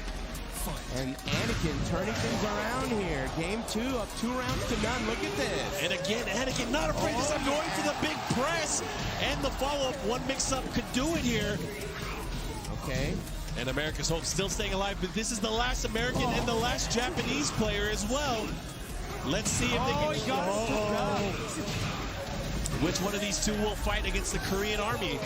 E: And Anakin turning things around here. Game 2 up 2 rounds to none. Look at this.
D: And again, Anakin not afraid this time, going for the big press. And the follow-up, one mix-up could do it here.
E: Okay.
D: And America's Hope still staying alive, but this is the last American and the last Japanese player as well. Let's see if they can... Which one of these two will fight against the Korean army?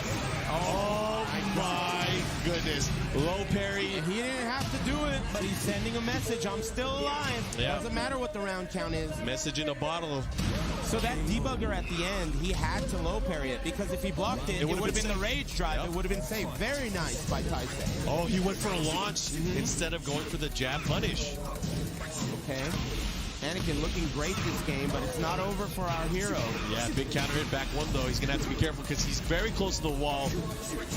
D: Oh my goodness. Low parry.
E: He didn't have to do it, but he's sending a message. I'm still alive.
D: Yeah.
E: Doesn't matter what the round count is.
D: Message in a bottle.
E: So that debugger at the end, he had to low parry it because if he blocked it, it would have been the rage drive. It would have been safe. Very nice by Taisei.
D: Oh, he went for a launch instead of going for the jab punish.
E: Okay. Anakin looking great this game, but it's not over for our hero.
D: Yeah, big counter hit back one, though. He's going to have to be careful because he's very close to the wall.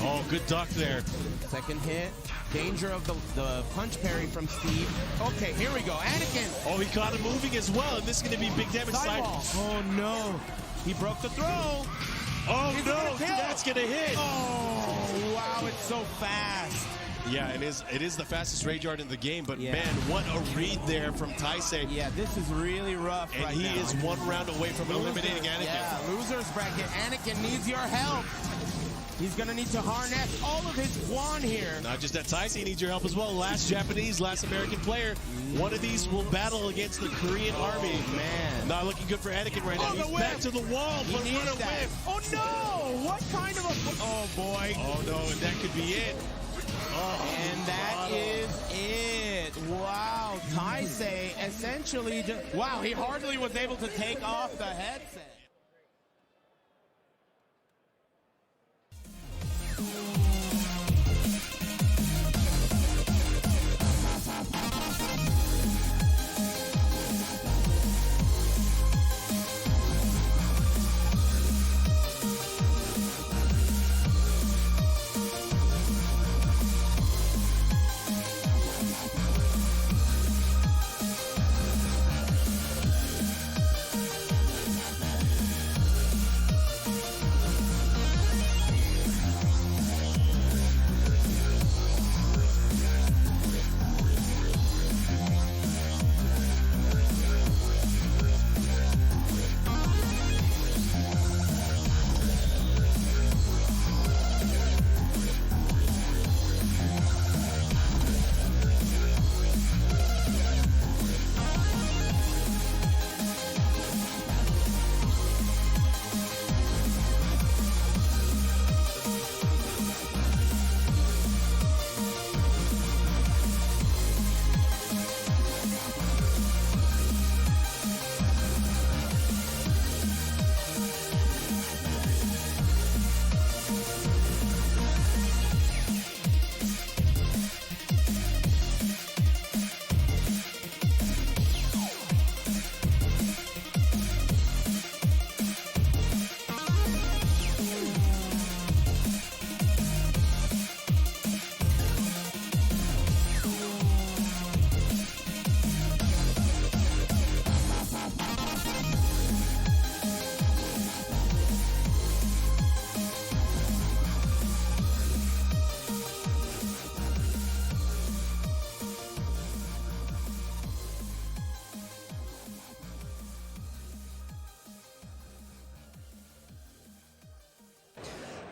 D: Oh, good duck there.
E: Second hit. Danger of the punch parry from Steve. Okay, here we go. Anakin.
D: Oh, he caught him moving as well, and this is going to be big damage.
E: Sidewall. Oh, no. He broke the throw.
D: Oh, no. That's going to hit.
E: Oh, wow. It's so fast.
D: Yeah, it is the fastest rage art in the game, but man, what a read there from Taisei.
E: Yeah, this is really rough
D: and
E: right
D: he
E: now.
D: is one round away from eliminating Anakin.
E: Yeah, loser's bracket. Anakin needs your help. He's going to need to harness all of his Quan here.
D: Not just that, Taisei needs your help as well. Last Japanese, last American player. One of these will battle against the Korean army.
E: Man.
D: Not looking good for Anakin right now. He's back to the wall.
E: He needs that. Oh, no. What kind of a... Oh, boy.
D: Oh, no, and that could be it. Oh,
E: and that is it. Wow, Taisei essentially just... Wow, he hardly was able to take off the headset.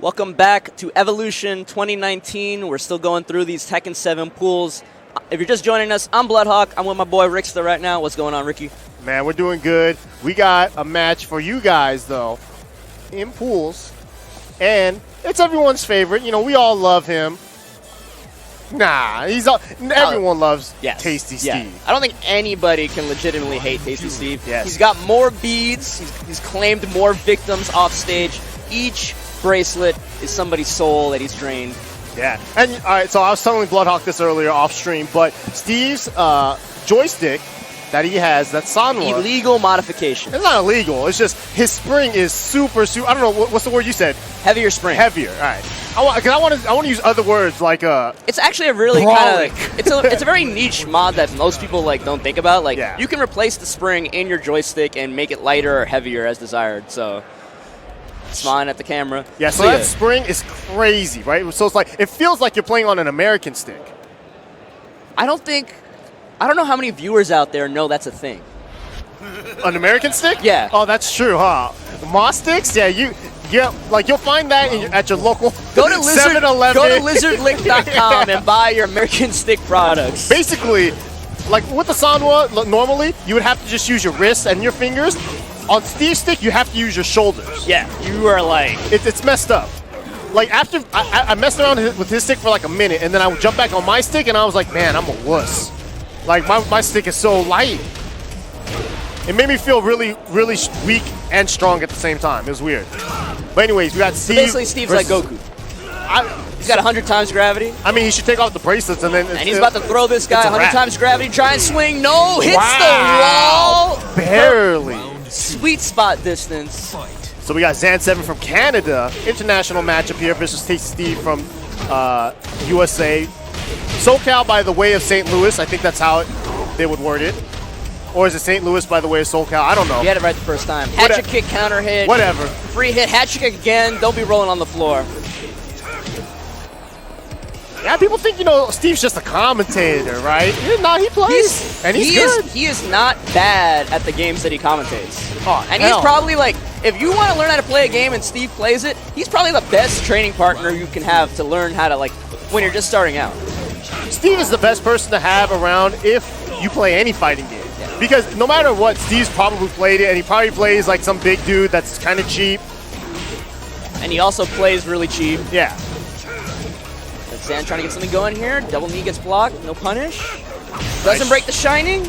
M: Welcome back to Evolution 2019. We're still going through these Tekken 7 pools. If you're just joining us, I'm Bloodhawk. I'm with my boy Rickster right now. What's going on, Ricky?
L: Man, we're doing good. We got a match for you guys, though, in pools. And it's everyone's favorite. You know, we all love him. Nah, everyone loves Tasty Steve.
M: I don't think anybody can legitimately hate Tasty Steve. Yes. He's got more beads. He's claimed more victims off stage. Each bracelet is somebody's soul that he's drained.
L: Yeah. And all right, so I was telling Bloodhawk this earlier off stream, but Steve's joystick that he has, that Sanwa.
M: Illegal modification.
L: It's not illegal. It's just his spring is super. I don't know what's the word you said.
M: Heavier spring.
L: Heavier. All right. I want to use other words like
M: It's actually a really kind of it's a very niche mod that most people don't think about. Like you can replace the spring in your joystick and make it lighter or heavier as desired. So smiling at the camera.
L: Yeah. So that spring is crazy, right? So it's like it feels like you're playing on an American stick.
M: I don't know how many viewers out there know that's a thing.
L: An American stick?
M: Yeah.
L: Oh, that's true, huh? Moss sticks? Yeah, you'll find that at your local 7-Eleven.
M: Go to lizardlick.com and buy your American stick products.
L: Basically, like with the Sanwa, normally you would have to just use your wrists and your fingers. On Steve's stick, you have to use your shoulders.
M: Yeah, you are like...
L: It's messed up. Like, after I messed around with his stick for like a minute, and then I would jump back on my stick, and I was like, man, I'm a wuss. Like, my stick is so light. It made me feel really, really weak and strong at the same time. It was weird. But anyways, we got Steve.
M: So basically, Steve's like Goku. He's got 100 times gravity.
L: I mean, he should take off the bracelets and then...
M: And he's about to throw this guy 100 times gravity. Giant swing. No! Hits the wall!
L: Barely.
M: Sweet spot distance.
L: So we got Zan7 from Canada. International matchup here versus Tasty Steve from USA. SoCal by the way of St. Louis. I think that's how they would word it. Or is it St. Louis by the way of SoCal? I don't know.
M: You had it right the first time. Hatchet kick, counter hit.
L: Whatever.
M: Free hit, hatchet kick again. Don't be rolling on the floor.
L: Yeah, people think, Steve's just a commentator, right? No, he plays. He's good.
M: He is not bad at the games that he commentates.
L: Oh,
M: and he's probably if you want to learn how to play a game and Steve plays it, he's probably the best training partner you can have to learn how to, when you're just starting out.
L: Steve is the best person to have around if you play any fighting game. Yeah. Because no matter what, Steve's probably played it, and he probably plays like some big dude that's kind of cheap.
M: And he also plays really cheap.
L: Yeah.
M: Zan trying to get something going here. Double knee gets blocked. No punish. Doesn't break the shining.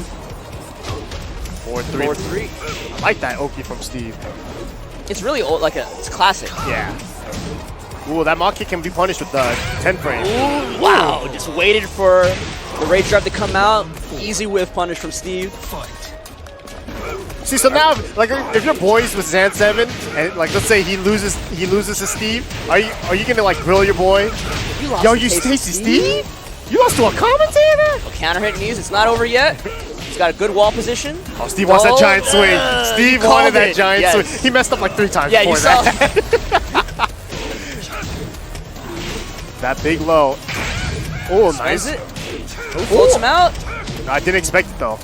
L: 4-3.
M: 4-3.
L: I like that Oki from Steve.
M: It's really old, it's classic.
L: Yeah. Ooh, that mock kick can be punished with the 10 frame.
M: Ooh, wow. Just waited for the rage drive to come out. Easy whiff punish from Steve.
L: See, so now, if you're boys with Zan7, and let's say he loses to Steve, are you gonna grill your boy? Yo, you Tasty Steve? You lost to a commentator?
M: Well, counter hit knees. It's not over yet. He's got a good wall position.
L: Oh, Steve wants that giant swing. Steve wanted that giant swing. He messed up 3 times before that. That big low. Oh, nice.
M: Floats him out.
L: I didn't expect it, though.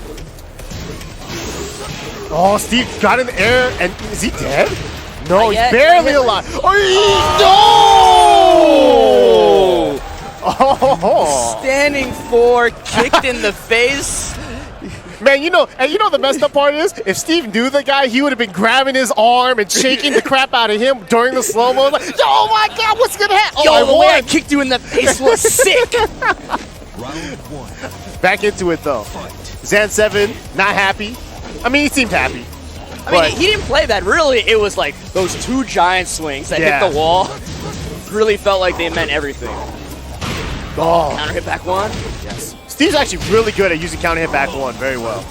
L: Oh, Steve got in the air, and is he dead? No, he's barely alive. Oh, no! Oh.
M: Standing 4, kicked in the face.
L: Man, the messed up part is, if Steve knew the guy, he would have been grabbing his arm and shaking the crap out of him during the slow-mo. Like, oh my God, what's gonna happen?
M: Yo, the way I kicked you in the face was sick.
L: Back into it, though. Zan7, not happy. I mean, he seemed happy.
M: I mean, he didn't play that. Really, it was those 2 giant swings that hit the wall. Really felt like they meant everything.
L: Oh.
M: Counter hit back 1.
L: Yes. Steve's actually really good at using counter hit back 1 very well.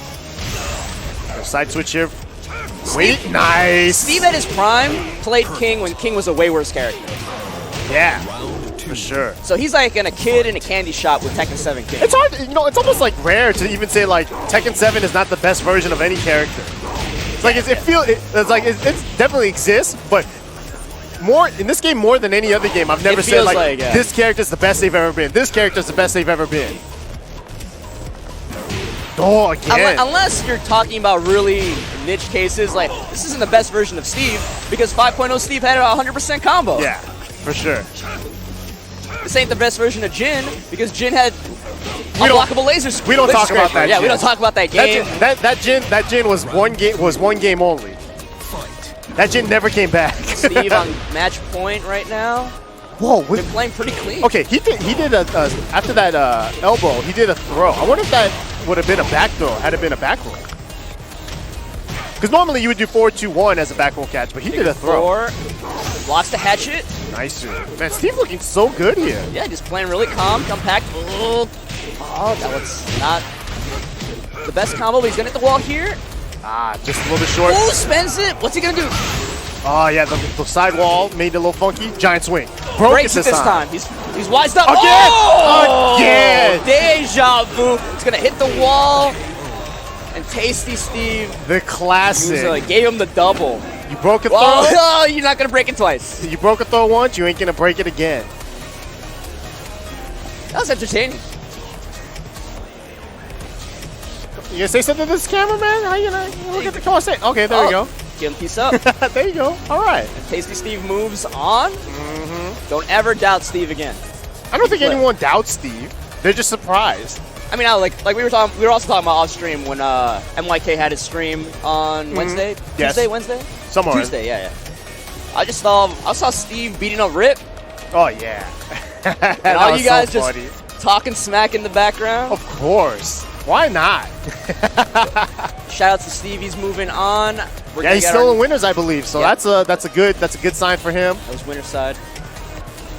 L: Side switch here. Wait, nice.
M: Steve at his prime played King when King was a way worse character.
L: Yeah, for sure.
M: So he's like a kid in a candy shop with Tekken 7 King.
L: It's hard, it's almost rare to even say Tekken 7 is not the best version of any character. It's it definitely exists, but more in this game more than any other game, I've never said this character's the best they've ever been. This character's the best they've ever been. Oh, again.
M: Unless you're talking about really niche cases, this isn't the best version of Steve because 5.0 Steve had a 100% combo.
L: Yeah. For sure.
M: This ain't the best version of Jin because Jin had unblockable lasers.
L: We don't talk about that.
M: Yeah,
L: Jin.
M: we don't talk about that game.
L: That Jin was one game only. That Jin never came back.
M: Steve on match point right now.
L: Whoa,
M: been playing pretty clean.
L: Okay, he did a after that elbow, he did a throw. I wonder if that would have been a back throw had it been a back roll. Because normally you would do 4-2-1 as a back roll catch, but he did a throw.
M: Blocks the hatchet.
L: Nice, dude. Man, Steve looking so good here.
M: Yeah, just playing really calm, compact. Oh, that was not the best combo, but he's gonna hit the wall here.
L: Just a little bit short.
M: Oh, spends it. What's he gonna do?
L: Oh yeah, the side wall made it a little funky. Giant swing.
M: Breaks it this time. He's wised up.
L: Again!
M: Oh!
L: Again!
M: Deja vu. It's gonna hit the wall. And Tasty Steve.
L: The classic.
M: Gave him the double.
L: You broke a throw.
M: Oh, you're not gonna break it twice.
L: You broke a throw once, you ain't gonna break it again.
M: That was entertaining.
L: You gonna say something to this camera, man? How you gonna look at the camera? Say, okay, there we go.
M: Give him peace up.
L: There you go. All right.
M: And Tasty Steve moves on. Don't ever doubt Steve again.
L: I don't think anyone doubts Steve. They're just surprised.
M: I mean, like we were talking. We were also talking about off stream when MYK had his stream on Wednesday,
L: Yes.
M: Tuesday, Wednesday,
L: Somewhere.
M: Tuesday. Yeah. I saw Steve beating up Rip.
L: Oh yeah.
M: And all you guys just talking smack in the background.
L: Of course. Why not?
M: Shout out to Steve. He's moving on.
L: Yeah, he's still in winners, I believe. So that's a good sign for him.
M: That was winner's side.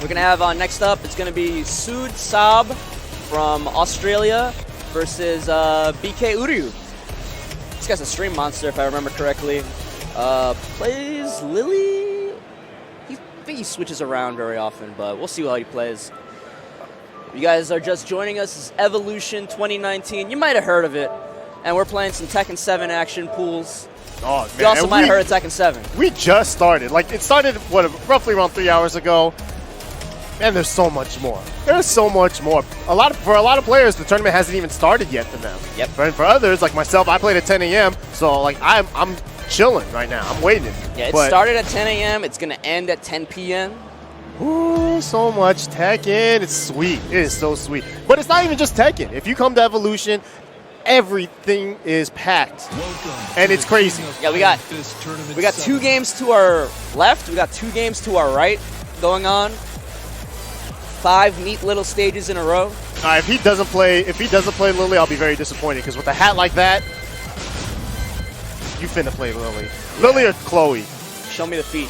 M: We're gonna have next up. It's gonna be Sood Saab from Australia versus BK Uryu. This guy's a stream monster, if I remember correctly. Plays Lily. I think he switches around very often, but we'll see how he plays. If you guys are just joining us, this is Evolution 2019. You might have heard of it. And we're playing some Tekken 7 action pools.
L: Oh, man.
M: You also might have heard of Tekken 7.
L: We just started. Like, it started, roughly around 3 hours ago. And there's so much more. There's so much more. For a lot of players, the tournament hasn't even started yet for them.
M: Yep.
L: For others, like myself, I played at 10 a.m. So, like, I'm chilling right now. I'm waiting.
M: Yeah, it started at 10 a.m. It's going to end at 10 p.m.
L: Ooh, so much Tekken. It's sweet. It is so sweet. But it's not even just Tekken. If you come to Evolution, everything is packed. And it's crazy.
M: Yeah, we got 2 games to our left. We got 2 games to our right going on. 5 neat little stages in a row.
L: If he doesn't play Lily, I'll be very disappointed because with a hat like that, you finna play Lily. Lily or Chloe?
M: Show me the feet.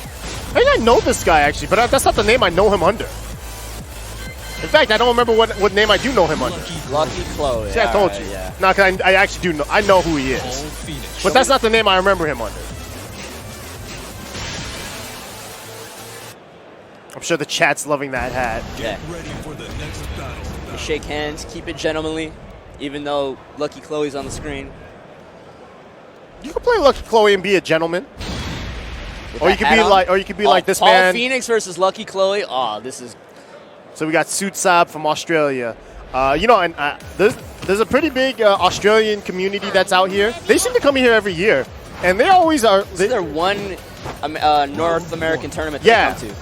L: I think I know this guy actually, but that's not the name I know him under. In fact, I don't remember what name I do know him under.
M: Lucky Chloe.
L: See, I told you.
M: Yeah.
L: No, because I actually do know. I know who he is. But that's not the name I remember him under. I'm sure the chat's loving that hat.
M: Yeah. You shake hands, keep it gentlemanly, even though Lucky Chloe's on the screen.
L: You can play Lucky Chloe and be a gentleman. Or you could be like, this
M: Paul
L: man.
M: Phoenix versus Lucky Chloe. Oh, this is.
L: So we got Sood Saab from Australia. There's a pretty big Australian community that's out here. They seem to come here every year, and they always are.
M: They're one North American tournament they come to.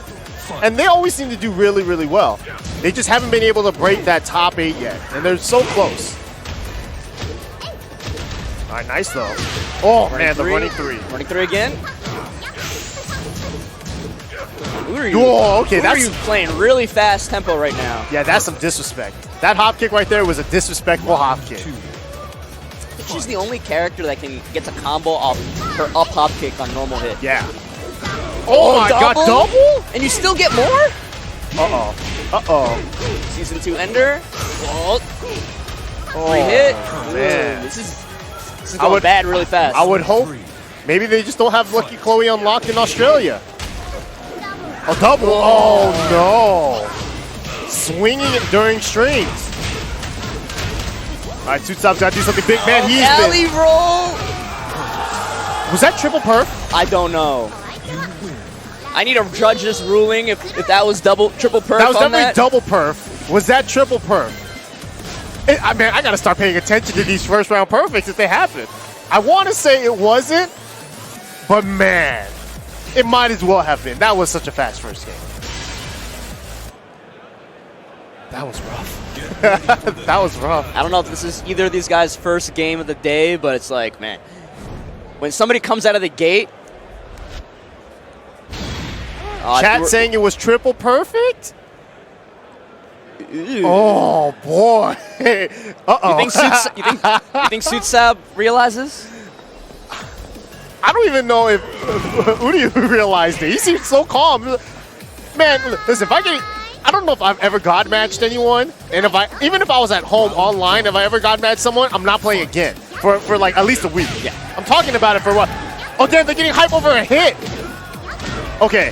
L: And they always seem to do really, really well. They just haven't been able to break that top 8 yet, and they're so close. All right, nice though. Oh man, the running 3.
M: Running 3 again.
L: Whoa, okay,
M: that's playing really fast tempo right now.
L: Yeah, that's some disrespect. That hop kick right there was a disrespectful hop kick.
M: She's the only character that can get a combo off her up hop kick on normal hit.
L: Yeah. Oh my god, double?
M: And you still get more?
L: Uh-oh. Uh-oh.
M: Season 2 Ender. Oh. Free hit. Man. This is going bad really fast.
L: I would hope. Maybe they just don't have Lucky Chloe unlocked in Australia. A double. Oh no. Swinging it during strings. All right, Sood Saab's got to do something big, man.
M: Alley roll.
L: Was that triple perf?
M: I don't know. I need to judge this ruling if that was triple perf.
L: That was definitely double perf. Was that triple perf? I got to start paying attention to these first round perfects if they happen. I want to say it wasn't, but man, it might as well have been. That was such a fast first game. That was rough. That was rough.
M: I don't know if this is either of these guys' first game of the day, but it's like, man, when somebody comes out of the gate.
L: Chat saying it was triple perfect? Ew. Oh boy. Uh-oh.
M: You think Suitsab realizes?
L: I don't even know if Hoodie realized it. He seems so calm. Man, listen, I don't know if I've ever god matched anyone, and even if I was at home online, if I ever god matched someone, I'm not playing again for like at least a week.
M: Yeah.
L: I'm talking about it for what? Oh damn, they're getting hype over a hit. Okay,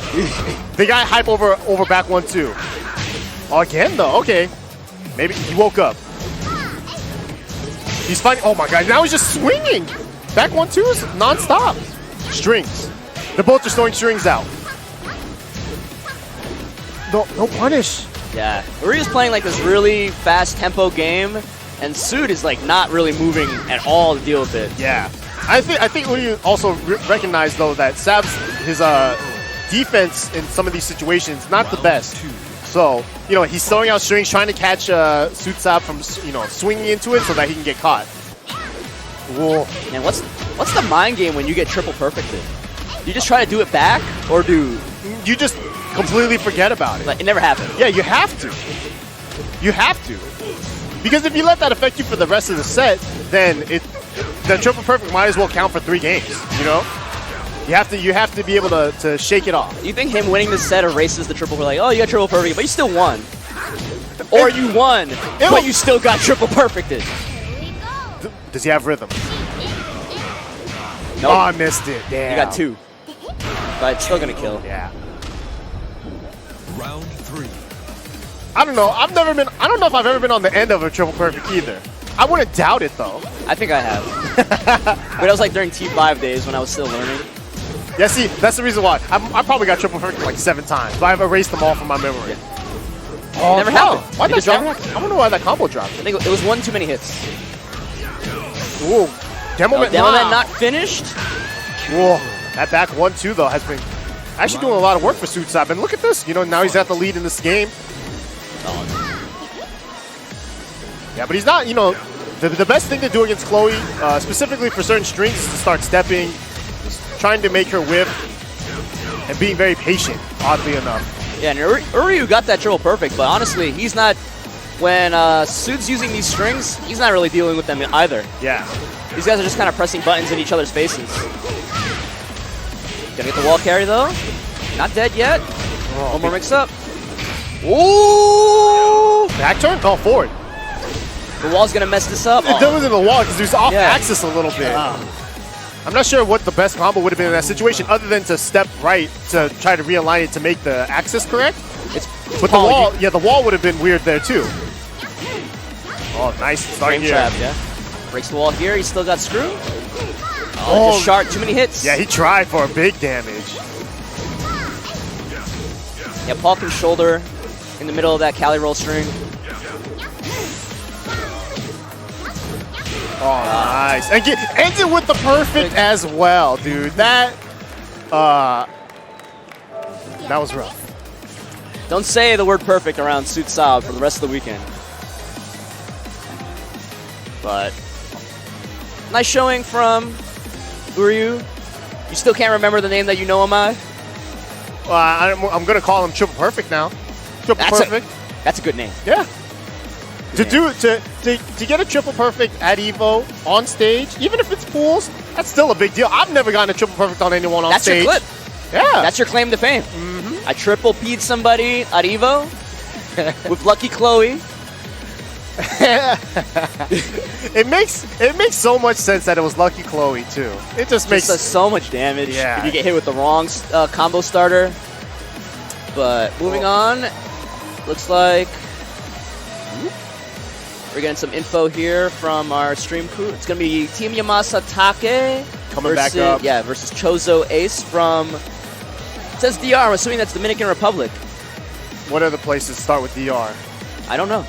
L: they got hype over back 1-2. Oh, again though. Okay, maybe he woke up. He's fighting. Oh my god, now he's just swinging. Back 1-2s non-stop. Strings. They're both just throwing strings out. No punish.
M: Yeah, Uri's playing like this really fast tempo game, and Sood is like not really moving at all to deal with it.
L: Yeah, I think Uri also recognized though that Sab's his defense in some of these situations not the best. So he's throwing out strings, trying to catch Suitsab from swinging into it so that he can get caught. Whoa.
M: And what's the mind game when you get triple perfected? You just try to do it back, or do
L: you just completely forget about it?
M: Like, it never happened.
L: Yeah, you have to. You have to. Because if you let that affect you for the rest of the set, then the triple perfect might as well count for 3 games. You have to be able to shake it off.
M: Do you think him winning this set erases the triple? Like, oh, you got triple perfect, but you still won. Or you won, but you still got triple perfected.
L: Does he have rhythm?
M: Nope.
L: Oh, I missed it. Damn.
M: You got 2. But it's still gonna kill.
L: Yeah.
C: Round 3.
L: I don't know. I don't know if I've ever been on the end of a triple perfect either. I wouldn't doubt it though.
M: I think I have. But it was like during T5 days when I was still learning.
L: Yeah, see, that's the reason why. I probably got triple perfect like 7 times, but I've erased them all from my memory.
M: Yeah. Oh, never happened.
L: Why'd that drop? I wonder why that combo dropped.
M: I think it was 1 too many hits.
L: Ooh. Demoman
M: not finished.
L: Whoa. That back 1-2 though has been actually doing a lot of work for Suitsab. And look at this. Now he's at the lead in this game. Yeah, but he's not, the best thing to do against Chloe, specifically for certain strings, is to start stepping, trying to make her whiff, and being very patient, oddly enough.
M: Yeah, and Uryu got that triple perfect, but honestly, he's not, when Sood's using these strings, he's not really dealing with them either.
L: Yeah.
M: These guys are just kind of pressing buttons in each other's faces. Gonna get the wall carry though. Not dead yet.
L: Oh,
M: one more mix up. Ooh!
L: Back turn? Oh, forward.
M: The wall's gonna mess this up.
L: It wasn't the wall because he was off axis a little bit. I'm not sure what the best combo would have been in that situation other than to step right to try to realign it to make the axis correct. But the wall, the wall would have been weird there too. Oh, nice start here.
M: Trap, yeah. Breaks the wall here. He's still got screw. Oh, just short. Too many hits.
L: Yeah, he tried for a big damage.
M: Yeah, Paul can shoulder in the middle of that Cali roll string.
L: Oh, nice. And ends it with the perfect as well, dude. That was rough.
M: Don't say the word perfect around Suitsab for the rest of the weekend. But nice showing from Uryu. You still can't remember the name that you know him by?
L: I'm going to call him Triple Perfect now. Triple Perfect.
M: That's a good name.
L: Yeah. To get a Triple Perfect at EVO on stage, even if it's pools, that's still a big deal. I've never gotten a Triple Perfect on anyone on stage.
M: That's your clip. Yeah. That's your claim to fame. I triple P'd somebody at EVO with Lucky Chloe.
L: It makes so much sense that it was Lucky Chloe too. It just makes
M: does so much damage.
L: Yeah.
M: If you get hit with the wrong combo starter. But moving on, looks like we're getting some info here from our stream crew. It's gonna be Team Yamasa Take
L: coming back up.
M: Yeah, versus Chozo Ace from. It says DR. I'm assuming that's Dominican Republic.
L: What other places start with DR?
M: I don't know.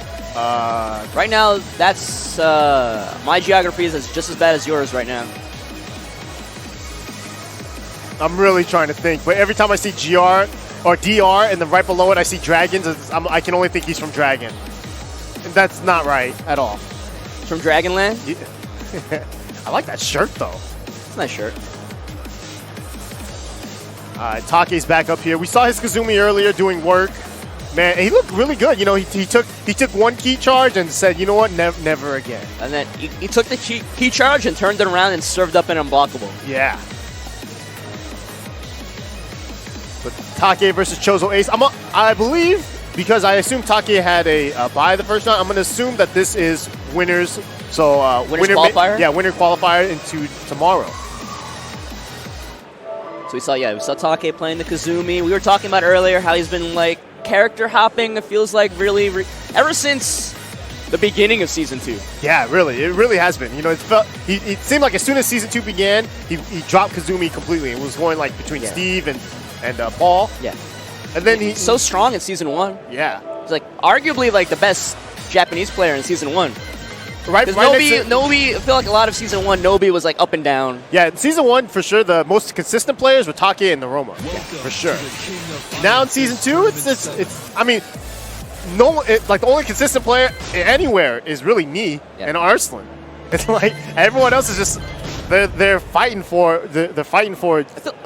M: Right now, that's my geography is just as bad as yours right now.
L: I'm really trying to think, but every time I see GR or DR and then right below it I see Dragons, I can only think he's from Dragon. That's not right at all.
M: From Dragonland?
L: Yeah. I like that shirt, though.
M: It's a nice shirt.
L: Take's back up here. We saw his Kazumi earlier doing work. Man, he looked really good. You know, he took one key charge and said, you know what, never again.
M: And then he took the key charge and turned it around and served up an unblockable.
L: Yeah. But Take versus Chozo Ace. I believe, because I assume Take had a bye the first round, I'm going to assume that this is winners. So
M: winners qualifier?
L: Yeah, winner qualifier into tomorrow.
M: So we saw Take playing the Kazumi. We were talking about earlier how he's been like character hopping. It feels like really ever since the beginning of Season 2.
L: Yeah, really. It really has been. You know, it seemed like as soon as Season 2 began, he dropped Kazumi completely. It was going like between Steve and Paul.
M: Yeah.
L: And then
M: he's so strong in Season 1.
L: Yeah.
M: He's like arguably like the best Japanese player in Season 1.
L: Right,
M: Nobi, I feel like a lot of Season 1, Nobi was like up and down.
L: Yeah, in Season 1, for sure, the most consistent players were Take and Naroma. Yeah, for sure. Now in Season 2, it's I mean, like the only consistent player anywhere is really Knee and Arslan. It's like everyone else is just they're fighting for I
M: feel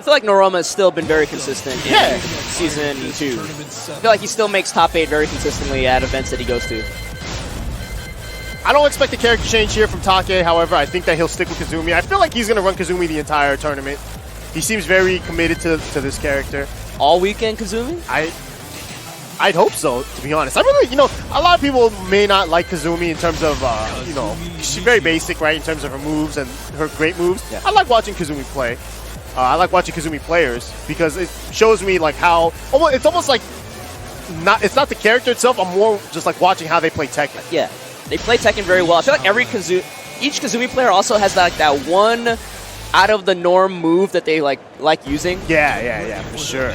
M: like Naroma has still been very consistent in Season 2. I feel like he still makes top 8 very consistently at events that he goes to.
L: I don't expect a character change here from Take, however, I think that he'll stick with Kazumi. I feel like he's going to run Kazumi the entire tournament. He seems very committed to this character.
M: All weekend Kazumi?
L: I'd hope so, to be honest. I really, a lot of people may not like Kazumi in terms of, she's very basic, right, in terms of her moves and her great moves. Yeah. I like watching Kazumi play. I like watching Kazumi players because it shows me like how, it's almost like, it's not the character itself, I'm more just like watching how they play Tekken.
M: Yeah. They play Tekken very well. I feel like each Kazumi player also has like that one out of the norm move that they like using.
L: Yeah, for sure.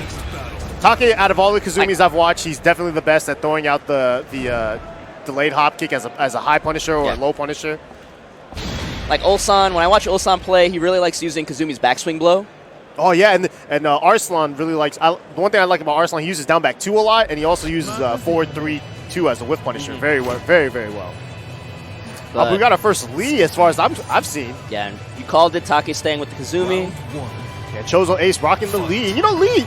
L: Take, out of all the Kazumis I've watched, he's definitely the best at throwing out the delayed hop kick as a high punisher or a low punisher.
M: Like Ulsan, when I watch Ulsan play, he really likes using Kazumi's backswing blow.
L: Oh yeah, and Arslan really likes. The one thing I like about Arslan, he uses down back 2 a lot, and he also uses forward 3-2 as a whiff punisher. Very well, very well. We got our first lead as far as I've seen.
M: Yeah, and you called it. Take staying with the Kazumi.
L: Yeah, Chozo Ace rocking the lead. Lee.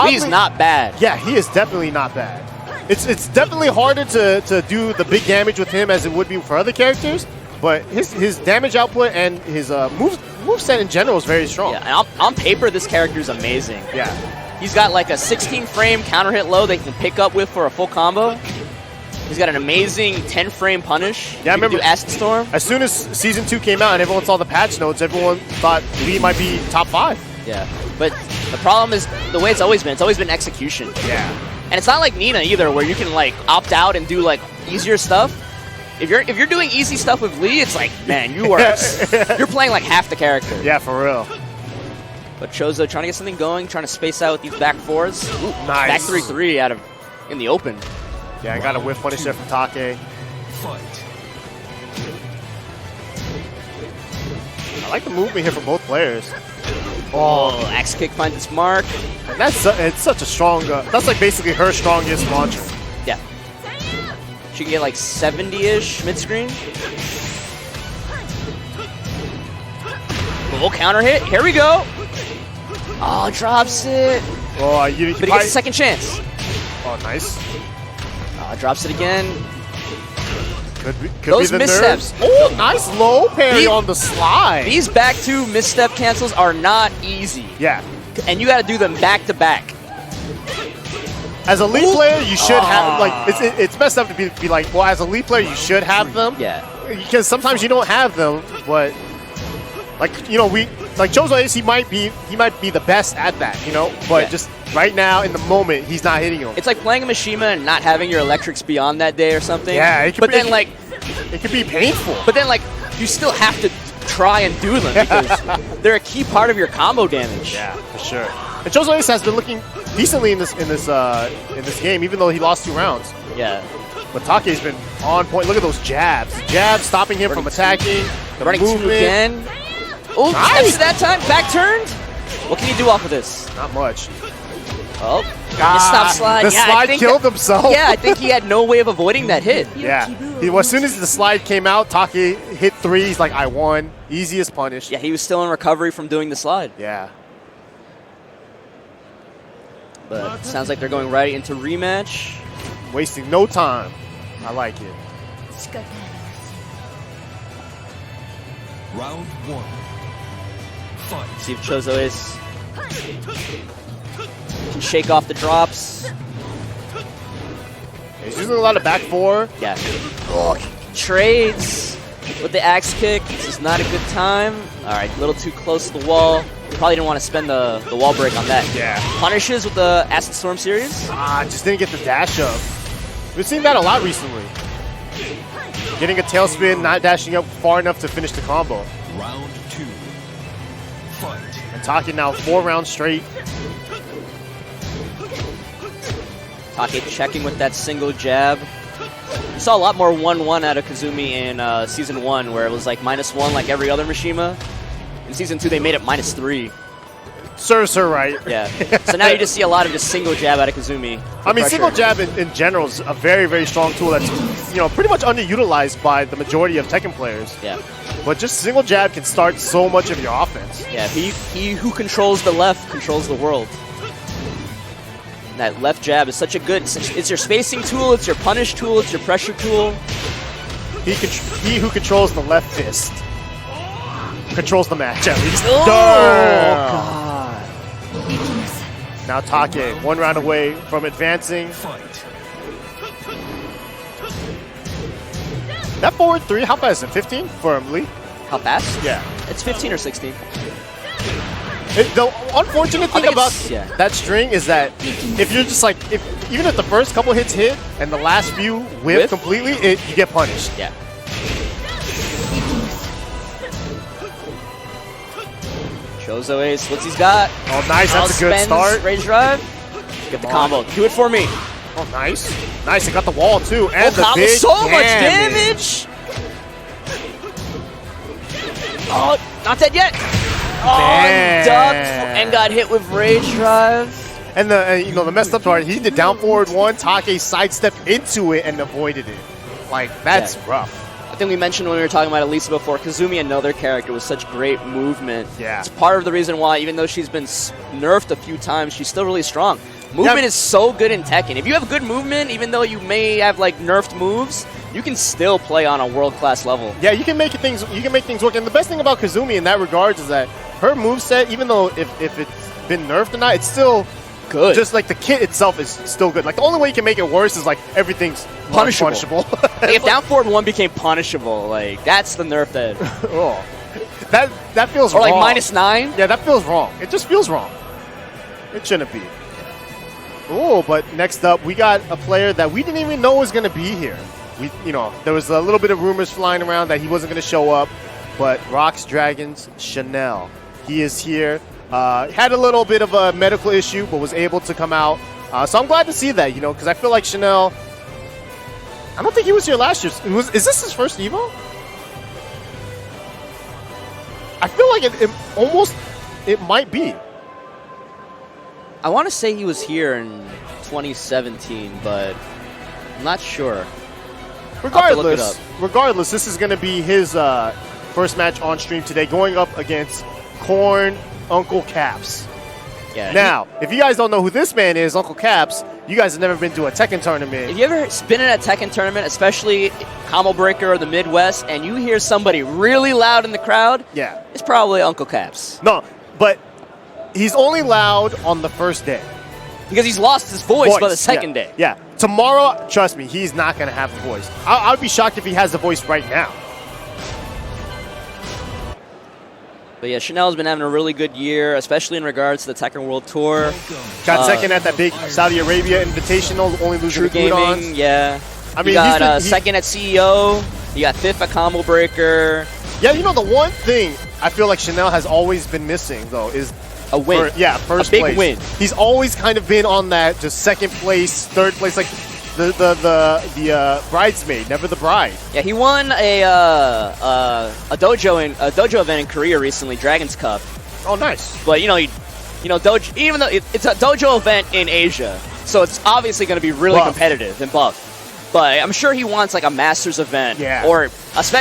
M: He's not bad.
L: Yeah, he is definitely not bad. It's definitely harder to do the big damage with him as it would be for other characters, but his damage output and his moveset in general is very strong.
M: Yeah, and on paper, this character is amazing.
L: Yeah.
M: He's got like a 16-frame counter hit low that you can pick up with for a full combo. He's got an amazing 10-frame punish.
L: Yeah, I remember
M: Acid Storm.
L: As soon as Season 2 came out and everyone saw the patch notes, everyone thought Lee might be top 5.
M: Yeah, but the problem is the way it's always been execution.
L: Yeah.
M: And it's not like Nina either, where you can like opt out and do like easier stuff. If you're doing easy stuff with Lee, it's like, man, you're playing like half the character.
L: Yeah, for real.
M: But Chozo trying to get something going, trying to space out with these back 4s. Ooh,
L: nice.
M: Back 3-3 in the open.
L: Yeah, I got a whiff punish there from Take. I like the movement here from both players.
M: Oh, axe kick finds its mark.
L: And it's such a strong. That's like basically her strongest launcher.
M: Yeah. She can get like 70-ish mid screen. Little counter hit. Here we go. Oh, drops it.
L: Oh,
M: but he gets a second chance.
L: Oh, nice.
M: Drops it again.
L: Could
M: Those
L: be the
M: missteps.
L: Nerves. Oh, nice low parry on the slide.
M: These back 2 misstep cancels are not easy.
L: Yeah.
M: And you got to do them back to back.
L: As a lead player, you should have, like, it's messed up to be like, well, as a lead player, you should have them.
M: Yeah.
L: Because sometimes you don't have them, but, like, Chozo Ace, he might be the best at that, but just right now, in the moment, he's not hitting him.
M: It's like playing a Mishima and not having your electrics be on that day or something.
L: Yeah, it could be painful.
M: But then, like, you still have to try and do them because they're a key part of your combo damage.
L: Yeah, for sure. And Chozo Ace has been looking decently in this game, even though he lost 2 rounds.
M: Yeah.
L: But Take's been on point. Look at those jabs. Jabs stopping him from attacking. The
M: running 2 again. Oh, nice. That time. Back turned. What can you do off of this?
L: Not much.
M: Oh, stop slide.
L: The slide killed himself.
M: Yeah, I think he had no way of avoiding that hit.
L: Yeah. As soon as the slide came out, Taki hit 3. He's like, I won. Easiest punish.
M: Yeah, he was still in recovery from doing the slide.
L: Yeah.
M: But sounds like they're going right into rematch.
L: Wasting no time. I like it.
N: Round 1. Fight.
M: See if Chozo can shake off the drops.
L: He's using a lot of back 4.
M: Yeah. Oh, trades with the axe kick. This is not a good time. All right, a little too close to the wall. Probably didn't want to spend the wall break on that.
L: Yeah.
M: Punishes with the Acid Storm series.
L: Just didn't get the dash up. We've seen that a lot recently. Getting a tailspin, not dashing up far enough to finish the combo.
N: Round 2. Fight.
L: And Taki now 4 rounds straight.
M: Taki checking with that single jab. We saw a lot more 1-1 out of Kazumi in Season 1, where it was like -1 like every other Mishima. In Season 2, they made it -3.
L: Serves her right.
M: Yeah. So now you just see a lot of just single jab out of Kazumi.
L: I mean, single jab in general is a very, very strong tool that's, pretty much underutilized by the majority of Tekken players.
M: Yeah.
L: But just single jab can start so much of your offense.
M: Yeah, he who controls the left controls the world. And that left jab is such a good, it's your spacing tool, it's your punish tool, it's your pressure tool.
L: He who controls the left fist controls the match at least.
M: Oh, God.
L: Now Take, 1 round away from advancing. That forward 3, how fast is it? 15 for Lee?
M: How fast?
L: Yeah.
M: It's 15 or 16.
L: The unfortunate thing about that string is that if you're just like, even if the first couple hits hit and the last few whiff completely, you get punished.
M: Yeah. Chozo Ace, what's he's got?
L: Oh, nice. That's a good start.
M: Rage drive. Get the combo. Do it for me.
L: Oh, nice. Nice. It got the wall, too. And the
M: combo,
L: big
M: so much damage. Oh, not dead yet. Oh, ducked and got hit with Rage Drive.
L: And the messed up part, he did down forward 1, Take sidestepped into it and avoided it. Like, that's rough.
M: I think we mentioned when we were talking about Elisa before, Kazumi, another character with such great movement.
L: Yeah.
M: It's part of the reason why, even though she's been nerfed a few times, she's still really strong. Movement is so good in Tekken. If you have good movement, even though you may have like nerfed moves, you can still play on a world-class level.
L: Yeah, you can make things work. And the best thing about Kazumi in that regards is that her moveset, even though if it's been nerfed or not, it's still
M: good.
L: Just like the kit itself is still good. Like the only way you can make it worse is like everything's punishable.
M: Like, if down forward 1 became punishable, like that's the nerf that.
L: Oh, that feels
M: or
L: wrong.
M: Or like -9.
L: Yeah, that feels wrong. It just feels wrong. It shouldn't be. Oh, but next up we got a player that we didn't even know was going to be here. There was a little bit of rumors flying around that he wasn't going to show up, but Rocks Dragons Chanel, he is here. Had a little bit of a medical issue, but was able to come out. So I'm glad to see that, because I feel like Chanel, I don't think he was here last year. Is this his first Evo? I feel like it might be.
M: I want to say he was here in 2017, but I'm not sure.
L: Regardless, this is going to be his first match on stream today, going up against Korn Uncle Caps.
M: Yeah.
L: Now, if you guys don't know who this man is, Uncle Caps, you guys have never been to a Tekken tournament.
M: If you ever been in a Tekken tournament, especially Combo Breaker or the Midwest, and you hear somebody really loud in the crowd, it's probably Uncle Caps.
L: No, but he's only loud on the first day.
M: Because he's lost his voice by the second day.
L: Yeah. Tomorrow, trust me, he's not going to have a voice. I would be shocked if he has the voice right now.
M: But yeah, Chanel's been having a really good year, especially in regards to the Tekken World Tour.
L: Got second at that big Saudi Arabia Invitational, only losing
M: True
L: to
M: Gaming,
L: Udons.
M: yeah.
L: I mean,
M: you got second at CEO. You got fifth at Combo Breaker.
L: Yeah, the one thing I feel like Chanel has always been missing, though, is
M: a win.
L: First
M: a big
L: place.
M: win.
L: He's always kind of been on that just second place, third place, like the bridesmaid, never the bride.
M: Yeah, he won a dojo event in Korea recently, Dragon's Cup.
L: Oh, nice.
M: But he you know, even though it's a dojo event in Asia, so it's obviously going to be really competitive and buff. But I'm sure he wants like a Masters event, or especially